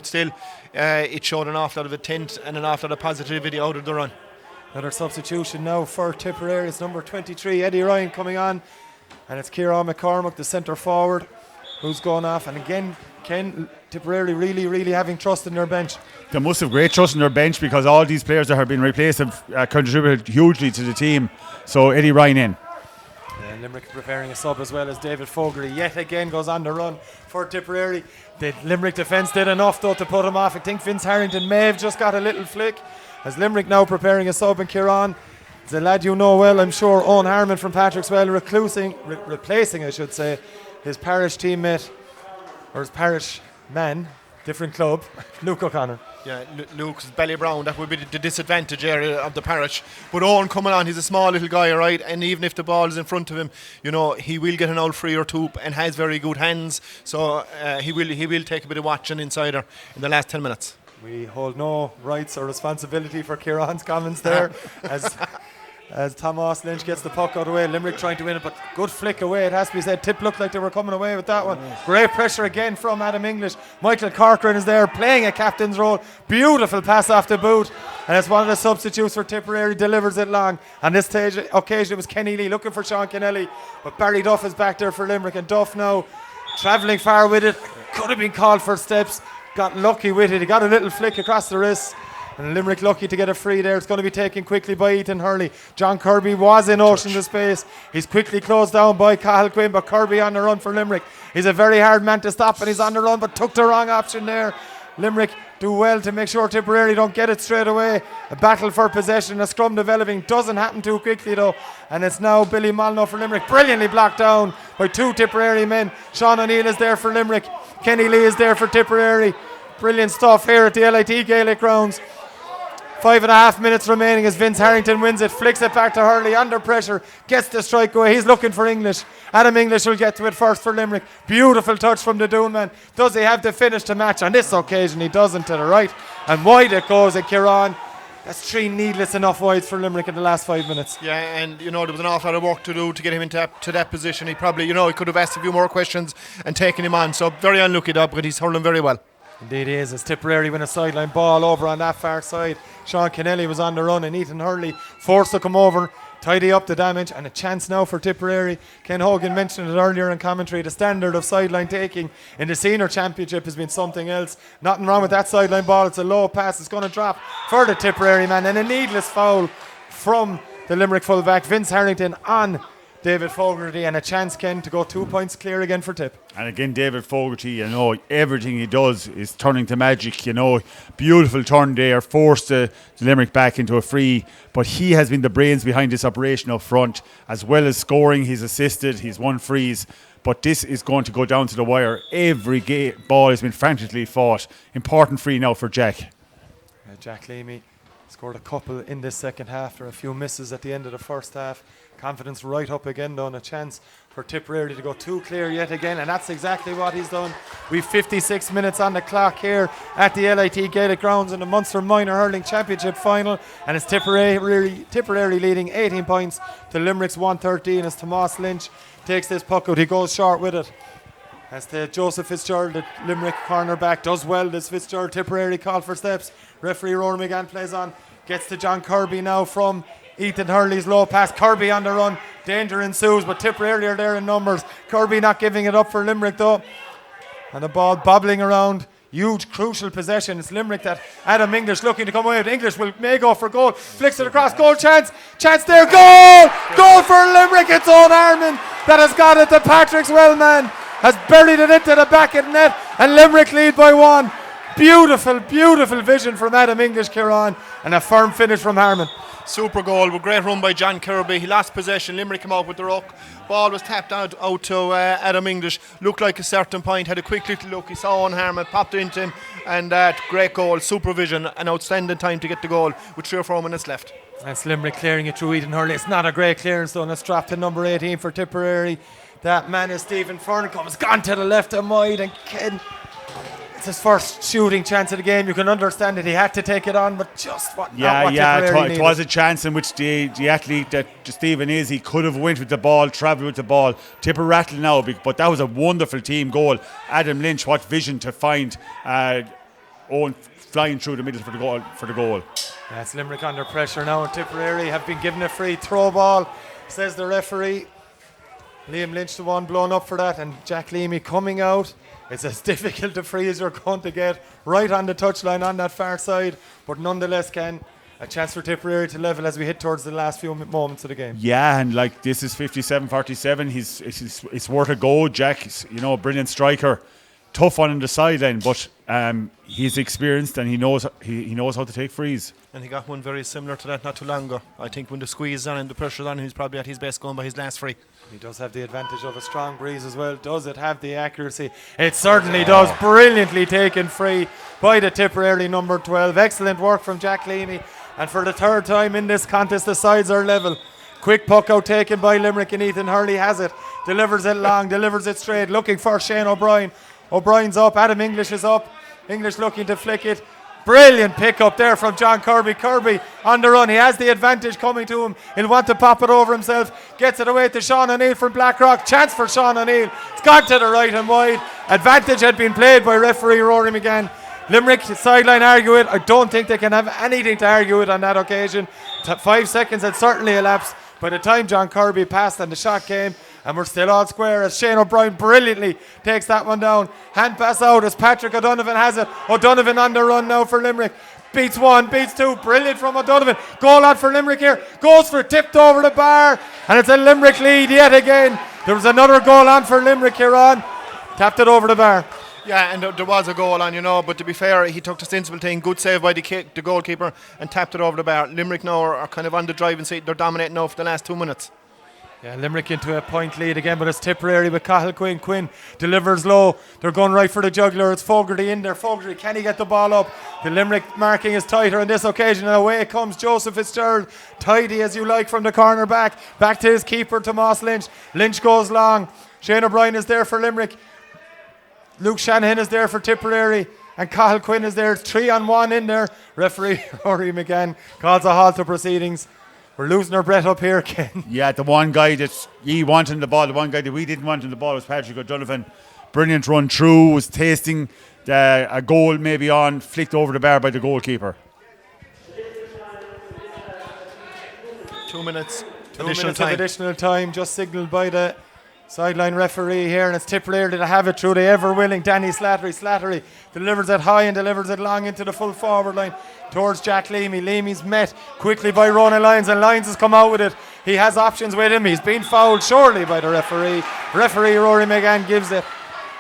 still, it showed an awful lot of intent and an awful lot of positivity out of the run. Another substitution now for Tipperary. It's number 23, Eddie Ryan, coming on, and it's Ciarán McCormack, the centre forward, who's gone off. And again, Ken, Tipperary really having trust in their bench. They must have great trust in their bench because all these players that have been replaced have contributed hugely to the team. So Eddie Ryan in. And Limerick preparing a sub as well as David Fogarty yet again goes on the run for Tipperary. The Limerick defence did enough though to put him off. I think Vince Harrington may have just got a little flick. As Limerick now preparing a sub, and Ciarán, the lad you know well, I'm sure, Owen Harmon from Patrickswell, replacing his parish teammate, or his parish man, different club, Luke O'Connor. Yeah, Luke's belly brown. That would be the disadvantage area of the parish. But Owen coming on, he's a small little guy, right? And even if the ball is in front of him, he will get an old free or two and has very good hands. So he will take a bit of watching inside her in the last 10 minutes. We hold no rights or responsibility for Ciarán's comments there as Thomas Lynch gets the puck out of the way. Limerick trying to win it, but good flick away, it has to be said. Tip looked like they were coming away with that one. Great pressure again from Adam English. Michael Corcoran is there playing a captain's role. Beautiful pass off the boot, and it's one of the substitutes for Tipperary, delivers it long. On this occasion it was Kenny Lee looking for Sean Kennelly, but Barry Duff is back there for Limerick, and Duff now travelling far with it. Could have been called for steps. Got lucky with it. He got a little flick across the wrist. And Limerick lucky to get a free there. It's going to be taken quickly by Ethan Hurley. John Kirby was in oceans of space. He's quickly closed down by Cathal Quinn, but Kirby on the run for Limerick. He's a very hard man to stop, and he's on the run, but took the wrong option there. Limerick do well to make sure Tipperary don't get it straight away. A battle for possession, a scrum developing. Doesn't happen too quickly though. And it's now Billy Molyneux for Limerick. Brilliantly blocked down by two Tipperary men. Sean O'Neill is there for Limerick. Kenny Lee is there for Tipperary. Brilliant stuff here at the LIT Gaelic grounds. 5.5 minutes remaining as Vince Harrington wins it, flicks it back to Hurley under pressure, gets the strike away. He's looking for English. Adam English will get to it first for Limerick. Beautiful touch from the Doon man. Does he have the finish to match? On this occasion he doesn't, to the right, and wide it goes at Ciarán. That's three needless enough wides for Limerick in the last 5 minutes. Yeah, and there was an awful lot of work to do to get him into that position. He probably, he could have asked a few more questions and taken him on. So very unlucky though, but he's hurling very well. Indeed he is, as Tipperary win a sideline ball over on that far side. Sean Kennelly was on the run and Ethan Hurley forced to come over, tidy up the damage, and a chance now for Tipperary. Ken Hogan mentioned it earlier in commentary. The standard of sideline taking in the senior championship has been something else. Nothing wrong with that sideline ball. It's a low pass. It's going to drop for the Tipperary man, and a needless foul from the Limerick fullback Vince Harrington on David Fogarty, and a chance, Ken, to go 2 points clear again for Tip. And again, David Fogarty, everything he does is turning to magic, Beautiful turn there, forced the Limerick back into a free, but he has been the brains behind this operation up front. As well as scoring, he's assisted, he's won frees, but this is going to go down to the wire. Every ball has been frantically fought. Important free now for Jack. Jack Leamy scored a couple in this second half. There were a few misses at the end of the first half. Confidence right up again though, and a chance for Tipperary to go two clear yet again, and that's exactly what he's done. We've 56 minutes on the clock here at the LIT Gaelic grounds in the Munster Minor Hurling Championship final, and it's Tipperary leading 18 points to Limerick's 113 as Tomas Lynch takes this puck out. He goes short with it. As the Joseph Fitzgerald, the Limerick cornerback, does well. This Fitzgerald, Tipperary call for steps. Referee Rory McGann plays on. Gets to John Kirby now from Ethan Hurley's low pass. Kirby on the run. Danger ensues, but Tipperary are there in numbers. Kirby not giving it up for Limerick though. And the ball bobbling around. Huge, crucial possession. It's Limerick that Adam English looking to come away with. English may go for goal. Flicks it across. Goal chance. Chance there. Goal! Goal for Limerick. It's Owen Harmon that has got it. The Patrick's Wellman has buried it into the back of the net, and Limerick lead by one. Beautiful, beautiful vision from Adam English, Ciarán, and a firm finish from Harmon. Super goal, with great run by John Kirby. He lost possession. Limerick came out with the ruck. Ball was tapped out to Adam English. Looked like a certain point. Had a quick little look. He saw Owen Harmon, popped it into him, and great goal. Super vision. An outstanding time to get the goal with 3 or 4 minutes left. That's Limerick clearing it through Eden Hurley. It's not a great clearance though, and it's dropped to number 18 for Tipperary. That man is Stephen Ferncombe. It's gone to the left and wide, and Ken, it's his first shooting chance of the game. You can understand it. He had to take it on, but just not what Tipperary it was a chance in which the athlete that Stephen is, he could have went with the ball, travelled with the ball. Tipper rattled now, but that was a wonderful team goal. Adam Lynch, what vision to find Owen flying through the middle for the goal. That's Limerick under pressure now, and Tipperary have been given a free throw ball, says the referee. Liam Lynch the one blown up for that, and Jack Leamy coming out. It's as difficult a free as you're going to get, right on the touchline on that far side, but nonetheless, Ken, a chance for Tipperary to level as we hit towards the last few moments of the game. Yeah, and like this is 57-47. It's worth a go. Jack, brilliant striker. Tough one on the sideline, but he's experienced and he knows how to take frees. And he got one very similar to that not too long ago. I think when the squeeze is on him, the pressure's on him, he's probably at his best going by his last free. He does have the advantage of a strong breeze as well. Does it have the accuracy? It certainly does. Brilliantly taken free by the Tipperary number 12. Excellent work from Jack Leamy. And for the third time in this contest, the sides are level. Quick puck out taken by Limerick, and Ethan Hurley has it. Delivers it long, delivers it straight. Looking for Shane O'Brien. O'Brien's up. Adam English is up. English looking to flick it. Brilliant pick up there from John Kirby. Kirby on the run. He has the advantage coming to him. He'll want to pop it over himself. Gets it away to Sean O'Neill from Blackrock. Chance for Sean O'Neill. It's gone to the right and wide. Advantage had been played by referee Rory McGann. Limerick sideline argue it. I don't think they can have anything to argue it on that occasion. 5 seconds had certainly elapsed by the time John Kirby passed and the shot came. And we're still all square as Shane O'Brien brilliantly takes that one down. Hand pass out as Patrick O'Donovan has it. O'Donovan on the run now for Limerick. Beats one, beats two. Brilliant from O'Donovan. Goal out for Limerick here. Goes for it, tipped over the bar. And it's a Limerick lead yet again. There was another goal on for Limerick here on. Tapped it over the bar. Yeah, and there was a goal on, but to be fair, he took the sensible thing. Good save by the goalkeeper and tapped it over the bar. Limerick now are kind of on the driving seat. They're dominating now for the last 2 minutes. Yeah, Limerick into a point lead again, but it's Tipperary with Cathal Quinn. Quinn delivers low. They're going right for the juggler. It's Fogarty in there. Fogarty, can he get the ball up? The Limerick marking is tighter on this occasion, and away comes Joseph Fitzgerald. Tidy as you like from the corner back. Back to his keeper, Tomas Lynch. Lynch goes long. Shane O'Brien is there for Limerick. Luke Shanahan is there for Tipperary. And Cathal Quinn is there. It's 3-on-1 in there. Referee Rory McGann calls a halt to proceedings. We're losing our breath up here, Ken. Yeah, the one guy that he wanted the ball, the one guy that we didn't want in the ball was Patrick O'Donovan. Brilliant run through, was tasting a goal maybe on, flicked over the bar by the goalkeeper. 2 minutes. 2 minutes of additional time, just signalled by the sideline referee here, and it's Tipperary that have it through the ever-willing Danny Slattery. Slattery delivers it high and delivers it long into the full forward line towards Jack Leamy. Leamy's met quickly by Ronan Lyons, and Lyons has come out with it. He has options with him. He's been fouled surely by the referee. Referee Rory McGann gives it.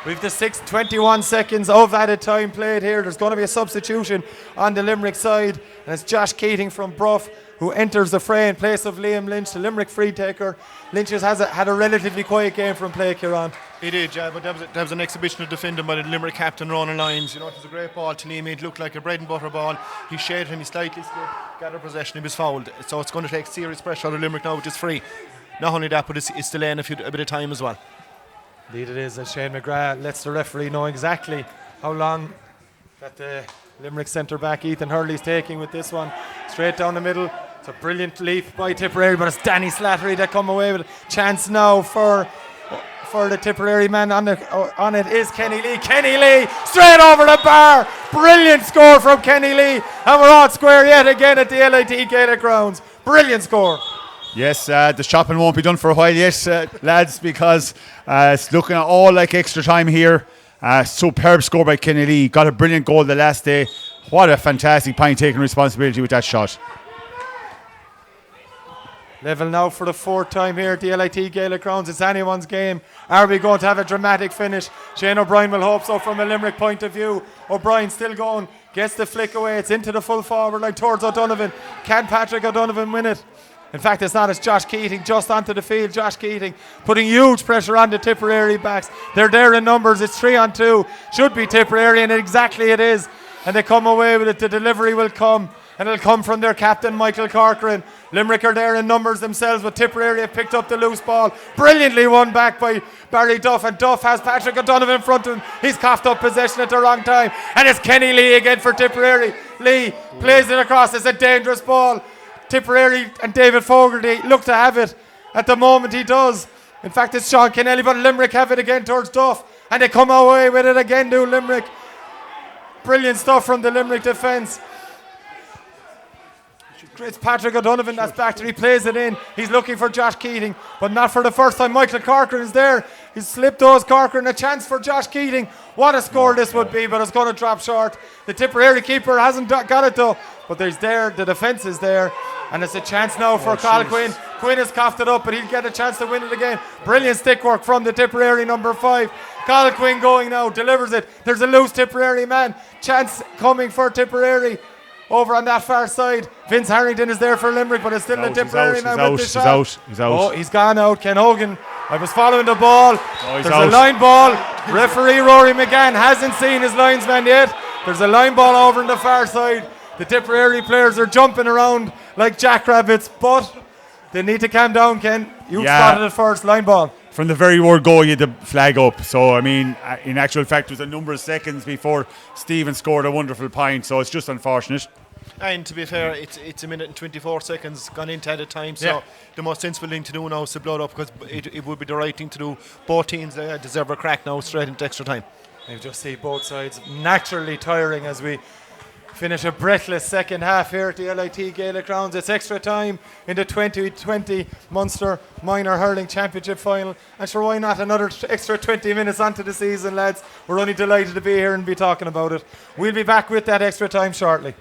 We've the 21 seconds of added time played here. There's going to be a substitution on the Limerick side, and it's Josh Keating from Brough who enters the fray in place of Liam Lynch, the Limerick free taker. Lynch has had a relatively quiet game from play, Kieran. He did, yeah, but that was an exhibition of defending by the Limerick captain, Ronan Lyons. It was a great ball to Liam. It looked like a bread and butter ball. He shaded him, he slightly slipped, gathered possession, he was fouled. So it's going to take serious pressure out of Limerick now, which is free. Not only that, but it's delaying a bit of time as well. Indeed it is, as Shane McGrath lets the referee know exactly how long that the Limerick centre-back Ethan Hurley's taking with this one. Straight down the middle. It's a brilliant leap by Tipperary, but it's Danny Slattery that come away with a chance now for the Tipperary man. On it is Kenny Lee. Kenny Lee straight over the bar. Brilliant score from Kenny Lee. And we're on square yet again at the LIT Gaelic grounds. Brilliant score. Yes, the shopping won't be done for a while yet, lads, because it's looking all like extra time here. Superb score by Kenny Lee. Got a brilliant goal the last day. What a fantastic point taking responsibility with that shot. Level now for the fourth time here at the LIT Gaelic grounds. It's anyone's game. Are we going to have a dramatic finish? Shane O'Brien will hope so from a Limerick point of view. O'Brien still going. Gets the flick away. It's into the full forward line towards O'Donovan. Can Patrick O'Donovan win it? In fact, it's not. It's Josh Keating just onto the field. Josh Keating putting huge pressure on the Tipperary backs. They're there in numbers. It's 3-on-2. Should be Tipperary, and exactly it is. And they come away with it. The delivery will come and it'll come from their captain, Michael Corcoran. Limerick are there in numbers themselves, but Tipperary have picked up the loose ball. Brilliantly won back by Barry Duff, and Duff has Patrick O'Donovan in front of him. He's coughed up possession at the wrong time, and it's Kenny Lee again for Tipperary. Lee plays it across. It's a dangerous ball. Tipperary and David Fogarty look to have it. At the moment he does. In fact, it's Sean Kennelly, but Limerick have it again towards Duff, and they come away with it again, do Limerick. Brilliant stuff from the Limerick defence. It's Patrick O'Donovan that's back there. He plays it in. He's looking for Josh Keating, but not for the first time. Michael Corcoran is there. He's slipped those Corcoran. A chance for Josh Keating. What a score this would be, but it's going to drop short. The Tipperary keeper hasn't got it though, but there's there. The defence is there, and it's a chance now for Carl Quinn. Quinn has coughed it up, but he'll get a chance to win it again. Brilliant stick work from the Tipperary number 5. Carl Quinn going now, delivers it. There's a loose Tipperary man. Chance coming for Tipperary. Over on that far side, Vince Harrington is there for Limerick, but it's still the Tipperary man with the shot. He's out. Oh, he's gone out. Ken Hogan, I was following the ball. There's a line ball. Referee Rory McGann hasn't seen his linesman yet. There's a line ball over on the far side. The Tipperary players are jumping around like jackrabbits, but they need to calm down, Ken. You spotted it first, line ball. From the very word go, you had the flag up. So, I mean, in actual fact, it was a number of seconds before Stephen scored a wonderful point. So it's just unfortunate. And to be fair, it's a minute and 24 seconds gone into at a time. So the most sensible thing to do now is to blow it up, because it would be the right thing to do. Both teams deserve a crack now straight into extra time. You just see both sides naturally tiring as we finish a breathless second half here at the LIT Gaelic Grounds. It's extra time in the 2020 Munster Minor Hurling Championship Final. And sure, why not another extra 20 minutes onto the season, lads? We're only delighted to be here and be talking about it. We'll be back with that extra time shortly.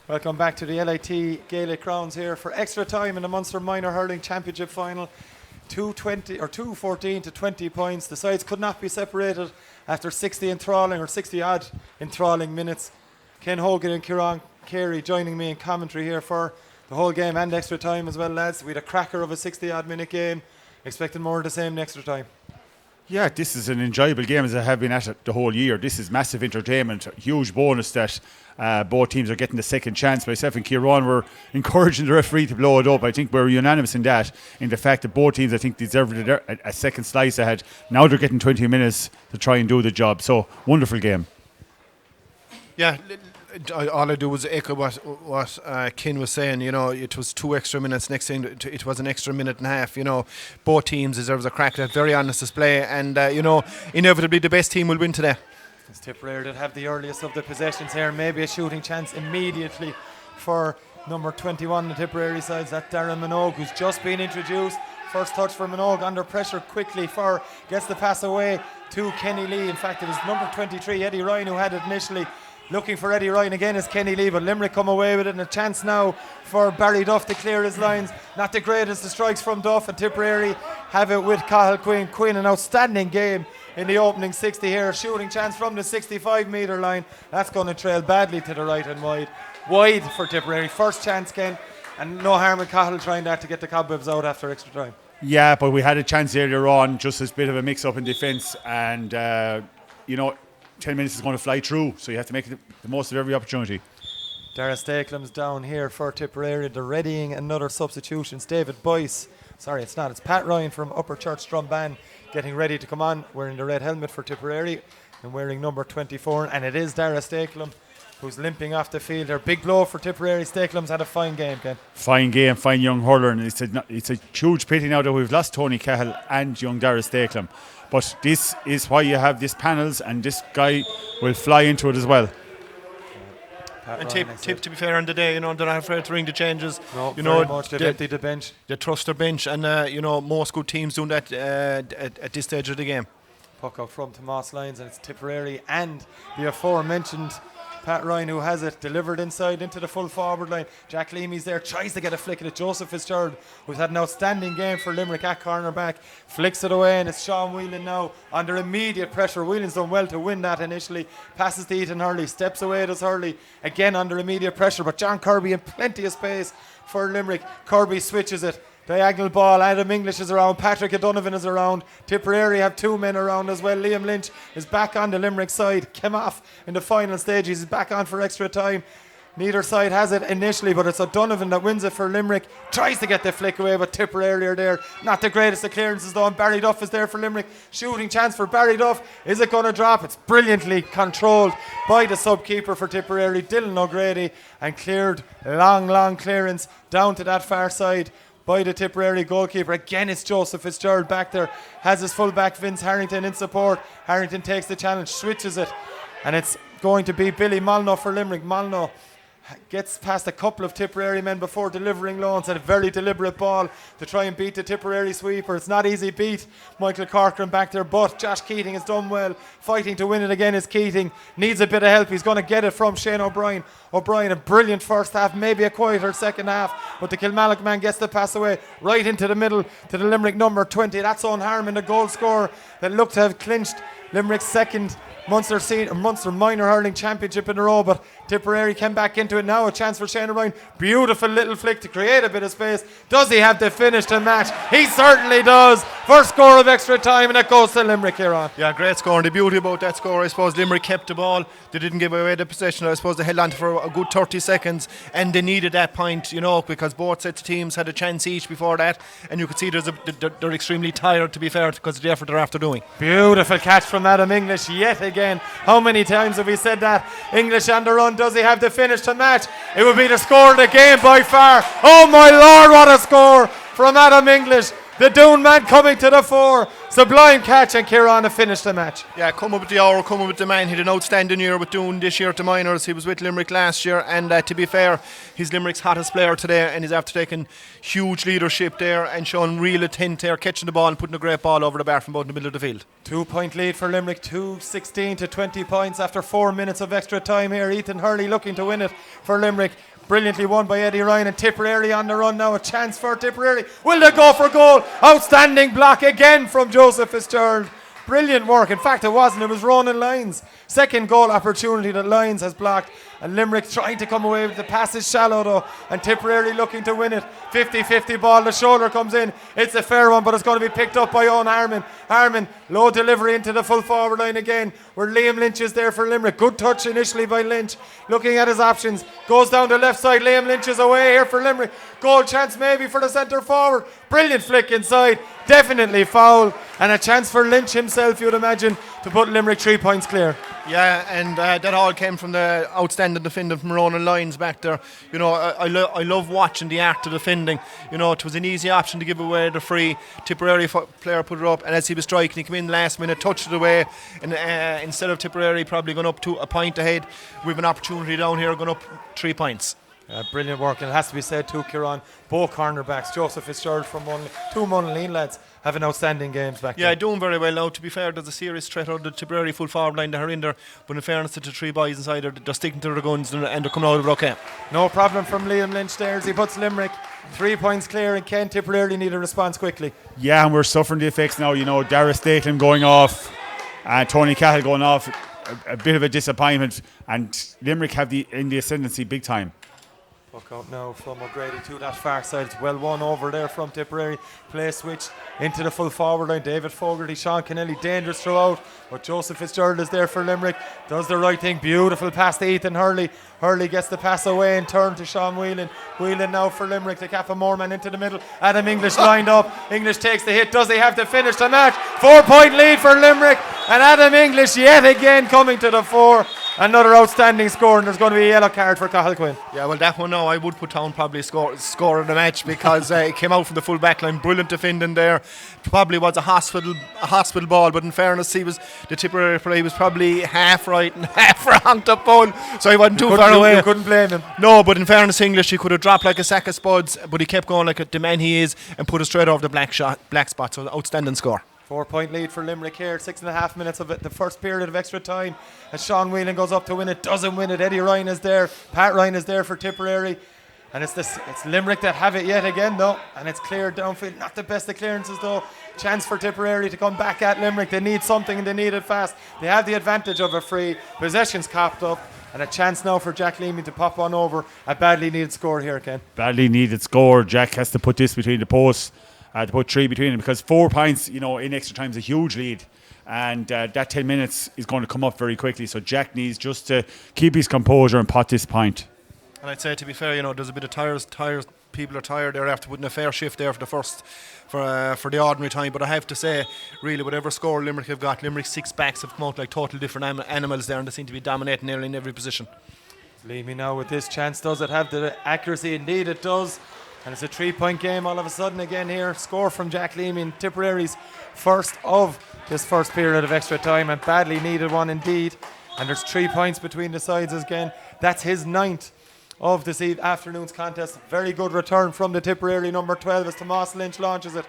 Welcome back to the LIT Gaelic Grounds here for extra time in the Munster Minor Hurling Championship final. 214 to 20 points. The sides could not be separated after 60 enthralling or 60 odd enthralling minutes. Ken Hogan and Kieran Carey joining me in commentary here for the whole game and extra time as well, lads. We had a cracker of a 60 odd minute game. Expecting more of the same in extra time. Yeah, this is an enjoyable game as I have been at it the whole year. This is massive entertainment. A huge bonus that both teams are getting the second chance. Myself and Kieran were encouraging the referee to blow it up. I think we're unanimous in that, in the fact that both teams, I think, deserved a second slice ahead. Now they're getting 20 minutes to try and do the job. So, wonderful game. Yeah, all I do was echo what Ken was saying. You know, it was 2 extra minutes. Next thing, it was an extra minute and a half. You know, both teams deserves a crack at very honest display, and you know, inevitably the best team will win today. It's Tipperary that have the earliest of the possessions here. Maybe a shooting chance immediately for number 21 on the Tipperary sides. That Darren Minogue, who's just been introduced. First touch for Minogue, under pressure quickly for, gets the pass away to Kenny Lee. In fact, it was number 23, Eddie Ryan, who had it initially. Looking for Eddie Ryan again is Kenny Lee, but Limerick come away with it, and a chance now for Barry Duff to clear his lines. Not the greatest of strikes from Duff, and Tipperary have it with Cathal Quinn. Quinn, an outstanding game in the opening 60 here. Shooting chance from the 65-metre line. That's going to trail badly to the right and wide. Wide for Tipperary. First chance, Ken, and no harm in Cathal trying that to get the cobwebs out after extra time. Yeah, but we had a chance earlier on, just as a bit of a mix-up in defence, and, 10 minutes is going to fly through, so you have to make the most of every opportunity. Dara Stakelam's down here for Tipperary. They're readying another substitutions. David Boyce, sorry, it's not, it's Pat Ryan from Upper Church Strumban getting ready to come on, wearing the red helmet for Tipperary and wearing number 24, and it is Dara Stakelam who's limping off the field. Their big blow for Tipperary. Stakelam's had a fine game, Ken. Fine game, fine young hurler, and it's a huge pity now that we've lost Tony Cahill and young Dara Stakelam. But this is why you have these panels, and this guy will fly into it as well. And Tip, to be fair, on the day, you know, they're not afraid to ring the changes. No, you very know, much. They've emptied the bench. They trust their bench, and you know, most good teams doing that at this stage of the game. Puck out from Tomas Lyons, and it's Tipperary and the aforementioned Pat Ryan who has it, delivered inside into the full forward line. Jack Leamy's there, tries to get a flick at it. Joseph Fitzgerald, who's had an outstanding game for Limerick at cornerback, flicks it away, and it's Sean Whelan now under immediate pressure. Whelan's done well to win that initially. Passes to Ethan Hurley, steps away, does Hurley again under immediate pressure, but John Kirby in plenty of space for Limerick. Kirby switches it. Diagonal ball, Adam English is around, Patrick O'Donovan is around, Tipperary have 2 men around as well. Liam Lynch is back on the Limerick side, came off in the final stage, he's back on for extra time. Neither side has it initially, but it's O'Donovan that wins it for Limerick. Tries to get the flick away, but Tipperary are there. Not the greatest of clearances though, and Barry Duff is there for Limerick. Shooting chance for Barry Duff. Is it going to drop? It's brilliantly controlled by the sub-keeper for Tipperary, Dylan O'Grady, and cleared. Long clearance down to that far side by the Tipperary goalkeeper. Again, it's Joseph Fitzgerald back there. Has his fullback Vince Harrington in support. Harrington takes the challenge, switches it, and it's going to be Billy Molyneux for Limerick. Molyneux gets past a couple of Tipperary men before delivering low, and a very deliberate ball to try and beat the Tipperary sweeper. It's not easy beat Michael Corcoran back there, but Josh Keating has done well. Fighting to win it again is Keating. Needs a bit of help. He's going to get it from Shane O'Brien. O'Brien, a brilliant first half, maybe a quieter second half, but the Kilmallock man gets the pass away right into the middle to the Limerick number 20. That's Owen Harmon, the goal scorer that looked to have clinched Limerick's second Munster Minor Hurling Championship in a row, but Tipperary came back into it now. A chance for Shane O'Brien. Beautiful little flick to create a bit of space. Does he have the finish to match? He certainly does. First score of extra time, and it goes to Limerick here on. Yeah, great score. And the beauty about that score, I suppose, Limerick kept the ball. They didn't give away the possession. I suppose they held on to for a good 30 seconds, and they needed that point, you know, because both sets of teams had a chance each before that, and you could see they're extremely tired, to be fair, because of the effort they're after doing. Beautiful catch from Adam English yet again. How many times have we said that? English on the run. Does he have the finish to match? It would be the score of the game by far. Oh my Lord, what a score from Adam English. The Doon man coming to the fore. Sublime catch, and Kieran to finish the match. Yeah, come up with the hour, come up with the man. He had an outstanding year with Doon this year to minors. He was with Limerick last year, and to be fair, he's Limerick's hottest player today, and he's after taking huge leadership there and showing real intent there, catching the ball and putting a great ball over the bar from about in the middle of the field. 2-point lead for Limerick, 16 to 20 points after 4 minutes of extra time here. Ethan Hurley looking to win it for Limerick. Brilliantly won by Eddie Ryan, and Tipperary on the run now. A chance for Tipperary. Will they go for goal? Outstanding block again from Joseph Fitzgerald. Brilliant work. In fact, it wasn't. It was Ronan Lyons. Second goal opportunity that Lyons has blocked. And Limerick trying to come away with the pass is shallow though. And Tipperary looking to win it. 50-50 ball. The shoulder comes in. It's a fair one, but it's going to be picked up by Owen Harmon. Harmon, low delivery into the full forward line again, where Liam Lynch is there for Limerick. Good touch initially by Lynch. Looking at his options. Goes down the left side. Liam Lynch is away here for Limerick. Goal chance maybe for the centre forward. Brilliant flick inside. Definitely foul. And a chance for Lynch himself, you'd imagine, to put Limerick 3 points clear. Yeah, and that all came from the outstanding defending from Ronan Lyons back there. You know, I love watching the art of defending. You know, it was an easy option to give away the free. Tipperary player put it up, and as he was striking, he came in last minute, touched it away, and instead of Tipperary probably going up to a point ahead, we have an opportunity down here going up 3 points. Brilliant work, and it has to be said too, Kieran, both cornerbacks, Joseph Fitzgerald from two Munleen lads, having outstanding games back there. Yeah, doing very well now. To be fair, there's a serious threat out of the Tipperary full forward line that are in there, but in fairness to the three boys inside, they're sticking to their guns and they're coming out of it okay. No problem from Liam Lynch there as he puts Limerick 3 points clear, and Ken, Tipperary need a response quickly. Yeah, and we're suffering the effects now. You know, Dara Statham going off, Tony Cahill going off, a bit of a disappointment, and Limerick have in the ascendancy big time. Puck out now from O'Grady to that far side. It's well won over there from Tipperary. Play switch into the full forward line. David Fogarty, Sean Kennelly, dangerous throughout. But Joseph Fitzgerald is there for Limerick. Does the right thing. Beautiful pass to Ethan Hurley. Hurley gets the pass away and turn to Sean Whelan. Whelan now for Limerick. The Kappa Moorman into the middle. Adam English lined up. English takes the hit. Does he have to finish the match? 4 point lead for Limerick. And Adam English yet again coming to the fore. Another outstanding score, and there's going to be a yellow card for Cahill Quinn. Yeah, well, that one now I would put down probably score of the match because it came out from the full back line. Brilliant defending there. Probably was a hospital ball, but in fairness, the Tipperary play was probably half right and half wrong to pull, so he wasn't too far away. You couldn't blame him. No, but in fairness, English, he could have dropped like a sack of spuds, but he kept going like the man he is and put it straight over the black spot. So outstanding score. 4 point lead for Limerick here. 6.5 minutes of it, the first period of extra time. As Sean Whelan goes up to win it, doesn't win it. Eddie Ryan is there. Pat Ryan is there for Tipperary. And it's Limerick that have it yet again though. And it's cleared downfield. Not the best of clearances though. Chance for Tipperary to come back at Limerick. They need something and they need it fast. They have the advantage of a free. Possession's copped up. And a chance now for Jack Leamy to pop on over. A badly needed score here, Ken. Badly needed score. Jack has to put this between the posts. To put 3 between them, because 4 points, you know, in extra time is a huge lead, and that 10 minutes is going to come up very quickly. So Jack needs just to keep his composure and pot this point. And I'd say, to be fair, you know, there's a bit of tires. People are tired there after putting a fair shift there for the first for the ordinary time. But I have to say, really, whatever score Limerick have got, Limerick's 6 backs have come out like total different animals there, and they seem to be dominating nearly in every position. Leamy now with this chance. Does it have the accuracy? Indeed it does. And it's a 3 point game all of a sudden again here. Score from Jack Leamy in Tipperary's first of this first period of extra time, and badly needed one indeed. And there's 3 points between the sides again. That's his 9th of this afternoon's contest. Very good return from the Tipperary number 12 as Tomas Lynch launches it.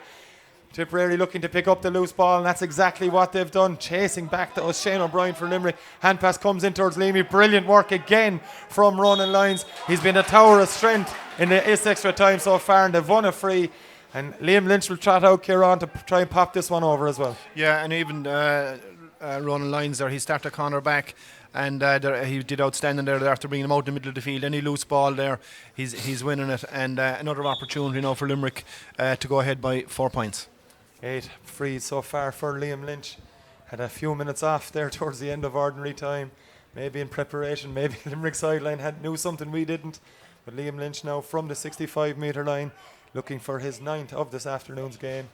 Tipperary looking to pick up the loose ball, and that's exactly what they've done, chasing back to Shane O'Brien for Limerick. Hand pass comes in towards Leamy. Brilliant work again from Ronan Lyons. He's been a tower of strength in this extra time so far, and they've won a free. And Liam Lynch will trot out Kieran to try and pop this one over as well. Yeah, and even Ronan Lyons there, he started corner back, and he did outstanding there after bringing him out in the middle of the field. Any loose ball there, he's winning it, and another opportunity now for Limerick to go ahead by 4 points. 8 frees so far for Liam Lynch. Had a few minutes off there towards the end of ordinary time, maybe in preparation, maybe Limerick sideline knew something we didn't. But Liam Lynch now from the 65 metre line, looking for his 9th of this afternoon's game.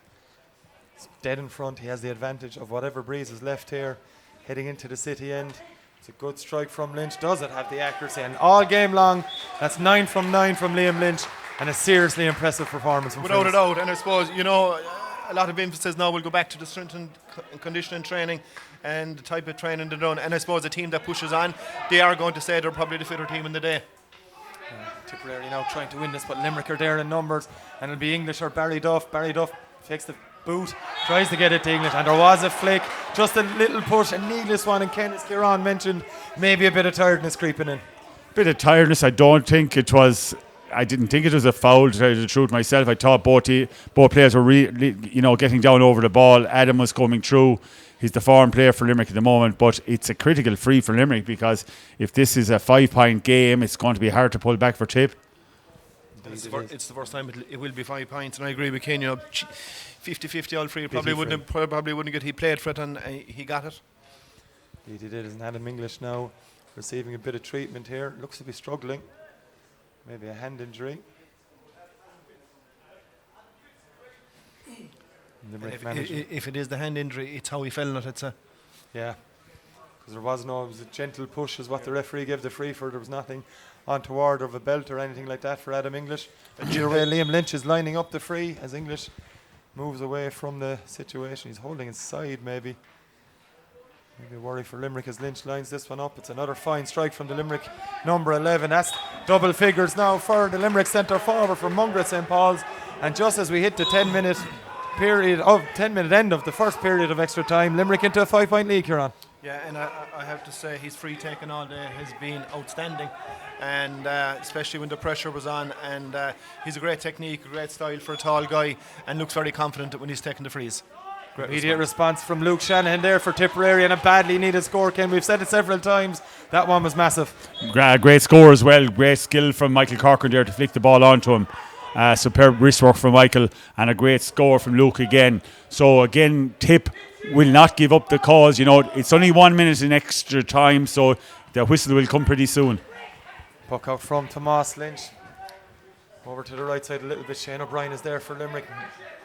He's dead in front. He has the advantage of whatever breeze is left here heading into the city end. It's a good strike from Lynch. Does it have the accuracy? And all game long, that's 9 from 9 from Liam Lynch, and a seriously impressive performance from without a doubt. And I suppose, you know, a lot of emphasis now will go back to the strength and conditioning training and the type of training they're done. And I suppose a team that pushes on, they are going to say they're probably the fitter team in the day. Tipperary now trying to win this, but Limerick are there in numbers, and it'll be English or Barry Duff. Barry Duff takes the boot, tries to get it to English, and there was a flick, just a little push, a needless one, and Ken, as Kieran mentioned, maybe a bit of tiredness creeping in. Bit of tiredness. I didn't think it was a foul, to tell you the truth myself. I thought both players were really, getting down over the ball. Adam was coming through. He's the foreign player for Limerick at the moment, but it's a critical free for Limerick, because if this is a 5-point game, it's going to be hard to pull back for Tip. It's the first time it will be 5 points, and I agree with Ken. 50-50 all free. Probably wouldn't get. He played for it, and he got it. Indeed he did. Isn't Adam English now receiving a bit of treatment here? Looks to be struggling. Maybe a hand injury. If it is the hand injury, it's how he fell in it. Yeah, because it was a gentle push is what the referee gave the free for. There was nothing untoward of a belt or anything like that for Adam English. Liam Lynch is lining up the free as English moves away from the situation. He's holding his side maybe. Maybe a worry for Limerick as Lynch lines this one up. It's another fine strike from the Limerick number 11. That's double figures now for the Limerick centre forward from Munster at St. Paul's. And just as we hit the 10-minute end of the first period of extra time, Limerick into a 5-point lead, Kieran. Yeah, and I have to say his free taking all day has been outstanding, and especially when the pressure was on. And he's a great technique, a great style for a tall guy, and looks very confident when he's taking the frees. Immediate response from Luke Shanahan there for Tipperary, and a badly needed score, Ken. We've said it several times. That one was massive. Great score as well. Great skill from Michael Corcoran there to flick the ball onto him. Superb wrist work from Michael, and a great score from Luke again. So again, Tip will not give up the cause. It's only 1 minute in extra time, so the whistle will come pretty soon. Puck out from Tomas Lynch. Over to the right side a little bit. Shane O'Brien is there for Limerick.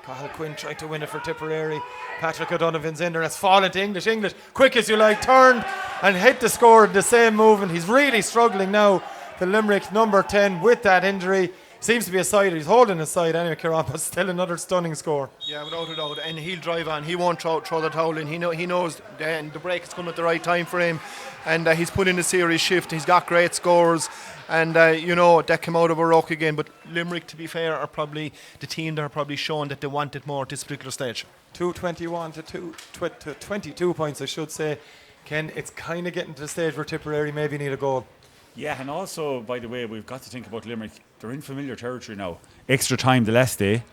Cathal Quinn tried to win it for Tipperary. Patrick O'Donovan's in there. That's fallen to English. English, quick as you like, turned and hit the score in the same movement. He's really struggling now. The Limerick number 10 with that injury. Seems to be a side. He's holding his side anyway, Kieran, but still another stunning score. Yeah, without a doubt. And he'll drive on. He won't throw the towel in. He knows the break is coming at the right time for him. And he's put in a serious shift. He's got great scores. And, that came out of a rock again. But Limerick, to be fair, are probably the team that are probably showing that they want it more at this particular stage. 221 to 22 points, I should say. Ken, it's kind of getting to the stage where Tipperary maybe need a goal. Yeah, and also, by the way, we've got to think about Limerick. They're in familiar territory now. Extra time the last day.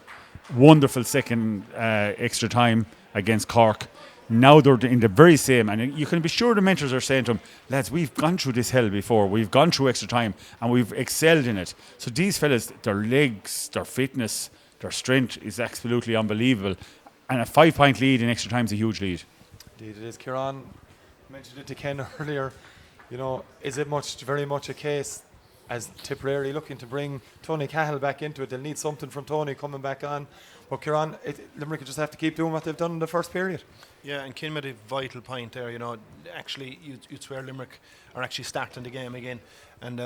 Wonderful second extra time against Cork. Now they're in the very same, and you can be sure the mentors are saying to them, lads, we've gone through this hell before. We've gone through extra time, and we've excelled in it. So these fellas, their legs, their fitness, their strength is absolutely unbelievable. And a 5-point lead in extra time is a huge lead. Indeed it is. Kieran mentioned it to Ken earlier. Is it very much a case as Tipperary looking to bring Tony Cahill back into it? They'll need something from Tony coming back on. But Kieran, Limerick will just have to keep doing what they've done in the first period. Yeah, and Ken made a vital point there. Actually, you'd swear Limerick are actually starting the game again. And,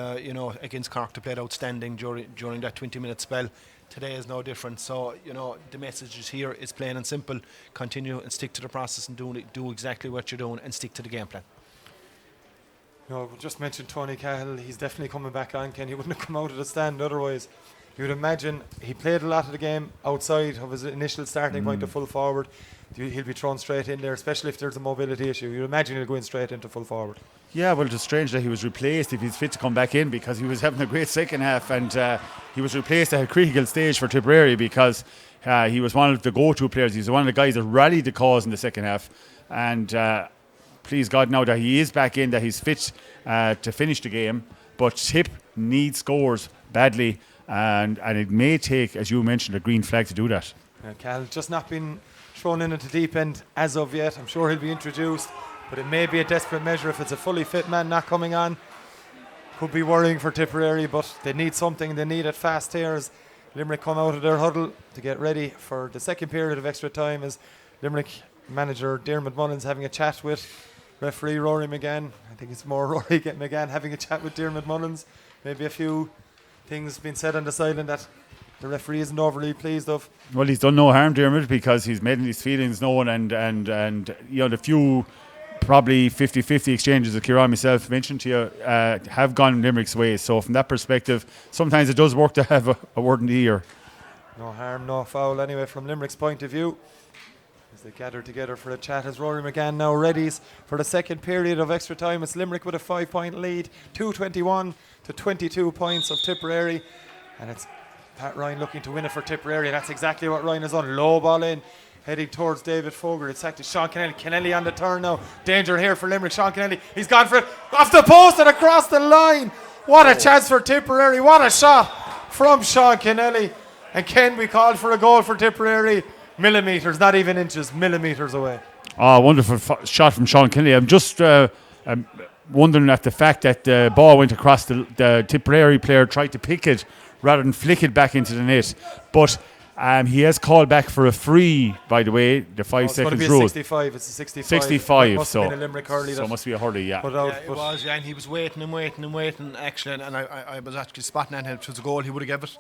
against Cork, they played outstanding during that 20-minute spell. Today is no different. So, the message is here is plain and simple. Continue and stick to the process and do exactly what you're doing and stick to the game plan. We just mentioned Tony Cahill. He's definitely coming back on, Ken. He wouldn't have come out of the stand otherwise. You would imagine he played a lot of the game outside of his initial starting point of full forward. He'll be thrown straight in there, especially if there's a mobility issue. You'd imagine he'll go in straight into full forward. Yeah, well, it's strange that he was replaced if he's fit to come back in, because he was having a great second half, and he was replaced at a critical stage for Tipperary because he was one of the go-to players. He's one of the guys that rallied the cause in the second half, and please God now that he is back in, that he's fit to finish the game. But Tip needs scores badly, and it may take, as you mentioned, a green flag to do that. Cal just not been thrown in at the deep end as of yet. I'm sure he'll be introduced, but it may be a desperate measure if it's a fully fit man not coming on. Could be worrying for Tipperary, but they need something. They need it fast here as Limerick come out of their huddle to get ready for the second period of extra time, as Limerick manager Dermot Mullins having a chat with referee Rory McGann. I think it's more Rory McGann having a chat with Dermot Mullins. Maybe a few things being said on the sideline that the referee isn't overly pleased of. Well, he's done no harm, Dermot, because he's made his feelings known, and the few probably 50-50 exchanges that Kieran myself mentioned to you have gone Limerick's way. So from that perspective, sometimes it does work to have a word in the ear. No harm, no foul anyway from Limerick's point of view. As they gather together for a chat, as Rory McGann now readies for the second period of extra time. It's Limerick with a 5-point lead, 2:21 to 22 points of Tipperary, and it's Pat Ryan looking to win it for Tipperary, and that's exactly what Ryan has done. Low ball in, heading towards David Fogler. It's actually Sean Kennelly. Kennelly on the turn now. Danger here for Limerick. Sean Kennelly, he's gone for it, off the post and across the line. What a chance for Tipperary. What a shot from Sean Kennelly. And Ken, we called for a goal for Tipperary. Millimetres, not even inches, millimetres away. Oh, wonderful shot from Sean Kennelly. I'm just wondering at the fact that the ball went across the Tipperary player, tried to pick it rather than flick it back into the net. But he has called back for a free, by the way, the 5 seconds rule. It's 65, it's a 65. 65, must have been a Limerick hurley. So it must be a hurley, yeah. It was, and he was waiting, actually, and I was actually spotting at him. If it was a goal, he would have given it.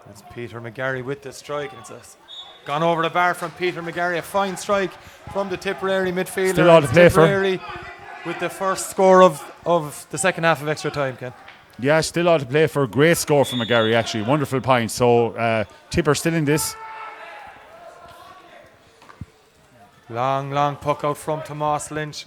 It's Peter McGarry with the strike, and it's gone over the bar from Peter McGarry. A fine strike from the Tipperary midfielder. Still all to play for. Tipperary with the first score of the second half of extra time, Ken. Yeah, still all to play for. Great score from McGarry, actually. Wonderful point. So Tipper still in this. Long puck out from Tomas Lynch.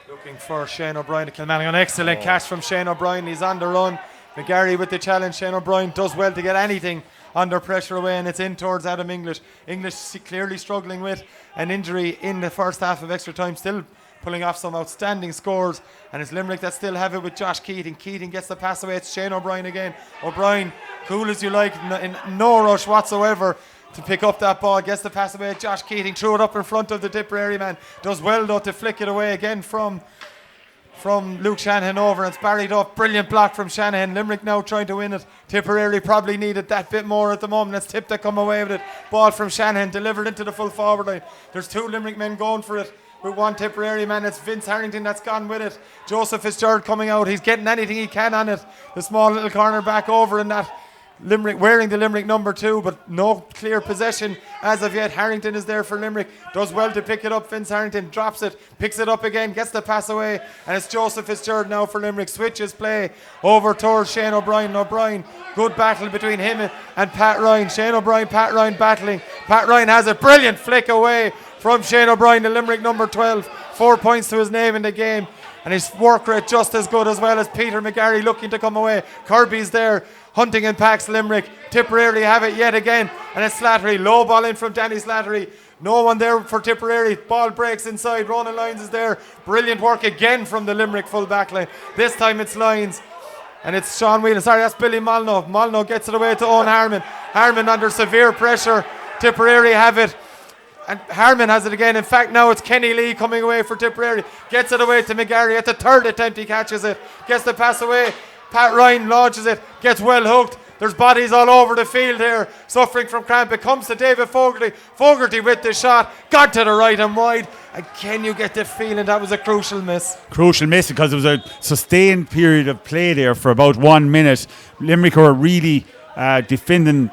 Looking for Shane O'Brien to Kilmallock. Excellent catch from Shane O'Brien. He's on the run. McGarry with the challenge. Shane O'Brien does well to get anything under pressure away, and it's in towards Adam English. English clearly struggling with an injury in the first half of extra time, still pulling off some outstanding scores, and it's Limerick that still have it with Josh Keating. Keating gets the pass away. It's Shane O'Brien again. O'Brien, cool as you like, in no rush whatsoever to pick up that ball, gets the pass away. Josh Keating threw it up in front of the Tipperary man. Does well though to flick it away again from Luke Shanahan over, and it's buried up. Brilliant block from Shanahan. Limerick now trying to win it. Tipperary probably needed that bit more at the moment. It's Tip that come away with it. Ball from Shanahan delivered into the full forward line. There's 2 Limerick men going for it with 1 Tipperary man. It's Vince Harrington that's gone with it. Joseph Fitzgerald coming out. He's getting anything he can on it. The small little corner back over in that Limerick, wearing the Limerick number 2, but no clear possession as of yet. Harrington is there for Limerick, does well to pick it up. Vince Harrington drops it, picks it up again, gets the pass away, and it's Joseph Fitzgerald now for Limerick. Switches play over towards Shane O'Brien. O'Brien, good battle between him and Pat Ryan. Shane O'Brien, Pat Ryan battling. Pat Ryan has a brilliant flick away from Shane O'Brien, the Limerick number 12. 4 points to his name in the game, and his work rate just as good as well as Peter McGarry looking to come away. Kirby's there, hunting in packs Limerick. Tipperary have it yet again, and it's Slattery. Low ball in from Danny Slattery. No one there for Tipperary. Ball breaks inside. Ronan Lyons is there. Brilliant work again from the Limerick full back line. This time it's Lyons, and it's Sean Whelan. Sorry, that's Billy Molyneux. Molyneux gets it away to Owen Harmon. Harmon under severe pressure. Tipperary have it, and Harmon has it again. In fact, now it's Kenny Lee coming away for Tipperary. Gets it away to McGarry. At the third attempt, he catches it. Gets the pass away. Pat Ryan launches it. Gets well hooked. There's bodies all over the field here, suffering from cramp. It comes to David Fogarty. Fogarty with the shot. Got to the right and wide. And can you get the feeling that was a crucial miss? Crucial miss because it was a sustained period of play there for about 1 minute. Limerick were really defending,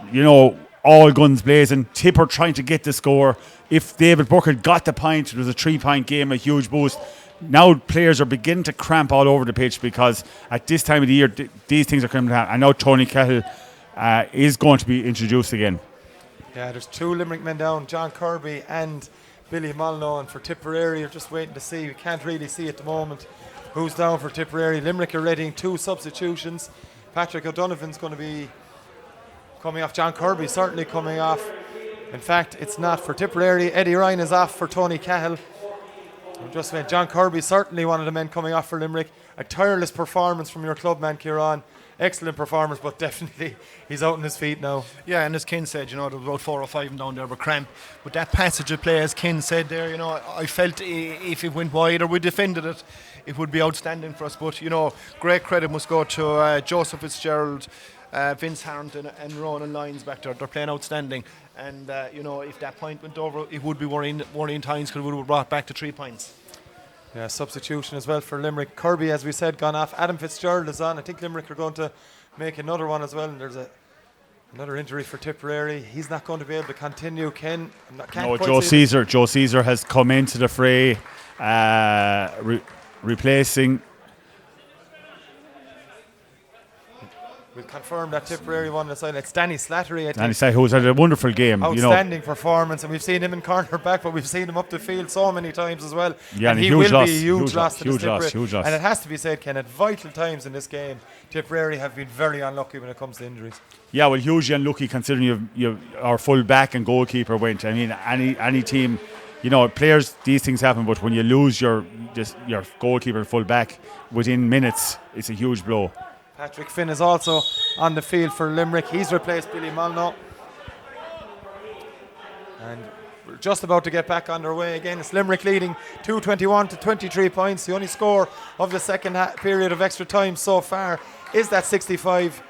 all guns blazing. Tipper trying to get the score. If David Booker got the point, it was a 3-point game, a huge boost. Now players are beginning to cramp all over the pitch because at this time of the year, these things are coming to happen. I know Tony Kettle is going to be introduced again. Yeah, there's 2 Limerick men down, John Kirby and Billy Molyneux, and for Tipperary, you're just waiting to see. We can't really see at the moment who's down for Tipperary. Limerick are readying 2 substitutions. Patrick O'Donovan's going to be coming off. John Kirby certainly coming off. In fact, it's not for Tipperary. Eddie Ryan is off for Tony Cahill. Just meant John Kirby, certainly one of the men coming off for Limerick. A tireless performance from your club man, Kieran. Excellent performance, but definitely he's out on his feet now. Yeah, and as Ken said, there was about 4 or 5 down there were cramp. But that passage of play, as Ken said there, I felt if it went wide or we defended it, it would be outstanding for us. But, great credit must go to Joseph Fitzgerald, Vince Harrington and Ronan Lyons back there. They're playing outstanding. And, if that point went over, it would be worrying times because it would have brought back to 3 points. Yeah, substitution as well for Limerick. Kirby, as we said, gone off. Adam Fitzgerald is on. I think Limerick are going to make another one as well. And there's another injury for Tipperary. He's not going to be able to continue. Joe Caesar has come into the fray, replacing We'll confirm that Tipperary won the side. It's Danny Slattery, I think. Danny Slattery, who's had a wonderful game. Outstanding performance, and we've seen him in cornerback, but we've seen him up the field so many times as well. Yeah, and he will be a huge loss to Tipperary. Huge loss. And it has to be said, Ken, at vital times in this game, Tipperary have been very unlucky when it comes to injuries. Yeah, well, hugely unlucky considering our full back and goalkeeper went. I mean, any team, players, these things happen, but when you lose your goalkeeper and full back within minutes, it's a huge blow. Patrick Finn is also on the field for Limerick. He's replaced Billy Molyneux. And we're just about to get back underway again. It's Limerick leading 221 to 23 points. The only score of the second period of extra time so far is that 65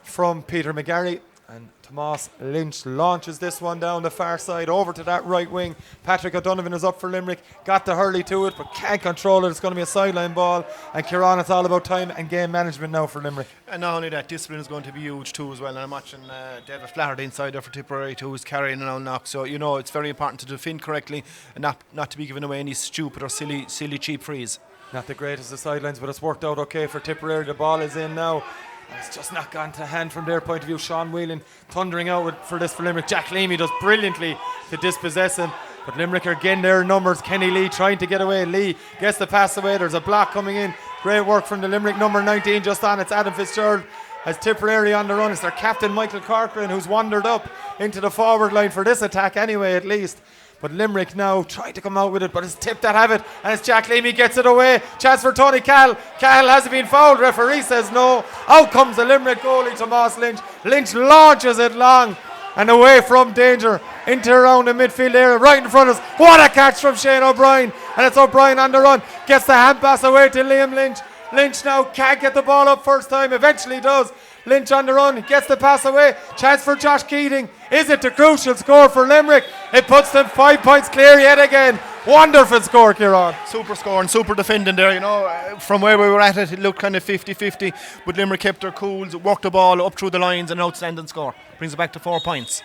from Peter McGarry. And Tomas Lynch launches this one down the far side over to that right wing. Patrick O'Donovan is up for Limerick. Got the hurley to it, but can't control it. It's going to be a sideline ball. And Kieran, it's all about time and game management now for Limerick. And not only that, discipline is going to be huge too as well. And I'm watching David Flaherty inside there for Tipperary too, who's carrying an old knock. So, it's very important to defend correctly and not to be giving away any stupid or silly cheap frees. Not the greatest of sidelines, but it's worked out okay for Tipperary. The ball is in now. And it's just not gone to hand from their point of view. Sean Whelan thundering out for Limerick. Jack Leamy does brilliantly to dispossess him. But Limerick are getting their numbers. Kenny Lee trying to get away. Lee gets the pass away. There's a block coming in. Great work from the Limerick number 19 just on. It's Adam Fitzgerald as Tipperary on the run. It's their captain Michael Corcoran who's wandered up into the forward line for this attack anyway at least. But Limerick now trying to come out with it, but it's Tip that have it, and it's Jack Leamy gets it away. Chance for Tony Cahill. Cahill hasn't been fouled. Referee says no. Out comes the Limerick goalie, Tomas Lynch. Lynch launches it long and away from danger into around the midfield area, right in front of us. What a catch from Shane O'Brien, and it's O'Brien on the run. Gets the hand pass away to Liam Lynch. Lynch now can't get the ball up first time, eventually does. Lynch on the run, gets the pass away. Chance for Josh Keating. Is it the crucial score for Limerick? It puts them 5 points clear yet again. Wonderful score, Kieran. Super score and super defending there. From where we were at it looked kind of 50-50, but Limerick kept their cool, worked the ball up through the lines, an outstanding score. Brings it back to 4 points.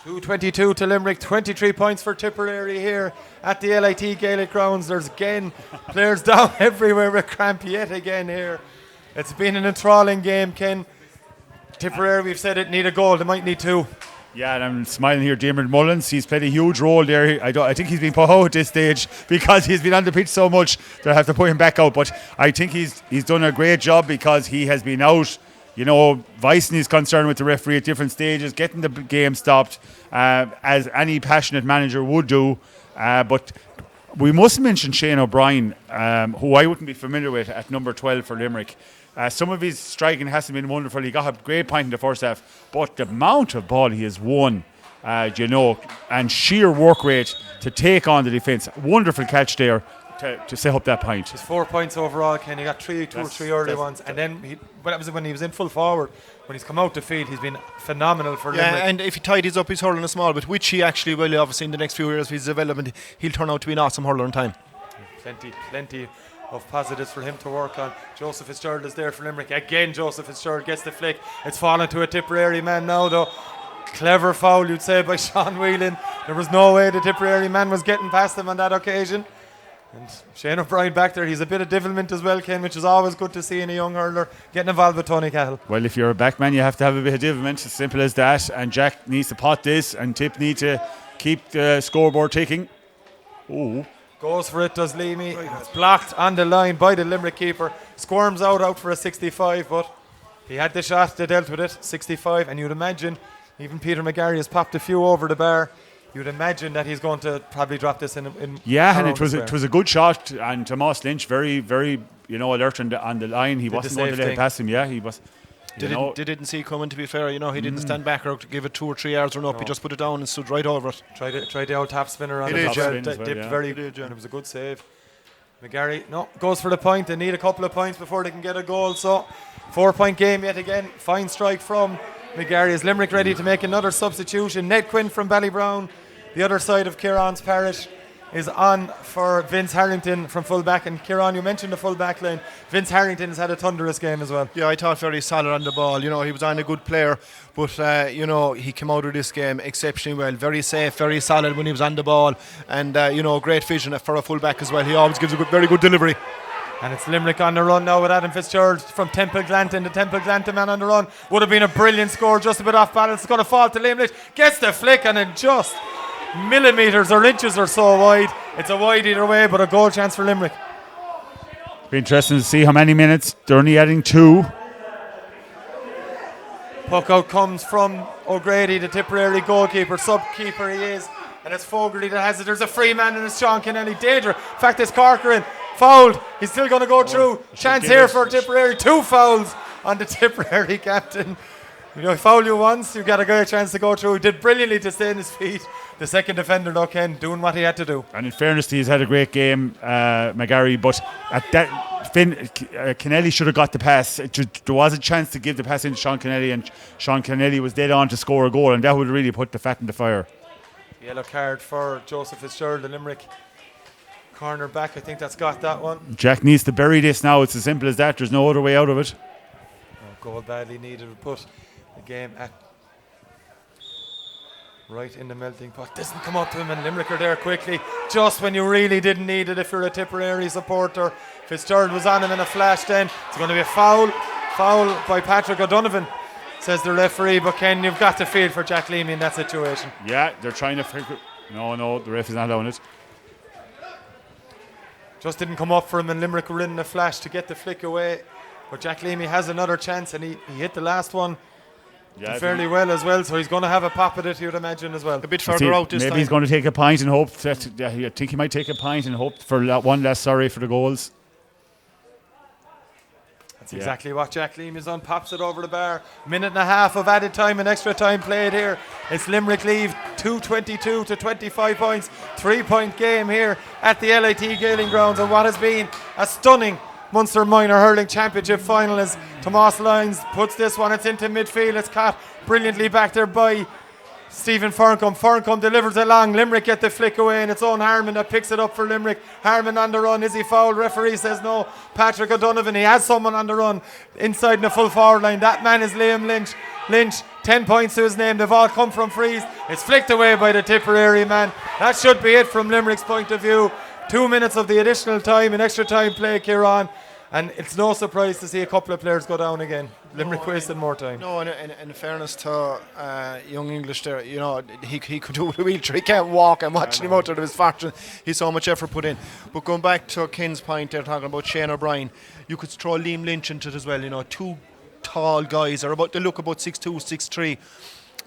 2:22 to Limerick, 23 points for Tipperary here at the LIT Gaelic grounds. There's again players down everywhere with cramp yet again here. It's been an enthralling game, Ken. Tipperary, we've said it, need a goal. They might need two. Yeah, and I'm smiling here. Diarmuid Mullins, he's played a huge role there. I think he's been put out at this stage because he's been on the pitch so much they have to put him back out. But I think he's done a great job because he has been out, voicing his concern with the referee at different stages, getting the game stopped, as any passionate manager would do. But we must mention Shane O'Brien, who I wouldn't be familiar with at number 12 for Limerick. Some of his striking hasn't been wonderful. He got a great point in the first half, but the amount of ball he has won, and sheer work rate to take on the defence. Wonderful catch there to set up that point. It's 4 points overall, Ken. He got two or three early ones, and then that was when he was in full forward. When he's come out the field, he's been phenomenal for Limerick. Yeah, and if he tidies up his hurling a small bit, which he actually will, obviously in the next few years of his development, he'll turn out to be an awesome hurler in time. Plenty of positives for him to work on. Joseph Fitzgerald is there for Limerick. Again, Joseph Fitzgerald gets the flick. It's fallen to a Tipperary man now, though. Clever foul, you'd say, by Sean Whelan. There was no way the Tipperary man was getting past him on that occasion. And Shane O'Brien back there, he's a bit of devilment as well, Ken, which is always good to see in a young hurler getting involved with Tony Cahill. Well, if you're a backman, you have to have a bit of devilment, as simple as that. And Jack needs to pot this, and Tip need to keep the scoreboard ticking. Ooh. Goes for it, does Leamy. It's blocked on the line by the Limerick keeper. Squirms out for a 65, but he had the shot, they dealt with it. 65, and you'd imagine, even Peter McGarry has popped a few over the bar. You'd imagine that he's going to probably drop this in yeah, and it was a good shot, and Tomas Lynch very, very, alert on the line. He wasn't going to let it pass him. Yeah, he was. They didn't see it coming, to be fair. He didn't stand back or give it 2 or 3 yards or up. No. He just put it down and stood right over it. Tried the old tap spinner on it. Dipped very good, and it was a good save. McGarry, goes for the point. They need a couple of points before they can get a goal. So, 4-point game yet again. Fine strike from McGarry. Is Limerick ready to make another substitution? Ned Quinn from Ballybrown, the other side of Kieran's parish, is on for Vince Harrington from full-back. And Kieran, you mentioned the full-back line. Vince Harrington has had a thunderous game as well. Yeah, I thought very solid on the ball. He was on a good player, but he came out of this game exceptionally well. Very safe, very solid when he was on the ball, and great vision for a full-back as well. He always gives a very good delivery. And it's Limerick on the run now with Adam Fitzgerald from Temple Glanton. The Temple Glanton man on the run. Would have been a brilliant score, just a bit off balance. It's going to fall to Liam Lynch. Gets the flick and then just millimetres or inches or so wide. It's a wide either way, but a goal chance for Limerick. Be interesting to see how many minutes. They're only adding 2. Puck out comes from O'Grady, the Tipperary goalkeeper. Sub-keeper he is. And it's Fogarty that has it. There's a free man and it's Sean Kennelly. Danger. In fact, it's Corcoran. Fouled. He's still going to go through. Chance here for Tipperary. 2 fouls on the Tipperary captain. You know, foul you once, you got a great chance to go through. He did brilliantly to stay on his feet. The second defender, though, Ken, doing what he had to do. And in fairness, he's had a great game, McGarry. But at that, Kennelly should have got the pass. There was a chance to give the pass in to Sean Kennelly, and Sean Kennelly was dead on to score a goal, and that would really put the fat in the fire. Yellow card for Joseph Fitzgerald, the Limerick corner back. I think that's got that one. Jack needs to bury this now. It's as simple as that. There's no other way out of it. Goal badly needed. Put the game at right in the melting pot. Doesn't come up to him, and Limerick are there quickly. Just when you really didn't need it if you're a Tipperary supporter. Fitzgerald was on him in a flash then. It's going to be a foul. Foul by Patrick O'Donovan, says the referee. But Ken, you've got to feel for Jack Leamy in that situation. Yeah, they're trying to figure. No, the ref is not allowing it. Just didn't come up for him, and Limerick were in a flash to get the flick away. But Jack Leamy has another chance, and he hit the last one fairly well as well, so he's going to have a pop at it, you'd imagine, as well. A bit further out this time. Maybe he's going to take a pint and hope that, I think he might take a pint and hope for one less sorry for the goals. That's exactly what Jack Leamy's on. Pops it over the bar. Minute and a half of added time and extra time played here. It's Limerick leave 2:22 to 25 points. 3-point game here at the LIT Gaeling Grounds, and what has been a stunning Munster Minor Hurling Championship final as Tomas Lyons puts this one. It's into midfield. It's caught brilliantly back there by Stephen Farncombe. Farncombe delivers it long. Limerick get the flick away, and it's Owen Harmon that picks it up for Limerick. Harmon on the run. Is he fouled? Referee says no. Patrick O'Donovan, he has someone on the run inside in the full forward line. That man is Liam Lynch. Lynch, 10 points to his name. They've all come from frees. It's flicked away by the Tipperary man. That should be it from Limerick's point of view. 2 minutes of the additional time and extra time play, Kieran. And it's no surprise to see a couple of players go down again. Limerick wasted more time. No, and in fairness to young English there, you know, he could do a wheelchair. He can't walk. I'm watching him out there of his fortune. He's so much effort put in. But going back to Ken's point there, talking about Shane O'Brien, you could throw Liam Lynch into it as well. You know, 2 tall guys are they look about 6'2", 6'3".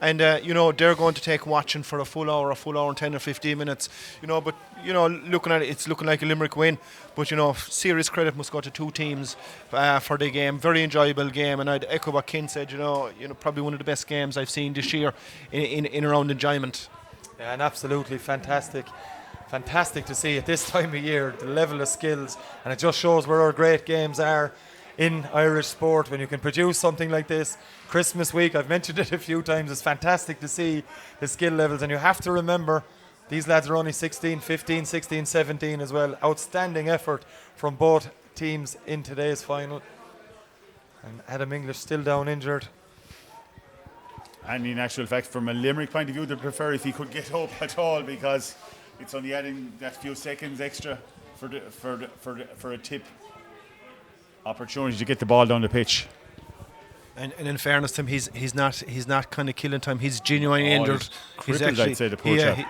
And, you know, they're going to take watching for a full hour and 10 or 15 minutes. You know, but, you know, looking at it, it's looking like a Limerick win. But, you know, serious credit must go to 2 teams for the game. Very enjoyable game. And I'd echo what Ken said, you know, probably one of the best games I've seen this year in around enjoyment. Yeah, and absolutely fantastic. Fantastic to see at this time of year, the level of skills. And it just shows where our great games are in Irish sport when you can produce something like this. Christmas week, I've mentioned it a few times, it's fantastic to see the skill levels, and you have to remember these lads are only 16, 15, 16, 17 as well. Outstanding effort from both teams in today's final. And Adam English still down injured. And in actual fact, from a Limerick point of view, they'd prefer if he could get up at all, because it's only adding that few seconds extra for a tip opportunity to get the ball down the pitch. And in fairness to him, he's not kind of killing time. He's genuinely injured. He's actually, I'd say, the poor chap.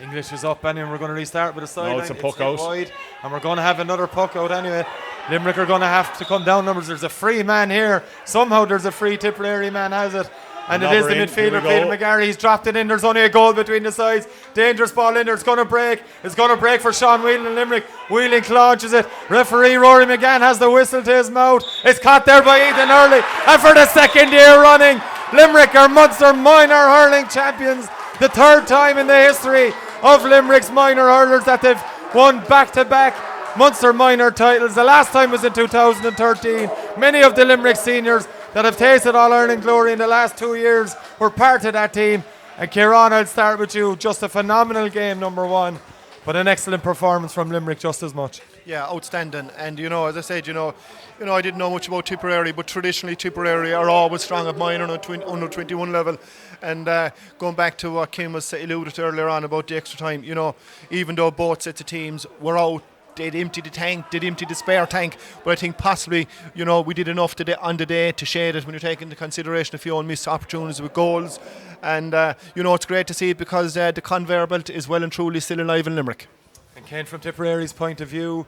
English is up anyway. We're going to restart with a sideline. No, it's a puck out. Wide, and we're going to have another puck out anyway. Limerick are going to have to come down numbers. There's a free man here. Somehow there's a free Tipperary man has it. And it is the midfielder, Peter McGarry. He's dropped it in. There's only a goal between the sides. Dangerous ball in there. It's going to break. It's going to break for Sean Whelan and Limerick. Whelan launches it. Referee Rory McGann has the whistle to his mouth. It's caught there by Ethan Hurley. And for the second year running, Limerick are Munster Minor Hurling champions. The 3rd time in the history of Limerick's minor hurlers that they've won back-to-back Munster minor titles. The last time was in 2013. Many of the Limerick seniors that have tasted All-Ireland glory in the last 2 years were part of that team. And Kieran, I'll start with you. Just a phenomenal game, number one, but an excellent performance from Limerick just as much. Yeah, outstanding. And, you know, as I said, you know, I didn't know much about Tipperary, but traditionally Tipperary are always strong at minor and under 21 level. And going back to what Kim was alluded to earlier on about the extra time, you know, even though both sets of teams were out they'd empty the tank, they'd empty the spare tank. But I think possibly, we did enough today on the day to shade it when you take into consideration a few missed opportunities with goals. And, it's great to see it because the conveyor belt is well and truly still alive in Limerick. And Ken, from Tipperary's point of view,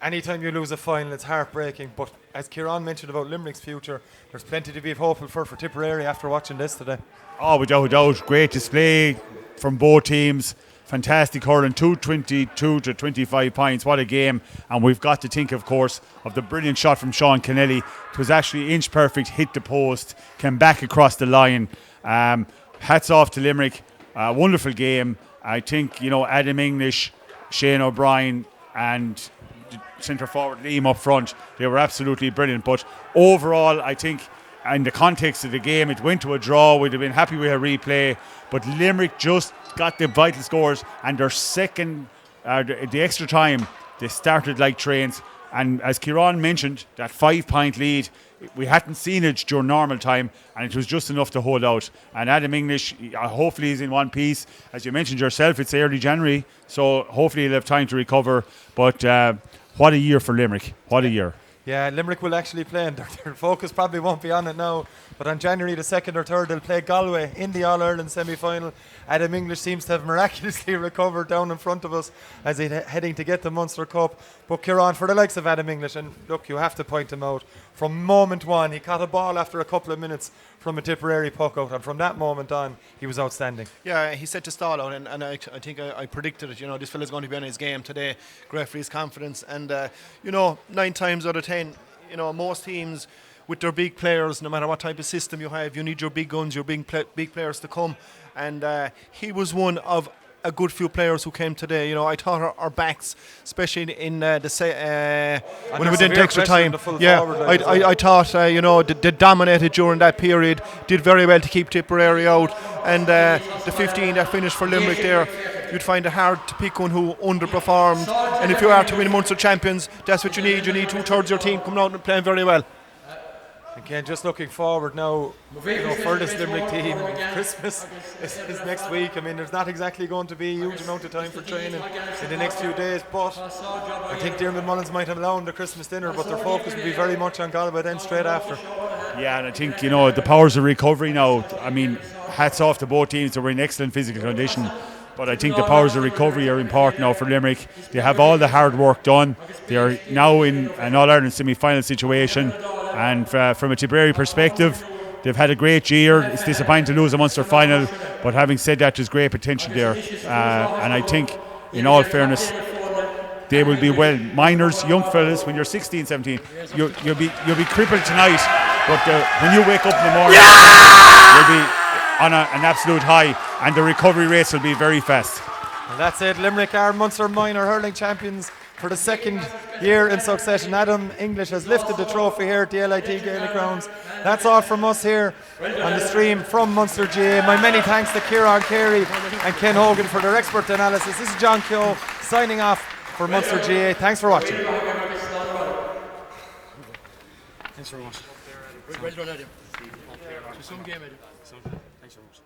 any time you lose a final, it's heartbreaking. But as Kieran mentioned about Limerick's future, there's plenty to be hopeful for Tipperary after watching this today. Oh, without a doubt, great display from both teams. Fantastic hurling, 222 to 25 points. What a game. And we've got to think, of course, of the brilliant shot from Sean Kennelly. It was actually inch perfect, hit the post, came back across the line. Hats off to Limerick. Wonderful game. I think, Adam English, Shane O'Brien and centre forward Liam up front, they were absolutely brilliant. But overall, I think in the context of the game, it went to a draw. We'd have been happy with a replay, but Limerick just got the vital scores, and their second, the extra time, they started like trains. And as Kieran mentioned, that 5-point lead, we hadn't seen it during normal time, and it was just enough to hold out. And Adam English, hopefully he's in one piece. As you mentioned yourself, it's early January, so hopefully he'll have time to recover. But what a year for Limerick. What a year. Yeah, Limerick will actually play, and their focus probably won't be on it now, but on January the 2nd or 3rd they'll play Galway in the All-Ireland semi-final. Adam English seems to have miraculously recovered down in front of us as he's heading to get the Munster Cup. But Kieran, for the likes of Adam English, and look, you have to point him out, from moment one he caught a ball after a couple of minutes from a Tipperary puck out, and from that moment on he was outstanding. Yeah, he set to stall out, and I think I predicted it. This fella's going to be on his game today. Great for his confidence, and 9 times out of 10, most teams with their big players, no matter what type of system you have, you need your big guns, your big players to come, and he was one of a good few players who came today. I thought our backs, especially in when we went into extra time, I thought they dominated during that period, did very well to keep Tipperary out, and the 15 that finished for Limerick there, you'd find it hard to pick one who underperformed. And if you are to win Munster champions, that's what you need. You need 2/3 of your team coming out and playing very well. Again, just looking forward now, for this Limerick team, Christmas is next week. I mean, there's not exactly going to be a huge amount of time for training in the next few days, but I think Diarmuid Mullins might have allowed the Christmas dinner, but their focus will be very much on Galway then straight after. Yeah, and I think, the powers of recovery now, I mean, hats off to both teams. They were in excellent physical condition. But I think the powers of recovery are important now for Limerick. They have all the hard work done. They are now in an All-Ireland semi-final situation. And from a Tipperary perspective, they've had a great year. It's disappointing to lose a Munster final. But having said that, there's great potential there. And I think, in all fairness, they will be well. Minors, young fellas, when you're 16, 17, you'll be crippled tonight. But when you wake up in the morning, you'll be on an absolute high, and the recovery rates will be very fast. And that's it. Limerick are Munster Minor Hurling champions for the second year in succession. Adam English has lifted the trophy here at the LIT Gaelic Grounds. That's all from us here on the stream from Munster GA. My many thanks to Kieran Carey and Ken Hogan for their expert analysis. This is John Keogh signing off for Munster GA. Thanks for watching. Thanks very much. Well done, Adam. Some game, Adam. Thanks very much.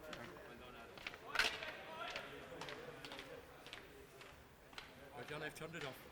John, I've turned it off.